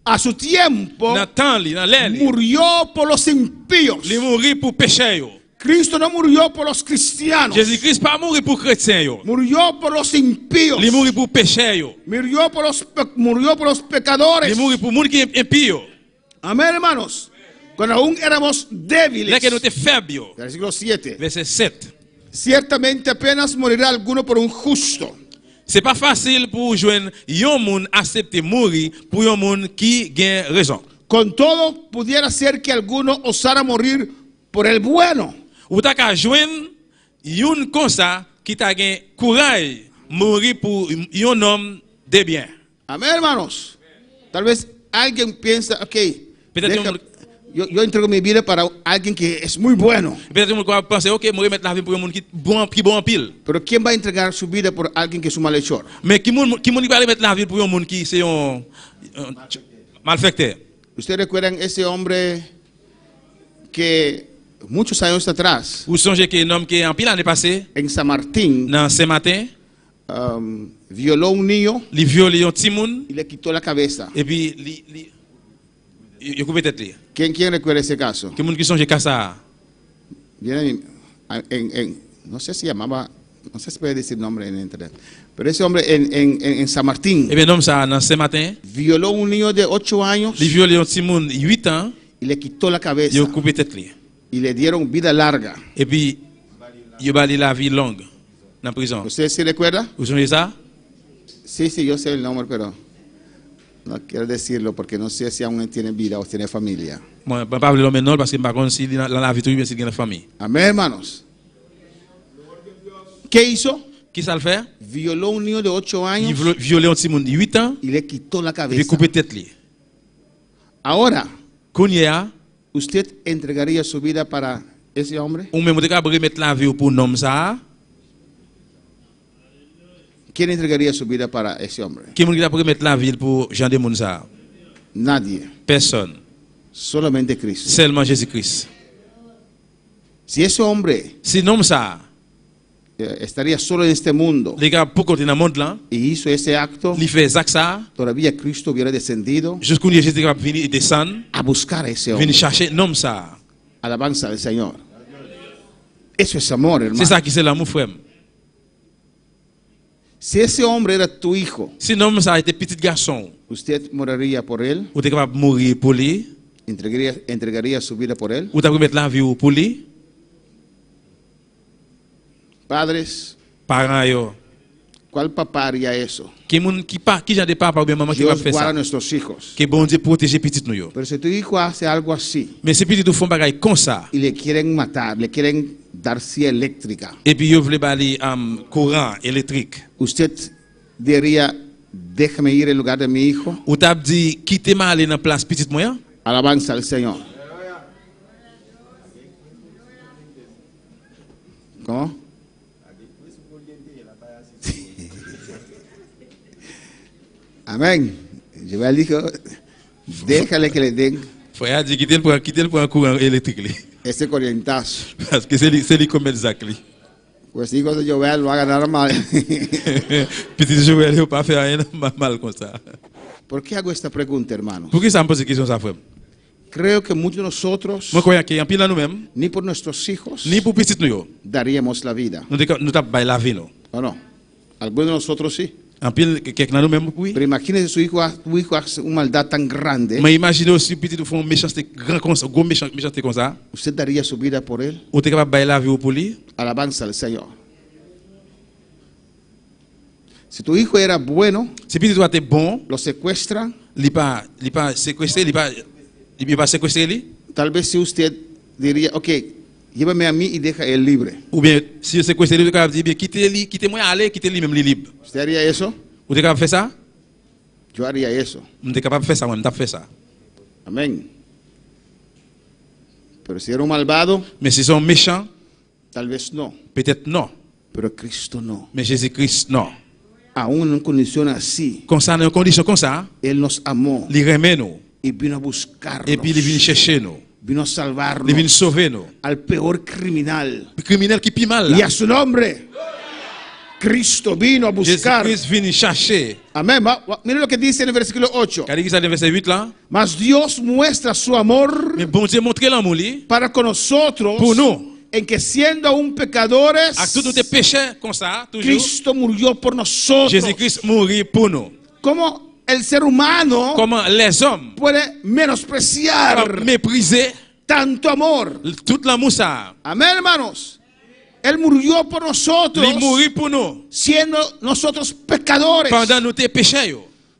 a su tiempo dans le temps, dans l'air, murió por los impíos. il mourit pour pécheurs. Cristo no murió por los cristianos. Jésus-Christ pas mourir pour chrétiens. Murió por los impíos. Il mourit pour pécheurs. Murió por los pecadores. Il mourit pour monde qui est impie. Amén, hermanos. Cuando aún éramos débiles. Les que nous étions faibles. Versículo 7. Verset 7. Ciertamente apenas morirá alguno por un justo. C'est pas facile pour joindre un monde accepter mourir pour un monde qui gagne raison. Con todo pudiera ser que alguno osara morir por el bueno. Ou ta ka joindre un comme ça qui t'a gain courage mourir pour un homme de bien. Amén, hermanos. Tal vez alguien piensa, ok, yo entrego mi vida para alguien que es muy bueno. Peut-être on va penser, ok, mourir mettre la vie pour un monde qui bon en pile. Pero ¿quién va a entregar su vida por alguien que es un malhechor? Mais qui monde va mettre la vie pour un monde qui c'est un malfaiteur. ¿Ustedes recuerdan ese hombre que muchos años atrás, Vous songez que un homme qui est en pile l'année passée en San Martín, dans Saint-Martin, violó a un niño il violé un petit monde y le quitó la cabeza? et puis il coupé tête li. ¿Quién recuerda ese caso? Que monde qui songe qu'à ça. Viene no sé si llamaba, no sé si puede decir nombre en internet, pero ese hombre en San Martín Eh bien homme ça dans Saint-Martin, violó a un niño de 8 años il violé un petit monde 8 ans, y le quitó la cabeza il coupé tête li. y le dieron vida larga. Et puis il va la vie longue dans prison. ¿Usted sí recuerda? Vous songez ça? Sí, yo sé el nombre, pero no quiero decirlo porque no sé si aún tiene vida o tiene familia. Moi, je ne vais pas le nom parce que je ne sais pas si dans la vie, bien si il y a une famille. Amén, hermanos. ¿Qué hizo? Qui ça le fait? Violó a un niño de 8 Il años violé un petit monde 8 ans, y le quitó la il cabeza. coupé tête li. Ahora, Kounya, ¿usted entregaría su vida para ese hombre? ou même de remettre la vie pour un homme ça, ¿Quién entregaría su vida para ese hombre? qui monde qui a remettre la vie pour Jean de monde ça? Nadie. Personne. Solamente Cristo. Seulement Jésus-Christ. Si ese hombre Si un homme ça, estaría solo en este mundo les gars pour continuer dans le monde là, y hizo ese acto, il fait ça, todavía Cristo hubiera descendido jusqu'au Jésus qui va venir et descendre, a buscar a ese venir hombre. chercher un homme ça. Alabanza al Señor. Eso es amor, C'est hermano. ça qui c'est l'amour frère. Si ese hombre era tu hijo, Si un homme ça était petit garçon, ¿usted moriría por él? ou t'es capable de mourir pour lui, ¿Entregaría su vida por él? ou t'as remettre la vie pour lui, Padres, parents yo, ¿cuál papá haría eso? qui genre de papa ou bien maman qui va Dios faire guarda a ça. nuestros hijos. Que bon Dieu protège petit nous yo. Pero si tu hijo hace algo así Mais si petit nous font bagaille comme ça, y le quieren matar, le quieren dar silla eléctrica, et puis yo voulez bali courant électrique, ¿usted diría, déjame ir en lugar de mi hijo? ou t'as dit quittez-moi aller dans place petite moyen? Alabanza al Señor. ¿Cómo? Amén. Yo le digo, déjale que le den Frère a dit quitter le courant électrique. ese corrientazo. Parce que c'est lui qui met le sac. Pues digo, Joel, no haga nada mal. Petit Joël, il ne pas faire rien mal comme ça. ¿Por qué hago esta pregunta, hermano? Pour qui ça me pose cette question, ça, frère? Creo que muchos de nosotros, Moi, crois qu'il y a un pile à nous-mêmes, ni por nuestros hijos, ni pour petit nous, daríamos la vida. nous avons la vie. ¿O no? Algunos de nosotros sí. Un pile, quelqu'un à nous-mêmes, oui. Pero imagínese tu hijo hace una maldad tan grande. Mais imaginez aussi, petit, nous font méchanceté grand comme ça, gros méchanceté comme ça. ¿Usted daría su vida por él? Ou t'es capable de la vie pour lui? Alabanza al Señor. Si tu hijo era bueno, Si petit toi t'es bon, lo secuestran, il pas séquestré, il pas séquestré. tal vez si usted diría, ok, llévame a mí y deja él libre. Ou bien, si c'est séquestré, tu es capable de dire, quittez-moi, allez, quittez-lui même libre. ¿Usted haría eso? Ou t'es capable de faire ça? Yo haría eso. On est capable de faire ça, on t'a fait ça. Amén. Pero si era un malvado, Mais si sont méchants, tal vez no. peut-être non. Pero Cristo no. Mais Jésus-Christ, non. Aún en condiciones así, Comme ça, dans une condition comme ça, Él nos amó il remet nous. y vino a buscarnos. Et puis il vient chercher nous. Vino a Il vient salvarnos sauver nous. al peor criminal. Le criminel qui pille mal Y là. a su nombre, Cristo vino a buscar. Jésus-Christ vient chercher. Amén. Mire lo que dice en el versículo 8. Quand il dit ça dans le verset 8 là, Mas Dios muestra su amor mais bon Dieu montre l'amour lui para con nosotros pour nous. en que siendo aún pecadores, À tous nos péchés comme ça, toujours. Cristo murió por nosotros. Jésus-Christ mourit pour nous. ¿Cómo el ser humano Comment les hommes puede menospreciar mépriser tanto amor? tout l'amour ça. Amén, hermanos. Él murió por nosotros, Il mourit pour nous. siendo nosotros pecadores. Pendant nos péchés.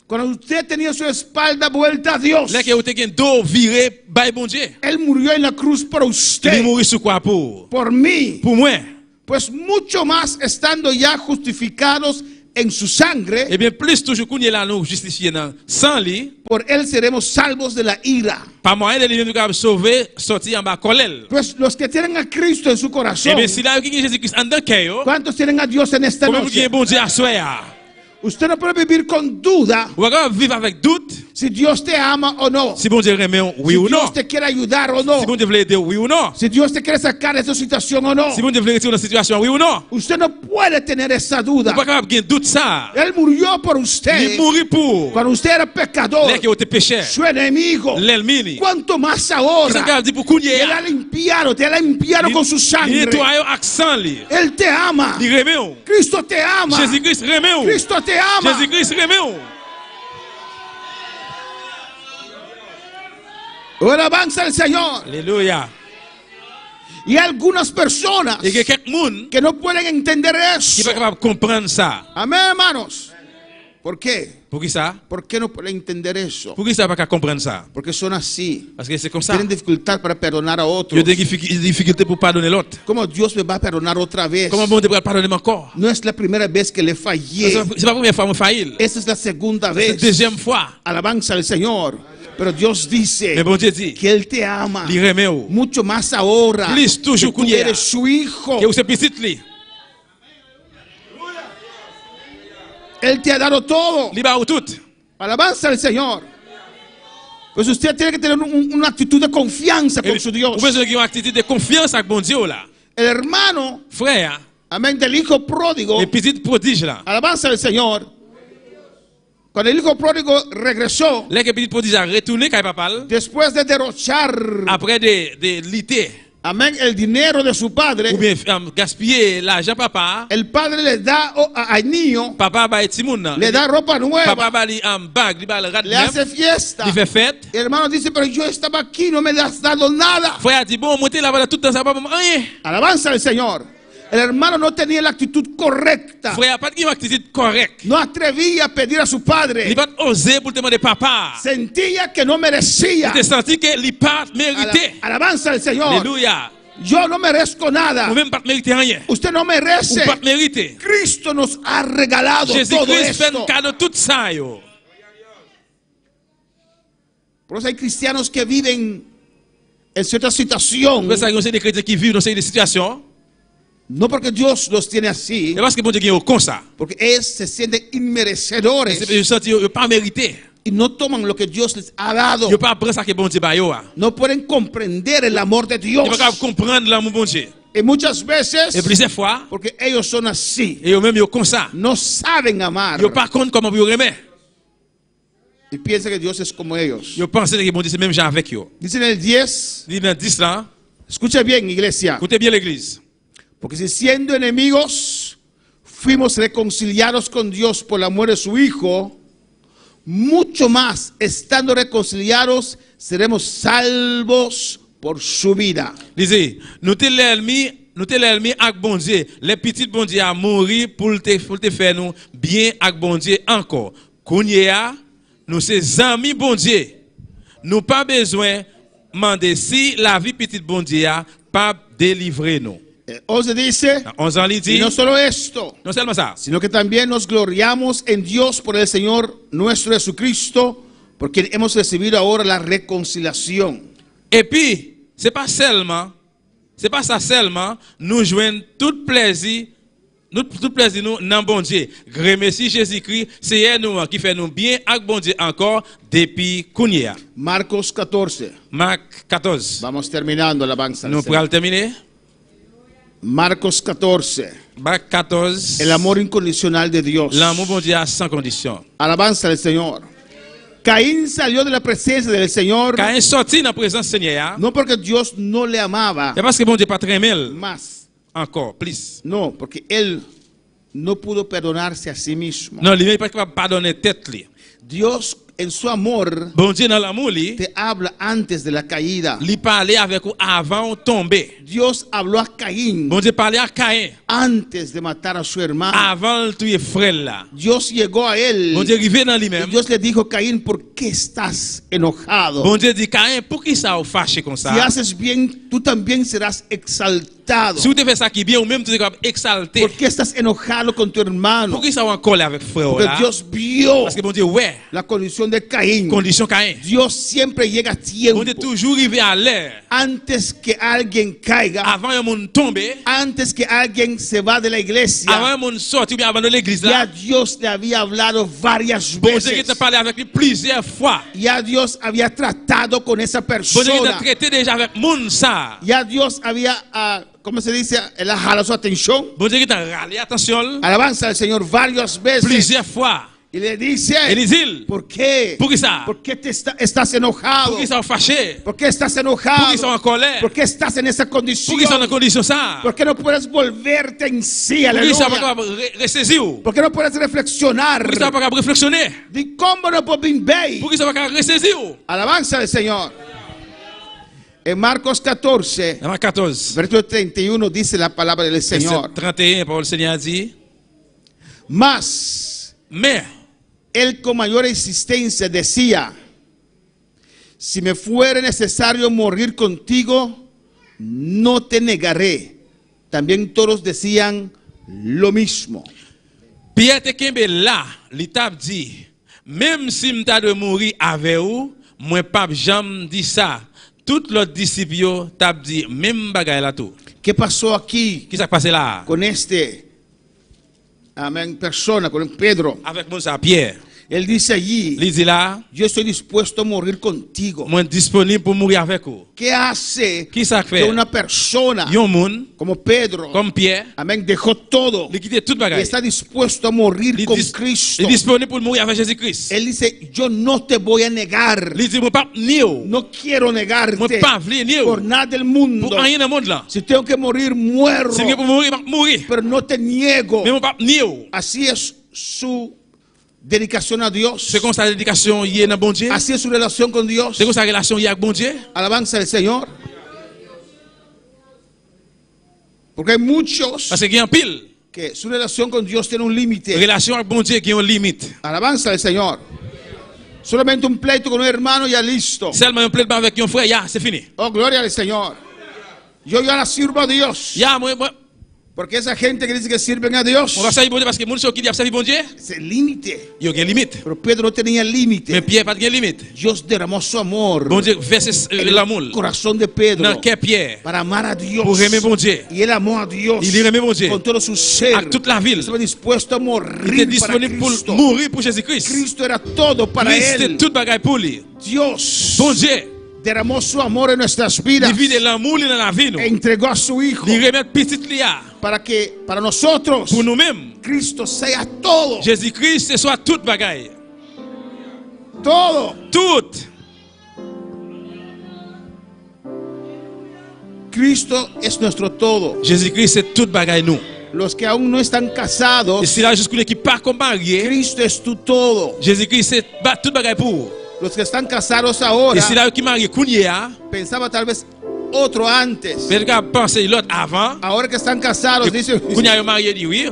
Cuando usted tenía su espalda vuelta a Dios, Là que vous avez dos viré, by bon Dieu. Él murió en la cruz por Il usted, mourit sur quoi pour? por mí. Pour moi. Pues mucho más estando ya justificados en su sangre, Eh bien, plus toujours qu'on est là, nous justifiés sans lui, por Él seremos salvos de la ira. par moyen de lui, nous sommes sauvés, sortis en bas colère. Pues los que tienen a Cristo en su Eh corazón, bien, si là, qui est Jésus-Christ en dedans, cœur, ¿cuántos tienen a Dios en esta comment vous noche? avez bon Dieu à soi? Usted no puede vivir con duda Vous allez vivre avec doute, si Dios te ama o no, si bon Dieu remet oui si ou non. Dios te quiere ayudar o no, Si bon Dieu veut aider oui ou non. si Dios te quiere sacar de esa situación o no. Si bon Dieu veut retirer la situation oui ou non. Usted no puede tener esa duda. Vous pas capable de doute ça. Él murió por Il usted mourit pour. cuando usted era pecador, Là que vous êtes péché. su enemigo. L'ennemi. ¿Cuánto más Qui s'en ahora? garde dit pour qu'on y Te la ha limpiado con su Il sangre. nettoie accent lui. Él te ama. Il remet ou. Cristo te ama. Jésus-Christ remet ou. Cristo te ama. Jésus-Christ remet ou. Ahora avanza el Señor. Alléluia. Y hay algunas personas Et que quelques monde que no pueden entender qui eso. pas capable de comprendre ça. Amén, hermanos. ¿Por qué? Pour qui ça? ¿Por qué no pueden entender eso? Pour qui ça pas capable comprendre ça? Porque son así. Parce que c'est comme ça. Tienen dificultad para perdonar a Il y otros. a des difficultés pour pardonner l'autre. ¿Cómo Dios me va a perdonar otra vez? Comment bon Dieu va pardonner encore? No es la primera vez que le fallé. C'est pas la première fois que je failli. Esa es la segunda C'est la vez. deuxième fois. Alabanza al Señor. Pero Dios dice Mais bon Dieu dit, que Él te ama il remet ou. mucho más ahora. Plus toujours que tú qu'on y est. eres su hijo. Que vous êtes petit lui. Él te ha dado todo. Il va ou tout. Alabanza al Señor. Pues usted tiene que tener una actitud de confianza con su Dios. Vous besoin d'une attitude de confiance avec bon Dieu là. El hermano, Frère, amén, del hijo pródigo. les petits prodiges là. Alabanza al Señor. Cuando el hijo pródigo regresó, Les petits prodiges a retourné quand papa después de derrochar, après de lutter amén, el dinero de su padre, ou bien gaspiller l'argent papa. el padre le da al niño, Papa va être moun. le da ropa Papa nueva, va li en bag, li va le rat le hace fiesta. il fait fête. El hermano dice, pero yo estaba aquí, no me has dado nada. Frère dit bon, montez là-bas tout dans ça pas rien. Alabanza al Señor. El hermano no tenía la actitud correcta. Frère pas de attitude correcte. No atrevía a pedir a su Il padre. va oser pour demander papa. Sentía que no merecía. Il te senti que il pas mérité. Alabanza al Señor. Alléluia. Yo no merezco nada. Ou même pas mérité rien. Usted no merece. Ou pas mérité. Cristo nos ha regalado todo Jésus-Christ fait esto. un cadeau tout ça yo. Por eso hay cristianos que viven en cierta situación Pour ça il y a des chrétiens qui vivent dans ces situations No porque Dios los tiene así, C'est parce que bon Dieu est comme ça. porque ellos se sienten inmerecedores C'est parce que yo pas mérité. y no toman lo que Dios les ha dado. Yo pas prendre ça que bon Dieu ba yo. No pueden comprender el amor de Yo Dios. pas comprendre l'amour bon Dieu. Y muchas Et veces, plusieurs fois, porque ellos son así, et yo même yo comme ça. no saben amar Yo pas compte comment yo aimer. y piensan que Dios es como ellos. Yo pense que bon Dieu c'est même gens avec yo. Dice en el 10, Dit dans 10 là, escucha bien, iglesia, écoutez bien l'église. porque si siendo enemigos fuimos reconciliados con Dios por la muerte de su Hijo, mucho más, estando reconciliados, seremos salvos por su vida. Lisez, nous t'es l'ennemi avec bon Dieu. Les petits bon Dieu a mouru pour te faire nous bien avec bon Dieu encore. Kounya, nous c'est amis bon Dieu. Nous pas besoin demander si la vie petite bon Dieu a pas délivrer nous. 11 dice, 11 ans il y dit, no solo esto, non seulement ça, sino que también nos gloriamos en Dios por el Señor nuestro Jesucristo, por quien hemos recibido ahora la reconciliación. et puis c'est pas ça seulement nous joignent tout plaisir nous dans bon Dieu. Remercie Jésus-Christ, c'est nous qui fait nous bien avec bon Dieu encore depuis Kounia. Marcos 14. Marc 14. Vamos terminando la alabanza. Nous pourrons terminer. Marcos 14. Marc 14. El amor incondicional de Dios. L'amour bon Dieu sans condition. Alabanza del Señor. Caín salió de la presencia del Señor. Caïn sorti dans la présence du Seigneur. No porque Dios no le amaba. C'est parce que bon Dieu pas très aimé. Más. Encore plus. No, porque él no pudo perdonarse a sí mismo. Non, lui n'est pas capable de pardonner tête li. Dios en su amor Bon Dieu dans l'amour li, te habla antes de la caída. lui parlait avec vous avant de tomber. Dios habló a Caín Bon Dieu parlait à Caïn antes de matar a su hermano. avant de tuer frère là. Dios llegó a él Bon Dieu arrivé dans y lui-même. Dios le dijo, Caín, ¿por qué estás enojado? Bon Dieu dit Caïn, pour qui ça vous fâché comme Si ça? haces bien, tú también serás exaltado. Si vous te faites ça qui est bien ou même tu es capable exalté. ¿Por qué estás enojado con tu hermano? Pour qui ça va en colère avec frère Porque là? Dios vio Parce que bon Dieu ouais, la condición de Caín. condition Caïn. Dios siempre llega a Bon tiempo. Dieu toujours arrivé à l'heure. Antes que alguien caiga, Avant un monde tomber, antes que alguien se va de la iglesia, avant un monde sortir ou bien abandonner l'église ya là. Dios le había hablado varias Bon Dieu qui veces. t'a parlé avec lui plusieurs fois. Ya Dios había tratado con esa Bon Dieu qui t'a persona. traité déjà avec monde ça. Ya Dios había, ¿cómo se dice? Él ha jalado su atención. Bon Dieu qui t'a râlé attention Alabanza al Señor varias veces. plusieurs fois. Y le dice, Et il dit, ¿por qué? pour qui ça? ¿Por qué estás enojado? Pour qui ça vous fâché? ¿Por qué estás Pour enojado? qui ça en colère? ¿Por qué estás en esa Pour qui ça en condición? condition ça? ¿Por qué no puedes volverte en sí? Pour qui ça va Aleluya. pas ressaisir? ¿Por qué no puedes reflexionar? Pour qui ça va pas réflexionner? Di cómo no puedo ver. Pour qui ça va pas ressaisir? Alabanza al Señor. En Marcos 14, Dans Marc 14, versículo 31 dice la palabra del verset Señor. 31, parole du Seigneur dit, Mas mais él con mayor insistencia decía, si me fuere necesario morir contigo, no te negaré. También todos decían lo mismo. Pierre te kembe là, l'étape dit, même si m'ta de mourir avec vous, moi pas jamais dit ça. Tout l'autre disciple yo t'a dit même bagay là tout. ¿Qué pasó aquí Qui s'est passé là? con amén, persona, con Pedro? Avec mon ça Pierre. Él dice allí, Il dit là, yo estoy dispuesto a morir contigo. moi disponible pour mourir avec vous. ¿Qué hace Qui ça que fait? una persona Yon moun como Pedro, comme Pierre, amén, dejó todo il quitte tout y bagay. está dispuesto a morir Il con dis- Cristo? il disponible pour mourir avec Jésus-Christ. Él dice, yo no te voy a negar. Il dit moi pas niou. No quiero negarte Moi pas vle niou. por nada del mundo. Pour rien dans le monde là. Si tengo que morir, muero. Si pour mourir, mourir. Pero no te niego. Mais moi pas niou. Así es su dedicación a Dios. C'est comme ça la dédication y est dans bon Dieu. Así es su relación con Dios. C'est comme ça la relation y est avec bon Dieu. Alabanza al Señor. Porque hay muchos Parce qu'il y a un pile. que su relación con Dios tiene un límite. Relation avec bon Dieu qui ont une limite. Alabanza al Señor. Solamente un pleito con un hermano y ya listo. Seulement un plaidement avec un frère, ya, c'est fini. Oh, gloria al Señor. Yo ya la sirvo a Dios. Ya, moi, Porque esa gente que dice que sirven a Dios, On va servir bon Dieu parce que moun qui dit servir bon Dieu, c'est limité. il y a une limite. Pero Pedro no tenía límite. Mais Pierre pas de limite. Dios derramó su amor Bon Dieu verse en l'amour el corazón de Pedro dans cœur Pierre para amar a Dios. pour aimer bon Dieu. Y él amó a Dios Il aimait bon Dieu con todo su ser. avec toute la ville. Estaba dispuesto a Il était morir para disponible pour Cristo. mourir pour Jésus-Christ. Cristo era todo para Christ c'était él. toute bagaille pour lui. Dios Bon Dieu, derramó su amor en nuestras vidas il vit de l'amour dans la vie. e entregó a su Hijo Il remet petit lia para que para nosotros pour nous-mêmes. Cristo sea todo. Jésus-Christ, ce soit toute bagaille. Todo. Tout. Cristo es nuestro todo. Jésus-Christ, c'est toute bagaille nous. Los que aún no están Et casados, si là, jusqu'à qui pas comme marié, Cristo es tu todo. Jésus-Christ, c'est toute bagaille pour. Los que están casados Et ahora, si là, qui marié, Kounia, pensaba tal vez otro antes. mais regarde, pensez l'autre avant. Ahora que están casados, dice, Kounia est marié, dit oui.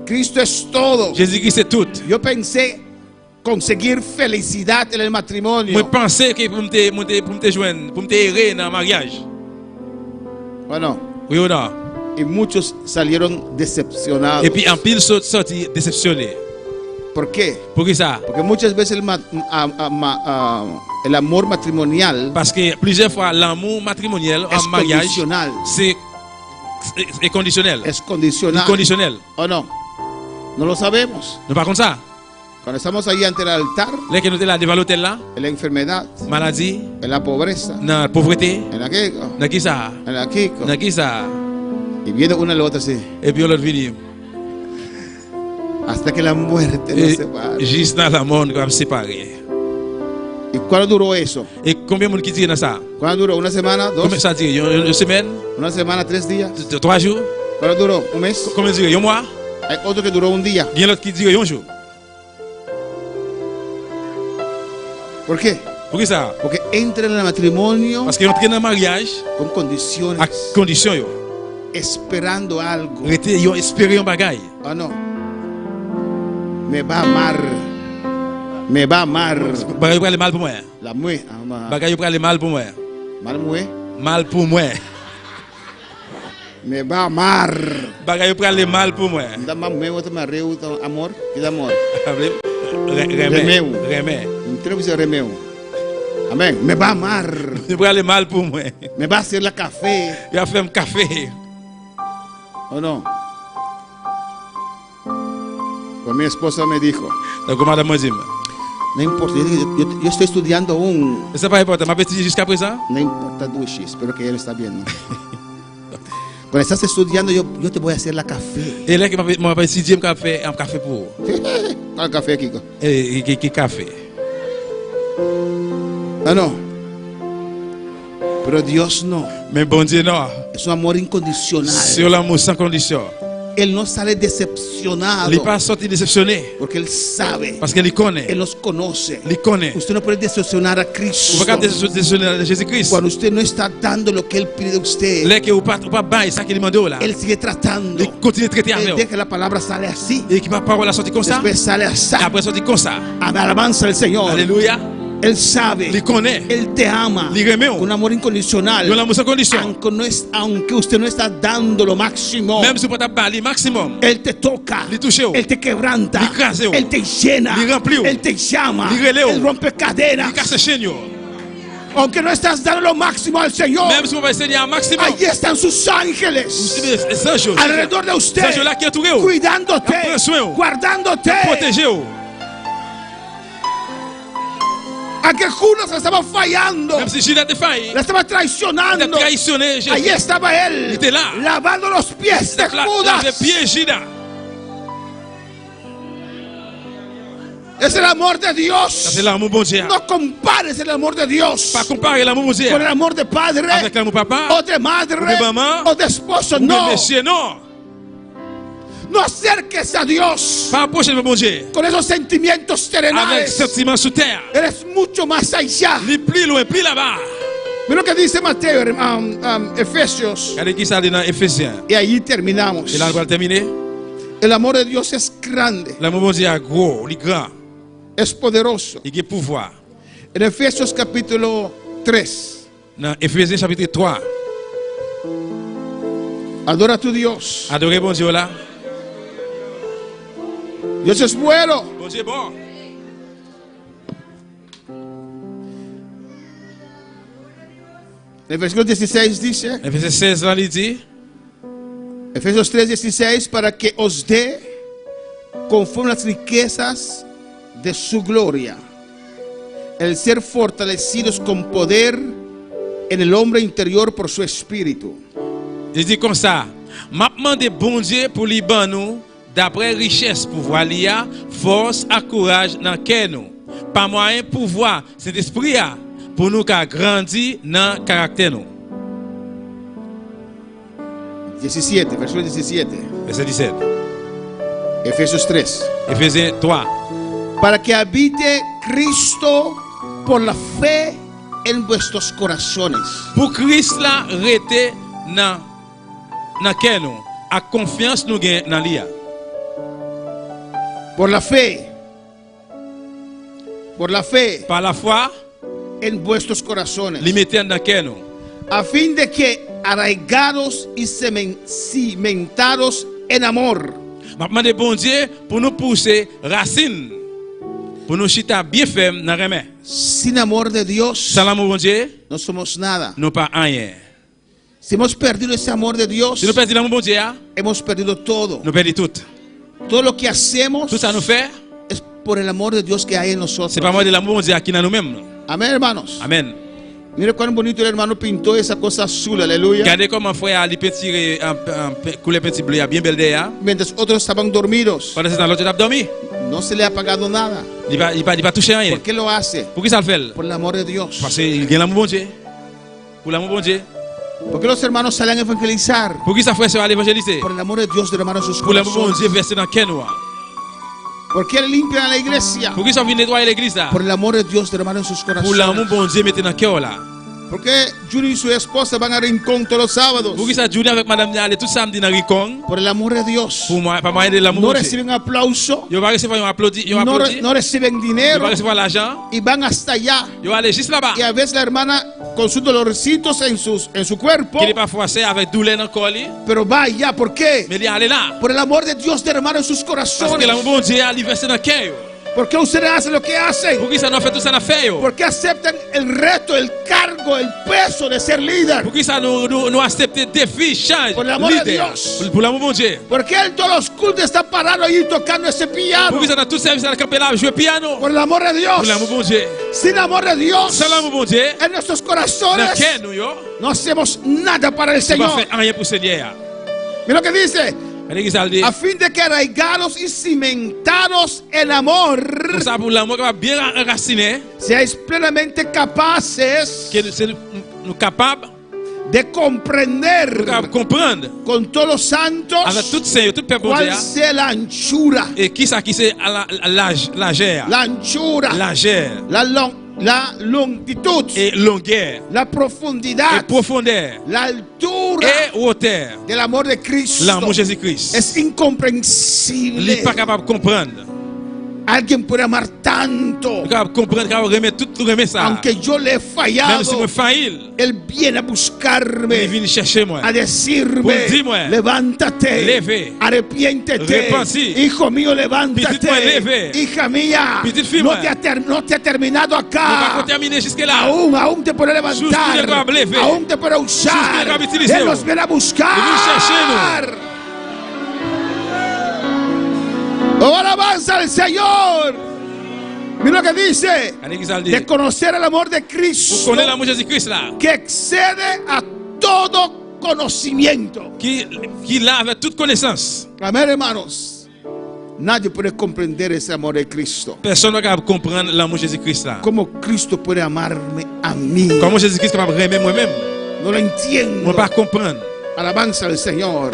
Cristo es todo. Jésus-Christ, c'est tout. Yo pensé conseguir felicidad en el matrimonio. Moi, pensais que pour me joindre, pour me errer dans le mariage. Bueno, Oui ou non? y muchos salieron decepcionados. Et puis, en pile, sorti déceptionné. ¿Por qué? Pour qui ça? Porque muchas veces el amor matrimonial Parce que plusieurs fois, l'amour matrimonial es en mariage, condicional. c'est conditionnel. Es condicional. Conditionnel. ¿O no? No lo sabemos. Nous pas comme ça. Cuando estamos ahí ante el altar, Là que nous sommes là devant l'hôtel là, en la enfermedad, maladie, en la pobreza, dans la pauvreté, en aquello, dans qui ça? en aquello, Dans qui ça? y viene una y la otra así, Et puis on l'autre venu. hasta que la muerte nos separe. Juste dans la mort, nous va me séparer. ¿Y cuándo duró eso? Et combien de monde qui dit dans ça? ¿Cuándo duró? ¿Una semana? ¿Dos? Combien ça dit? Une semaine? ¿Una semana? ¿3 días? 3 jours? ¿Cuándo duró? ¿Un mes? Combien dit? Un mois? Hay otro que duró un día. Il y a l'autre qui dit un jour. ¿Por qué? Pour qui ça? Porque entra en el matrimonio Parce qu'ils entrent dans le mariage con condiciones, à condition yo. esperando algo. Rester yo espérer un bagaille. Ah, no. Me va a amar. Me va a amar. Bagaille pour aller mal pour moi. La mue. Bagaille pour aller mal pour moi. Mal mue. Mal pour moi. Me va a amar. Bagaille pour aller mal pour moi. Da más me otro me reu amor. ¿Qué da amor? Remeu. Remeu. Creo que se remeu. Amén. Me va a amar. Pour aller mal pour moi. Me va a hacer la café. Il va faire un café. ¿O no? Pues mi esposa me dijo, Donc madame me dit, no importa, yo estoy estudiando aún. c'est pas important, m'a étudié jusqu'à présent. No importa, Dushi, espero que él está bien, ¿no? Cuando estás estudiando, yo te voy a hacer la café. Et là que m'a étudié un café pour. ¿Cuál café, Kiko? Et qui café. Ah, no. Pero Dios no. Mais bon Dieu non. Es un amor incondicional. Sur l'amour sans condition. Él no sale decepcionado. Il n'est pas sorti déceptionné. Porque Él sabe. Parce qu'il connaît. Él nos conoce. Il connaît. Usted no puede decepcionar a Vous Cristo. ne pouvez pas déceptionner de Jésus-Christ. Cuando usted no está dando lo que Él pide de usted, Là que vous pas bailler ça qu'il demande là. Él sigue tratando. Il continue de traiter Él avec deja vous. que la palabra sale así. Et qui ma parole a sorti comme ça. Después sale así. Après sorti comme ça. Alabanza al Señor. Alléluia. Él sabe. Il connaît. Él te ama. Il remet. Con un amor incondicional. Il l'amour sans condition. Aunque usted no está dando lo máximo. Même si vous pas bailler maximum. Él te toca. Il touche. Él te quebranta. Il crase. Él te llena. Il remplit. Él te llama. Il relève. Él rompe cadenas. Il casse chaîne. Aunque no estás dando lo máximo al Señor. Même si vous pas essayer un maximum. Allí están sus ángeles. Alrededor de usted. Cuidándote. Guardándote. Protéger. A que Judas le estaba fallando. Même si Judas te failli. Le estaba traicionando. Il a traitionné Jésus. Allí estaba él. Il était là. Lavando los pies de Judas. Les pieds Judas. Es el amor de Dios. C'est l'amour bon Dieu. No compares el amor de Dios. Pas comparer l'amour bon Dieu. Con el amor de padre. Avec l'amour papa. O de madre. De maman. O de esposo. Ou de No. monsieur, non. No acerques a Dios. Pas approcher le bon Dieu. Con esos sentimientos Avec terrenales. sentiments sous terre. Eres mucho más allá. Les plus loin, plus là-bas. Mira lo que dice Mateo, Efesios. Regardez qui ça dit dans Éphésiens. Y ahí terminamos. Et là, on va terminer. El amor de Dios es grande. L'amour bon Dieu est gros, il est grand. Es poderoso. Il a pouvoir. En Efesios capítulo 3. Dans Éphésiens chapitre 3. Adora a tu Dios. Adorez bon Dieu là. Dios es bueno. Bon Dieu bon. El versículo 16 dice, Le verset 16 là, il dit, Efesios 3:16, para que os dé conforme las riquezas de su gloria, el ser fortalecidos con poder en el hombre interior por su espíritu. il dit comme ça, m'a demandé bon Dieu pour lui ban nous d'après richesse pouvoir lia, force à courage dans cœur nous. Pas moyen pouvoir cet esprit a pour nous qu'a grandi dans caractère nous. 17, versículo 17. Verset 17. Efesios 3. Ephésiens 3. Para que habite Cristo por la fe en vuestros corazones. Pour Christ là rete dans cœur nous, à confiance nous gain dans lui. Por la fe. Por la fe Par la foi, en vuestros corazones. li mettez dans cœur nous. A fin de que arraigados y cimentados en amor. M'a demandé bon Dieu pour nous pousser racine, pour nous chita bien ferme dans remè. Sin amor de Dios Sans l'amour bon Dieu, no somos nada. nous pas rien. Si hemos perdido ese amor de Dios, Si nous perdons l'amour bon Dieu, hemos perdido todo. nous perdons tout. Todo lo que hacemos Tout ça nous fait, es por el amor de Dios que hay en nosotros. c'est pas moi de l'amour bon Dieu qui est dans nous-mêmes. Amén, hermanos. Amen. Mire cuán bonito el hermano pintó esa cosa azul, aleluya. Regardez comment frère a tirer un couleur petit bleu bien belle d'air. Mientras otros estaban dormidos, Pendant ce temps l'autre a dormi. no se le ha pagado nada. Il va toucher rien. ¿Por qué lo hace? Pour qui ça le fait? Por el amor de Dios. Parce qu'il gagne l'amour bon Dieu. Pour l'amour bon Dieu. ¿Por qué los hermanos salen a evangelizar? Pour qui ça frère se va l'évangéliser? Por el amor de Dios derramado en sus Pour l'amour bon corazones. Dieu versé dans cœur nous. ¿Por qué limpian la iglesia? Pour qui ça vient nettoyer l'église là? Por el amor de Dios derramado en sus Pour l'amour corazones. bon Dieu mettez dans cœur là. ¿Por qué Junior y su esposa van a rincón todos los sábados? Pour qui ça journée avec madame aller tout samedi dans Ricon? Por el amor de Dios. Pour moi, pas moyen de l'amour No bon Dieu. reciben aplauso, Yo va recevoir un applaudi, yo no, applaudi. no reciben Yo dinero va recevoir l'argent. y van hasta allá. Yo aller juste là-bas. Y a veces la hermana con sus dolorcitos en su cuerpo, Qui n'est pas forcé avec douleur dans le corps li. pero va allá. ¿Por qué? Mais il aller là. Por el amor de Dios derramado en sus Parce corazones. que l'amour bon Dieu a versé dans cœur. ¿Por qué ustedes hacen lo que hacen? Pour qui ça nous fait tout ça dans faire? ¿Por qué aceptan el reto, el cargo, el peso de ser líder? Pour qui ça nous accepter défi, change, Por el amor de leader. Dios. Pour l'amour bon Dieu. ¿Por qué en todos los cultos está parado allí tocando ese piano? Pour qui ça dans tout service à la camper là jouer piano. Por el amor de Pour l'amour Dios. bon Dieu. Sin amor de Dios Sans l'amour bon Dieu. en nuestros Dans corazones cœur nous yo. no hacemos nada para el On va Señor. faire rien pour Seigneur. Mira lo que dice. L'église a dit. A fin de que arraigados y cimentados en amor, Pour ça pour l'amour qui va bien enraciner, seáis plenamente capaces que nous capables de comprender de comprendre con todos los santos avec tout saint, tout peuple bon cuál Dieu. sea la anchura, Et qui ça qui c'est la gère, la anchura, la gère la longitud, et longueur la et profundidad, profondeur la altura et hauteur. del amor de Cristo. L'amour Jésus-Christ. Es Il incomprensible. n'est pas capable de comprendre. Alguien puede amar tanto, Il est capable de comprendre, capable de remettre tout remettre ça. aunque yo le he Même si fallado. moi failli, Él viene a il buscarme, vient chercher moi. a decirme, Pues dime, levántate, leve, arrepiéntete, repensí, hijo mío, petite moi, levántate, leve, hija mía, petite fille, no moi. te ha terminado On va acá. terminer jusque là. Aún te puede Sus levantar, que capable de lever. aún te puede usar. Sus que capable de utilizar. Él nos viene a Il vient buscar. Oh, alabanza al Señor. Mira lo que dice, À l'église a dit. de conocer el amor de Vous Cristo connaissez l'amour Jésus-Christ là, que excede a todo conocimiento. qui l'a avec toute connaissance. Amén, hermanos. Nadie puede comprender ese amor de Cristo. Personne ne va capable de comprendre l'amour Jésus-Christ là. Cómo Cristo puede amarme a mí. Comment Jésus-Christ est capable de aimer moi-même? No lo On ne entiendo. peut pas comprendre. Alabanza al Señor.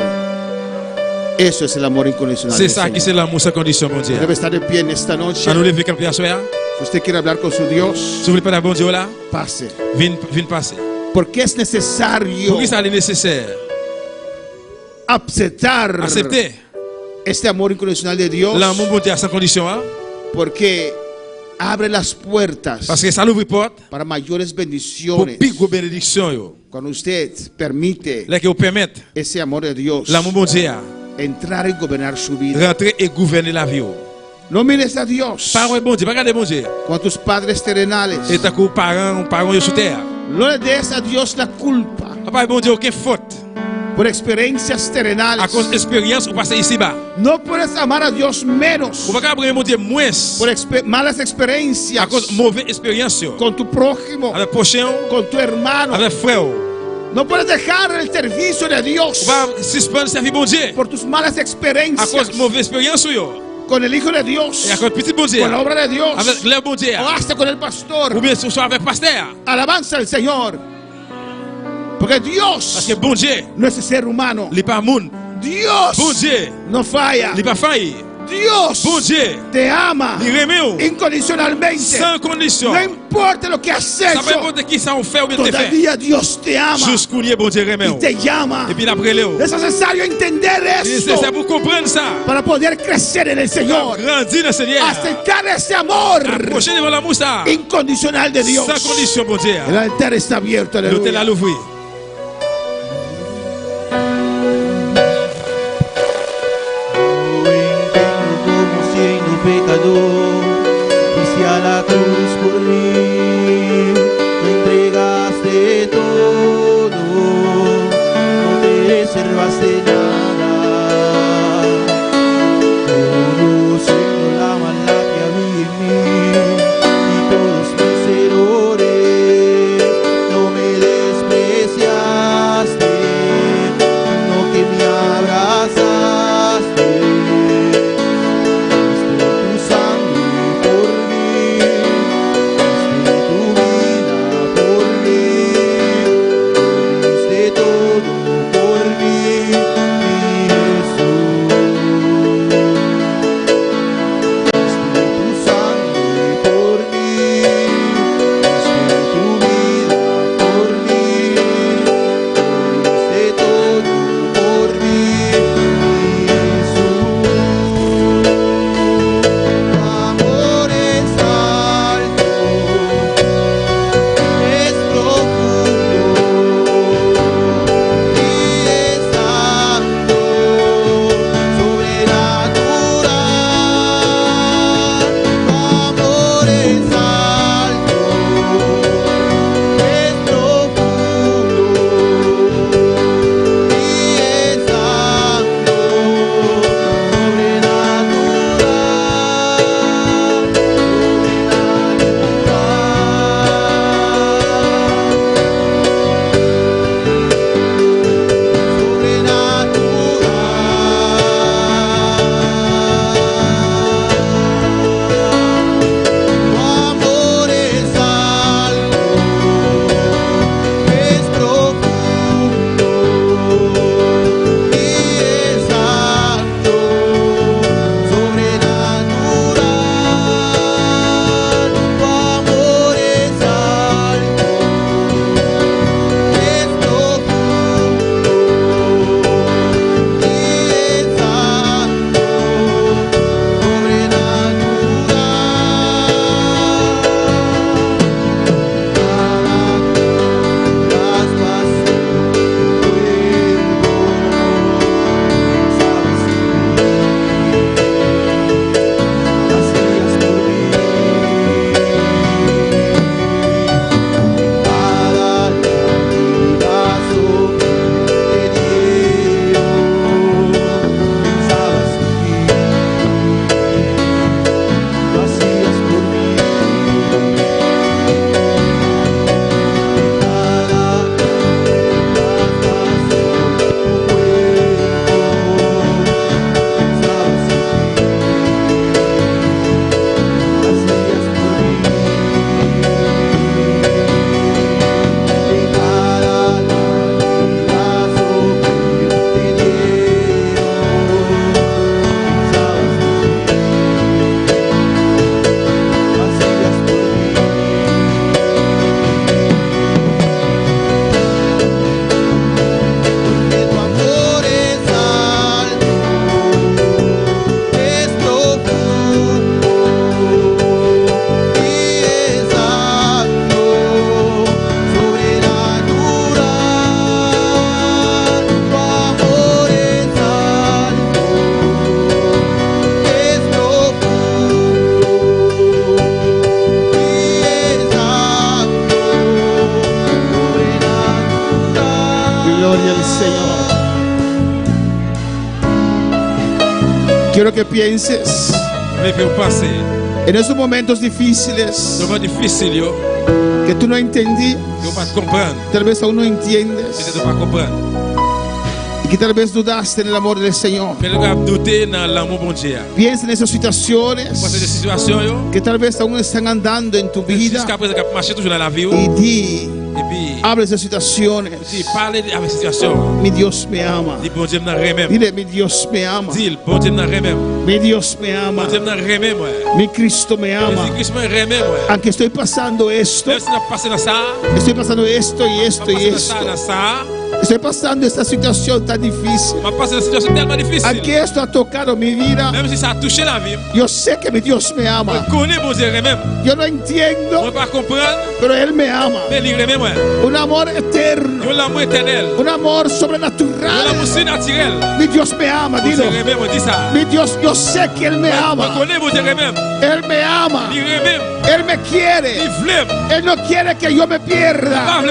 Eso es el amor incondicional. C'est del ça qui Señor. c'est l'amour sans condition, mon Dieu. Debe estar de pie en esta noche. À nous lever comme pierre soir. Si usted quiere hablar con su Dios, Si vous voulez pas bon Dieu là, pase. viens passer. Porque es necesario Pour qui ça est nécessaire? aceptar Accepter este amor incondicional de Dios. l'amour bon Dieu sans condition. Hein? Porque abre las puertas Parce que ça l'ouvre porte para mayores pour bendiciones plus gros bénédiction. Yo. Cuando usted permite Là que vous permettez ese amor de Dios l'amour bon Dieu entrar y gobernar su vida. rentrer et gouverner la vie. No mires a Dios Pas ouais bon Dieu, pas regarder bon Dieu. con tus padres terrenales. Et tant que parents yo sur terre. No le des a Dios la culpa Pas bon Dieu aucune faute. por experiencias terrenales. À cause d'expérience ou passer ici-bas. No puedes amar a Dios menos Ou pas aimer mon Dieu moins. por malas experiencias À cause mauvaise expérience con tu prójimo, avec prochain, con tu hermano. avec frère. No puedes dejar el servicio de Dios Ou pas suspendre servir bon Dieu. por tus malas À experiencias cause mauvaise expérience yo. con el Hijo de Dios, Et à cause petit bon Dieu. con la obra de Dios, Avec le bon Dieu. o hasta con el pastor. Ou bien soit avec pasteur. Alabanza al Señor. Porque Parce Dios que bon Dieu, no es ser humano. il pas moun. Dios Bon Dieu, no falla. il pas failli. Dios Bon Dieu, te ama il remet ou. incondicionalmente. Sans condition. No importa lo que has Ça peut hecho, importe qui ça on fait ou bien te fait. todavía Dios te ama Jusqu'où il est bon Dieu remet y ou. te llama. Et puis après le ou. Es necesario entender C'est esto pour comprendre ça. para poder crecer en el Señor, Grandir dans le Seigneur. aceptar ese amor Approcher devant l'amour ça. incondicional de Dios. Sans condition bon Dieu. El altar está abierto, L'hôtel à aleluya. l'ouvrir. Como siendo pecador, fuiste a la cruz por mí, me entregaste todo, no te reservaste nada. Conociendo la maldad que había en mí y todos mis errores, no me despreciaste, sino que me abrazaste. Tu sangre Quiero que pienses en esos momentos difíciles que tú no entendías, tal vez aún no entiendes, y que tal vez dudaste en el amor del Señor. Piensa en esas situaciones que tal vez aún están andando en tu vida y di, habla de esas situaciones. Mi Dios me ama. Dile, mi Dios me ama. Mi Dios me ama. Mi Cristo me ama. Aunque estoy pasando esto, estoy pasando esto y esto y esto. Estoy pasando esta situación tan difícil. Aunque esto ha tocado mi vida, yo sé que mi Dios me ama. Yo no entiendo, pero Él me ama. Un amor eterno, un amor sobrenatural. Mi Dios me ama, dilo. Mi Dios, yo sé que Él me ama. Él me ama. Él me quiere. Él no quiere que yo me pierda.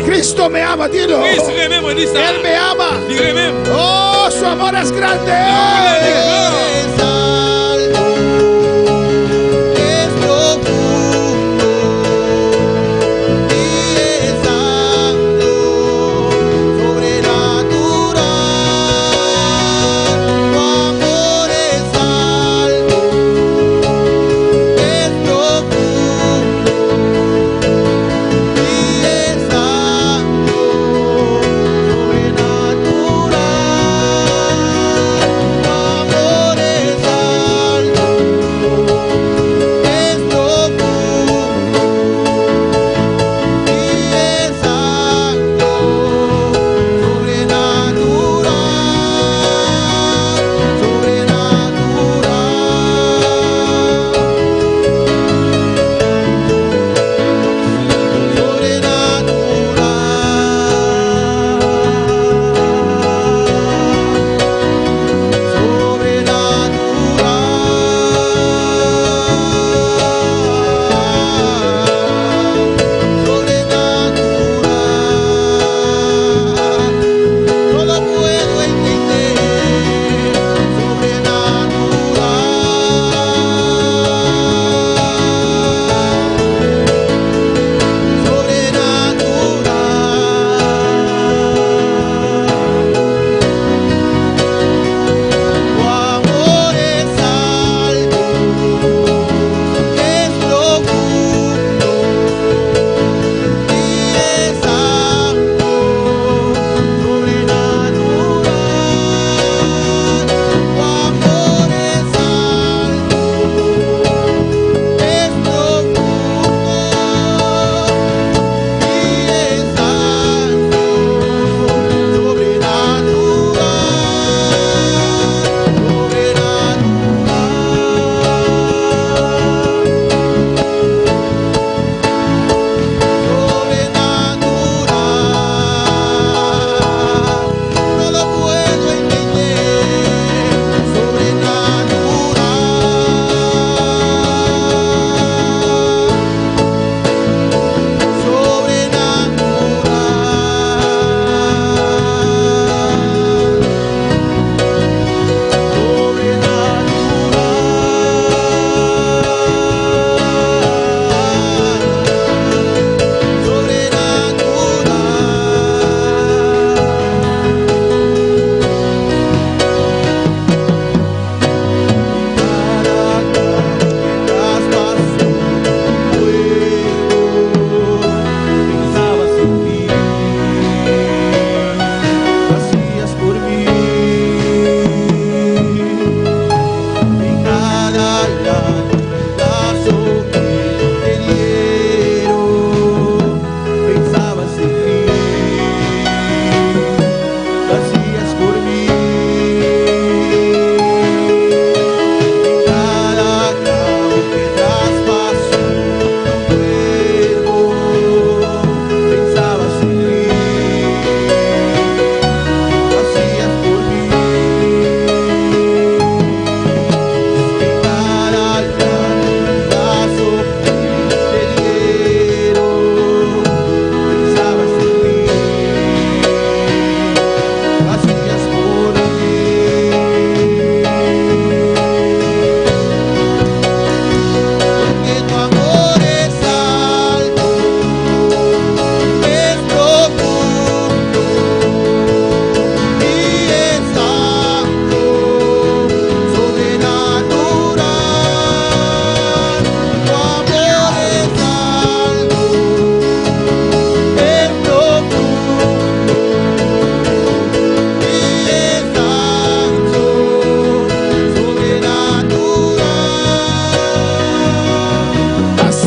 Cristo me ama, dilo. Él me ama. Oh, su amor es grande. Sobrenatural, tu amor es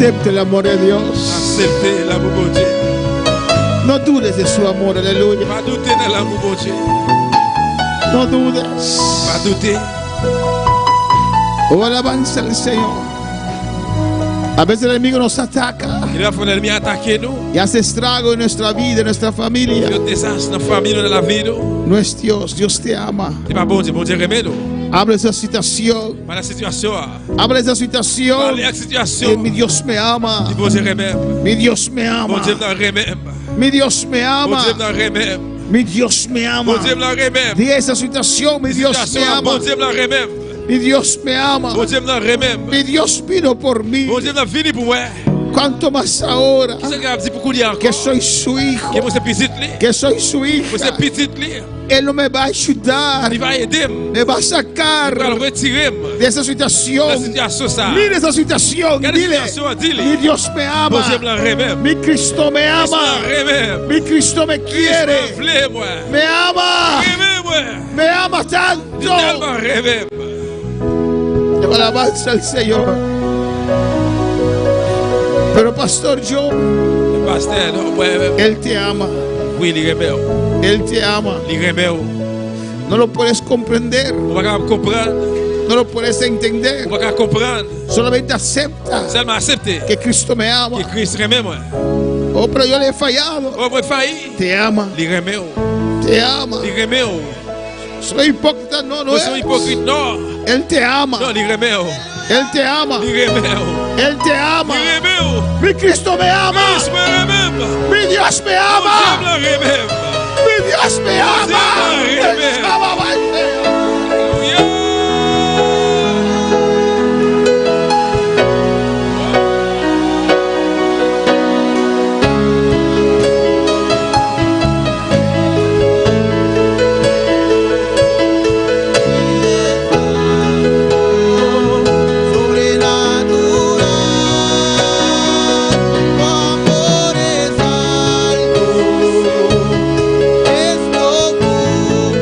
Acepte el amor de Dios. Acceptez l'amour bon Dieu. No dudes de su amor, aleluya. Pas douter de l'amour bon Dieu. No dudes. Pas douter. Oh, alabanza al Señor. A veces el enemigo nos ataca Il va faire l'ennemi attaquer nous. y hace estrago en nuestra vida, en nuestra familia. Il y a des désastres dans la famille, dans la vie. No es Dios, Dios te ama. C'est pas bon Dieu remet nous. Habla esa situación. Par la situation. Habla esa Par situación. la Que situation. mi Dios me ama. Bon Dieu remet. Mi Dios me Bon ama. Dieu me remet. Mi Dios me Bon ama. Dieu me remet. Mi Dios me ama. Bon Dieu me remet. Di esa situación, mi Dios me ama. Bon Dieu me remet. Mi Dios me ama. Bon Dieu me remet. Mi Dios vino por mí. Bon Dieu me vini pour moi. Cuanto más ahora Qui c'est qui a dit pour courir que encore? soy su hijo, Que vous êtes petit li. que soy su Vous hija. êtes petit li. Él no me va a ayudar, Il va aider. me va a sacar Il va le retirer. de esa La situación. situation ça. Mire esa situación, Quelle dile, situation dis-le. mi Dios me Bon Dieu ama, me remet. mi Cristo me ama, Remet. mi Cristo me quiere, Quiere. Moi. me ama, Remet moi. me ama tanto. Tellement remet. Lleva alabanza al Señor. Pero pastor Joe, Pasteur, non, ouais, Él te ama, oui, il remet. Él te ama. Il remet. No lo puedes comprender, On va comprendre. no lo puedes entender. On va comprendre. Solamente acepta Seulement accepter. que Cristo me ama. Que Christ remet moi. Oh, pero yo le he fallado. On va faillir. Te ama, Il remet. te ama. Il remet. Soy hipócrita, no, no Nous es. sommes hypocrites. Non. Él te ama, Non, il remet. Él te ama, Il remet. Él te ama. Il remet. Mi Cristo me ama, Christ me remet. mi Dios me Bon ama, Dieu me remet. mi Dios me ama. Dios me Él ama, sobrenatural, tu amor es profundo.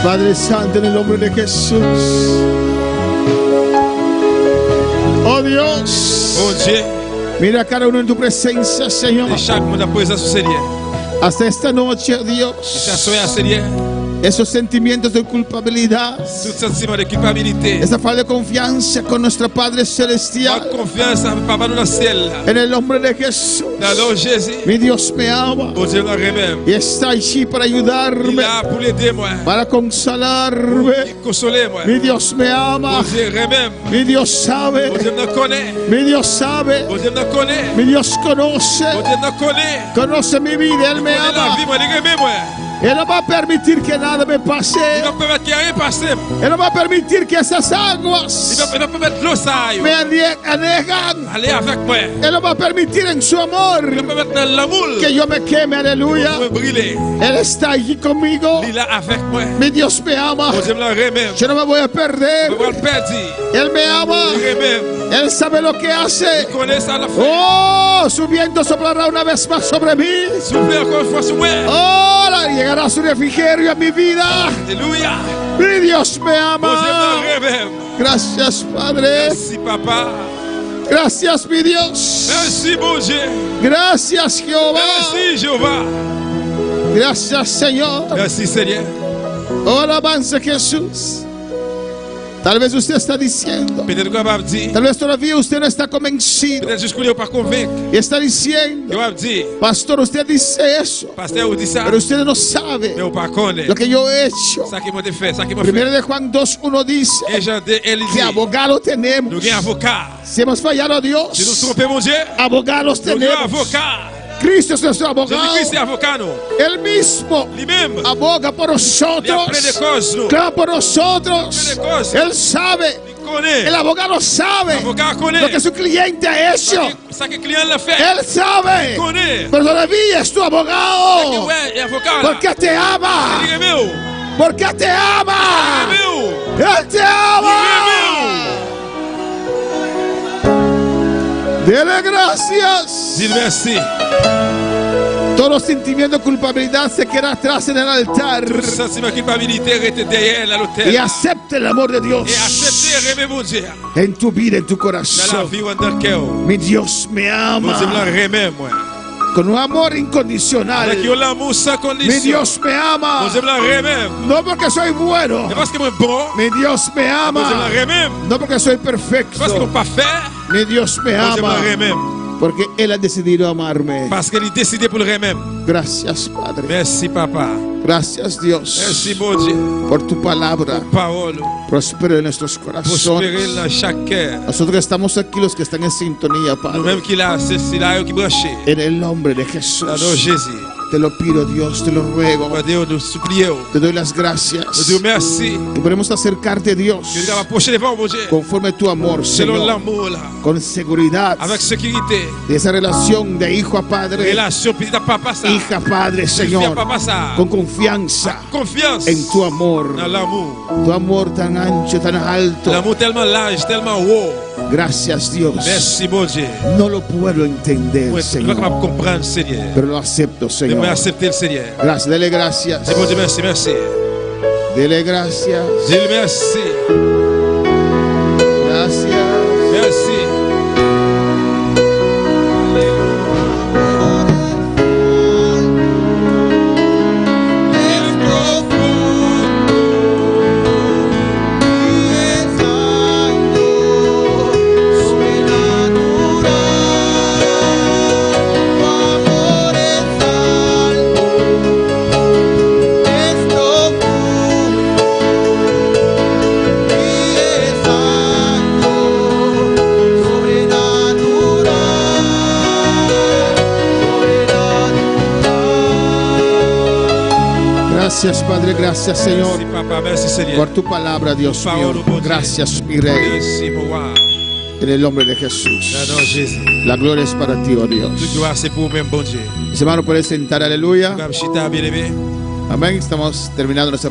Padre Santo, en el nombre de Jesús. Oh Dios. Oh Dieu. Mira a cada uno en tu presencia, Señor. De chaque monde en présence du Seigneur. Hasta esta noche, oh Dios. Esta soirée, Seigneur. Esos sentimientos de culpabilidad, Tout sentiment de culpabilité. esa falta de confianza con nuestro Padre Celestial. Pas confiance avec Papa dans le ciel. En el nombre de Jesús. Dans le nom de Jésus. Mi Dios me ama. Bon Dieu me remet. Y está allí para Il ayudarme, est là pour l'aider moi. para consolarme. Consoler moi. Mi Dios me ama. Bon Dieu remet. Mi Dios sabe. Bon Dieu me connaît. Mi Dios sabe. Bon Dieu me connaît. Mi Dios conoce. Bon Dieu me connaît. Conoce mi vida. Él me Connaît la ama. vie moi, il remet moi. Él no va a permitir que nada me pase. Il va permettre qu'il n'y ait rien passé. Él no va a permitir que esas aguas Il va permettre l'eau ça. me anegan. Allez avec moi. Él no va a permitir en su amor Il va permettre dans l'amour. que yo me queme. Aleluya. Me brûler. Él está allí conmigo. Il est là avec moi. Mi Dios me ama. Bon Dieu me remet. Yo no me voy a perder. Je vais le perdre. Él me ama. Il remet. Él sabe lo que hace. Il connaît ça la fin. Oh, su viento soplará una vez más sobre mí. Soufflez encore une fois sur moi. Oh, llegará su refrigerio a mi vida. Alléluia. Mi Dios me Bon Dieu ama. me remet. Gracias, Padre. Merci papa. Gracias, mi Dios. Merci bon Dieu. Gracias, Jehová. Merci Jéhovah. Gracias, Señor. Merci Seigneur. Oh, alabanza, Jesús. Tal vez usted está diciendo, Peut-être qu'on va dire. tal vez todavía usted no está convencido. Peut-être jusqu'où il n'est pas convaincu. Y está diciendo, Il va dire. pastor, usted dice eso, Pasteur, vous dit ça. pero usted no sabe Mais on pas connaît. lo que yo he hecho. Ça qui m'a fait, ça qui m'a Primero fait. de Juan 2:1 dice Et Jean de elle que dit. abogado Nous tenemos. avons avocat. Si hemos fallado a Si nous Dios, trompons mon Dieu. abogados Nous avons tenemos. avocat. Cristo es nuestro abogado. Jésus-Christ est avocat nous. Él mismo Lui-même. aboga por Il a nosotros. plein de causes nous. Clama por nosotros. Plein de causes. Él sabe. Il connaît. El abogado sabe L'avocat lo connaît. que su cliente ha hecho. Ça que le client l'a fait. Él sabe. Il connaît. Pero todavía es tu Ça que abogado. ouais, il est avocat là. Porque te ama. Il remet où? Porque te Il ama. remet où? Él te ama. Dele gracias. Dis merci. Todos los sentimientos de culpabilidad se quedan atrás en el altar. Tout sentiment de culpabilité reste derrière à l'hôtel. Y acepte el amor de Dios Et acceptez, remet mon Dieu. en tu vida, en tu Dans la corazón. vie ou dans le cœur. Mi Dios me Mon Dieu me ama la remet moi. con un amor incondicional. Avec l'amour sans Mi condition. Dios me Mon ama, Dieu me la remet. no porque soy bueno. C'est parce que moi bon. Mi Dios me Mon Dieu me ama, la remet. no porque soy C'est parce que perfecto. moi pas fait. Mi Dios me Mon Dieu me la ama, remet. porque Él ha decidido amarme. Parce qu'il a décidé pour le remettre. Gracias, Padre. Merci papa. Gracias, Dios, Merci mon Dieu. por tu palabra. Parole. Prospera en nuestros Prospérer corazones. dans chaque cœur. Nosotros estamos aquí, los que están en sintonía, Nous-mêmes Padre. qui l'a, c'est là qui branché. En el nombre de Dans le nom de Jesús. Jésus. Te lo pido, Dios, te lo ruego. Nous Dieu, nous supplions. Te doy las Nous gracias. disons merci. Que podemos acercarte, Dios, Que nous avons approché devant mon Dieu. conforme a tu amor, Selon Señor, l'amour là. con seguridad Avec sécurité. de esa relación de hijo a padre, Relation petit à papa ça. hija a padre, Fille à Señor, papa ça. con confianza Confiance. en tu amor, Dans l'amour. tu amor tan ancho, tan alto. L'amour tellement large, tellement haut. Gracias, Dios. Merci mon Dieu. No lo puedo entender, Moi, je ne peux pas Señor, comprendre, Seigneur. pero lo acepto, Je vais Señor. accepter le Seigneur. Gracias, dele gracias. C'est bon Dieu, merci, merci. Dele gracias. Dis merci. Gracias. Merci. Gracias, Padre. Gracias, Señor, Merci, papa. Merci, Seigneur. por tu palabra, Dios mío. Gracias, mi Rey. Merci, mon roi. En el nombre de Dans le Jesús. nom de Jésus. La gloria es para ti, oh Dios. Toute gloire, c'est pour vous-même, bon Dieu. Mis hermanos, pueden sentar, aleluya. Comme Chita, bien-aimé. Amén. Estamos terminando nuestra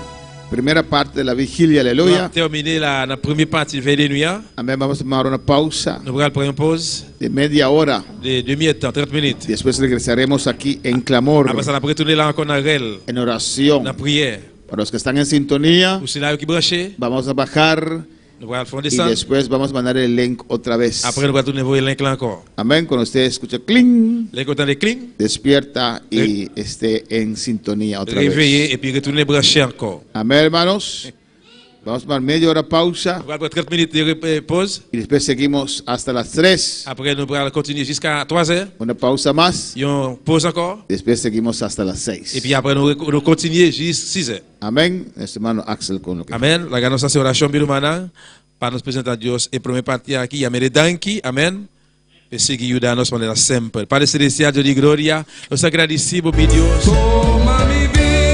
primera parte de la vigilia, On va aleluya. terminer la première partie de veille de nuit. Amén. Vamos a tomar una pausa Nous allons prendre une pause de media hora. de demi-temps, 30 minutes. Después regresaremos aquí en clamor, Après ça, on va retourner là encore dans la règle, en oración, dans la prière, Para los que están en sintonía, Pour ceux-là qui branchés, vamos a bajar nous allons faire y descendre. después vamos a mandar el link otra vez. Après, nous allons tourner voir le link là encore. Amén. Cuando usted escuche cling, Les côtés de cling, despierta y esté en sintonía otra réveiller vez. et puis retourner brancher encore. Amén, hermanos. Vamos a tomar media hora pausa Nous allons faire 30 minutes de pause. y después seguimos hasta las 3. Après, nous allons continuer jusqu'à 3 heures. Una pausa más. On pause encore. Después seguimos hasta las 6. Et puis après, nous continuons jusqu'à 6 heures. Amén. Nuestro hermano Axel con lo que Amén. La ganamos hacer oración birumana para nos presentar a Dios. Y primer parte aquí, y amén danki. Amén. Y sigue ayudándonos de manera siempre. Padre celestial, yo di gloria. Los agradecimos, mi Dios. Toma mi vida.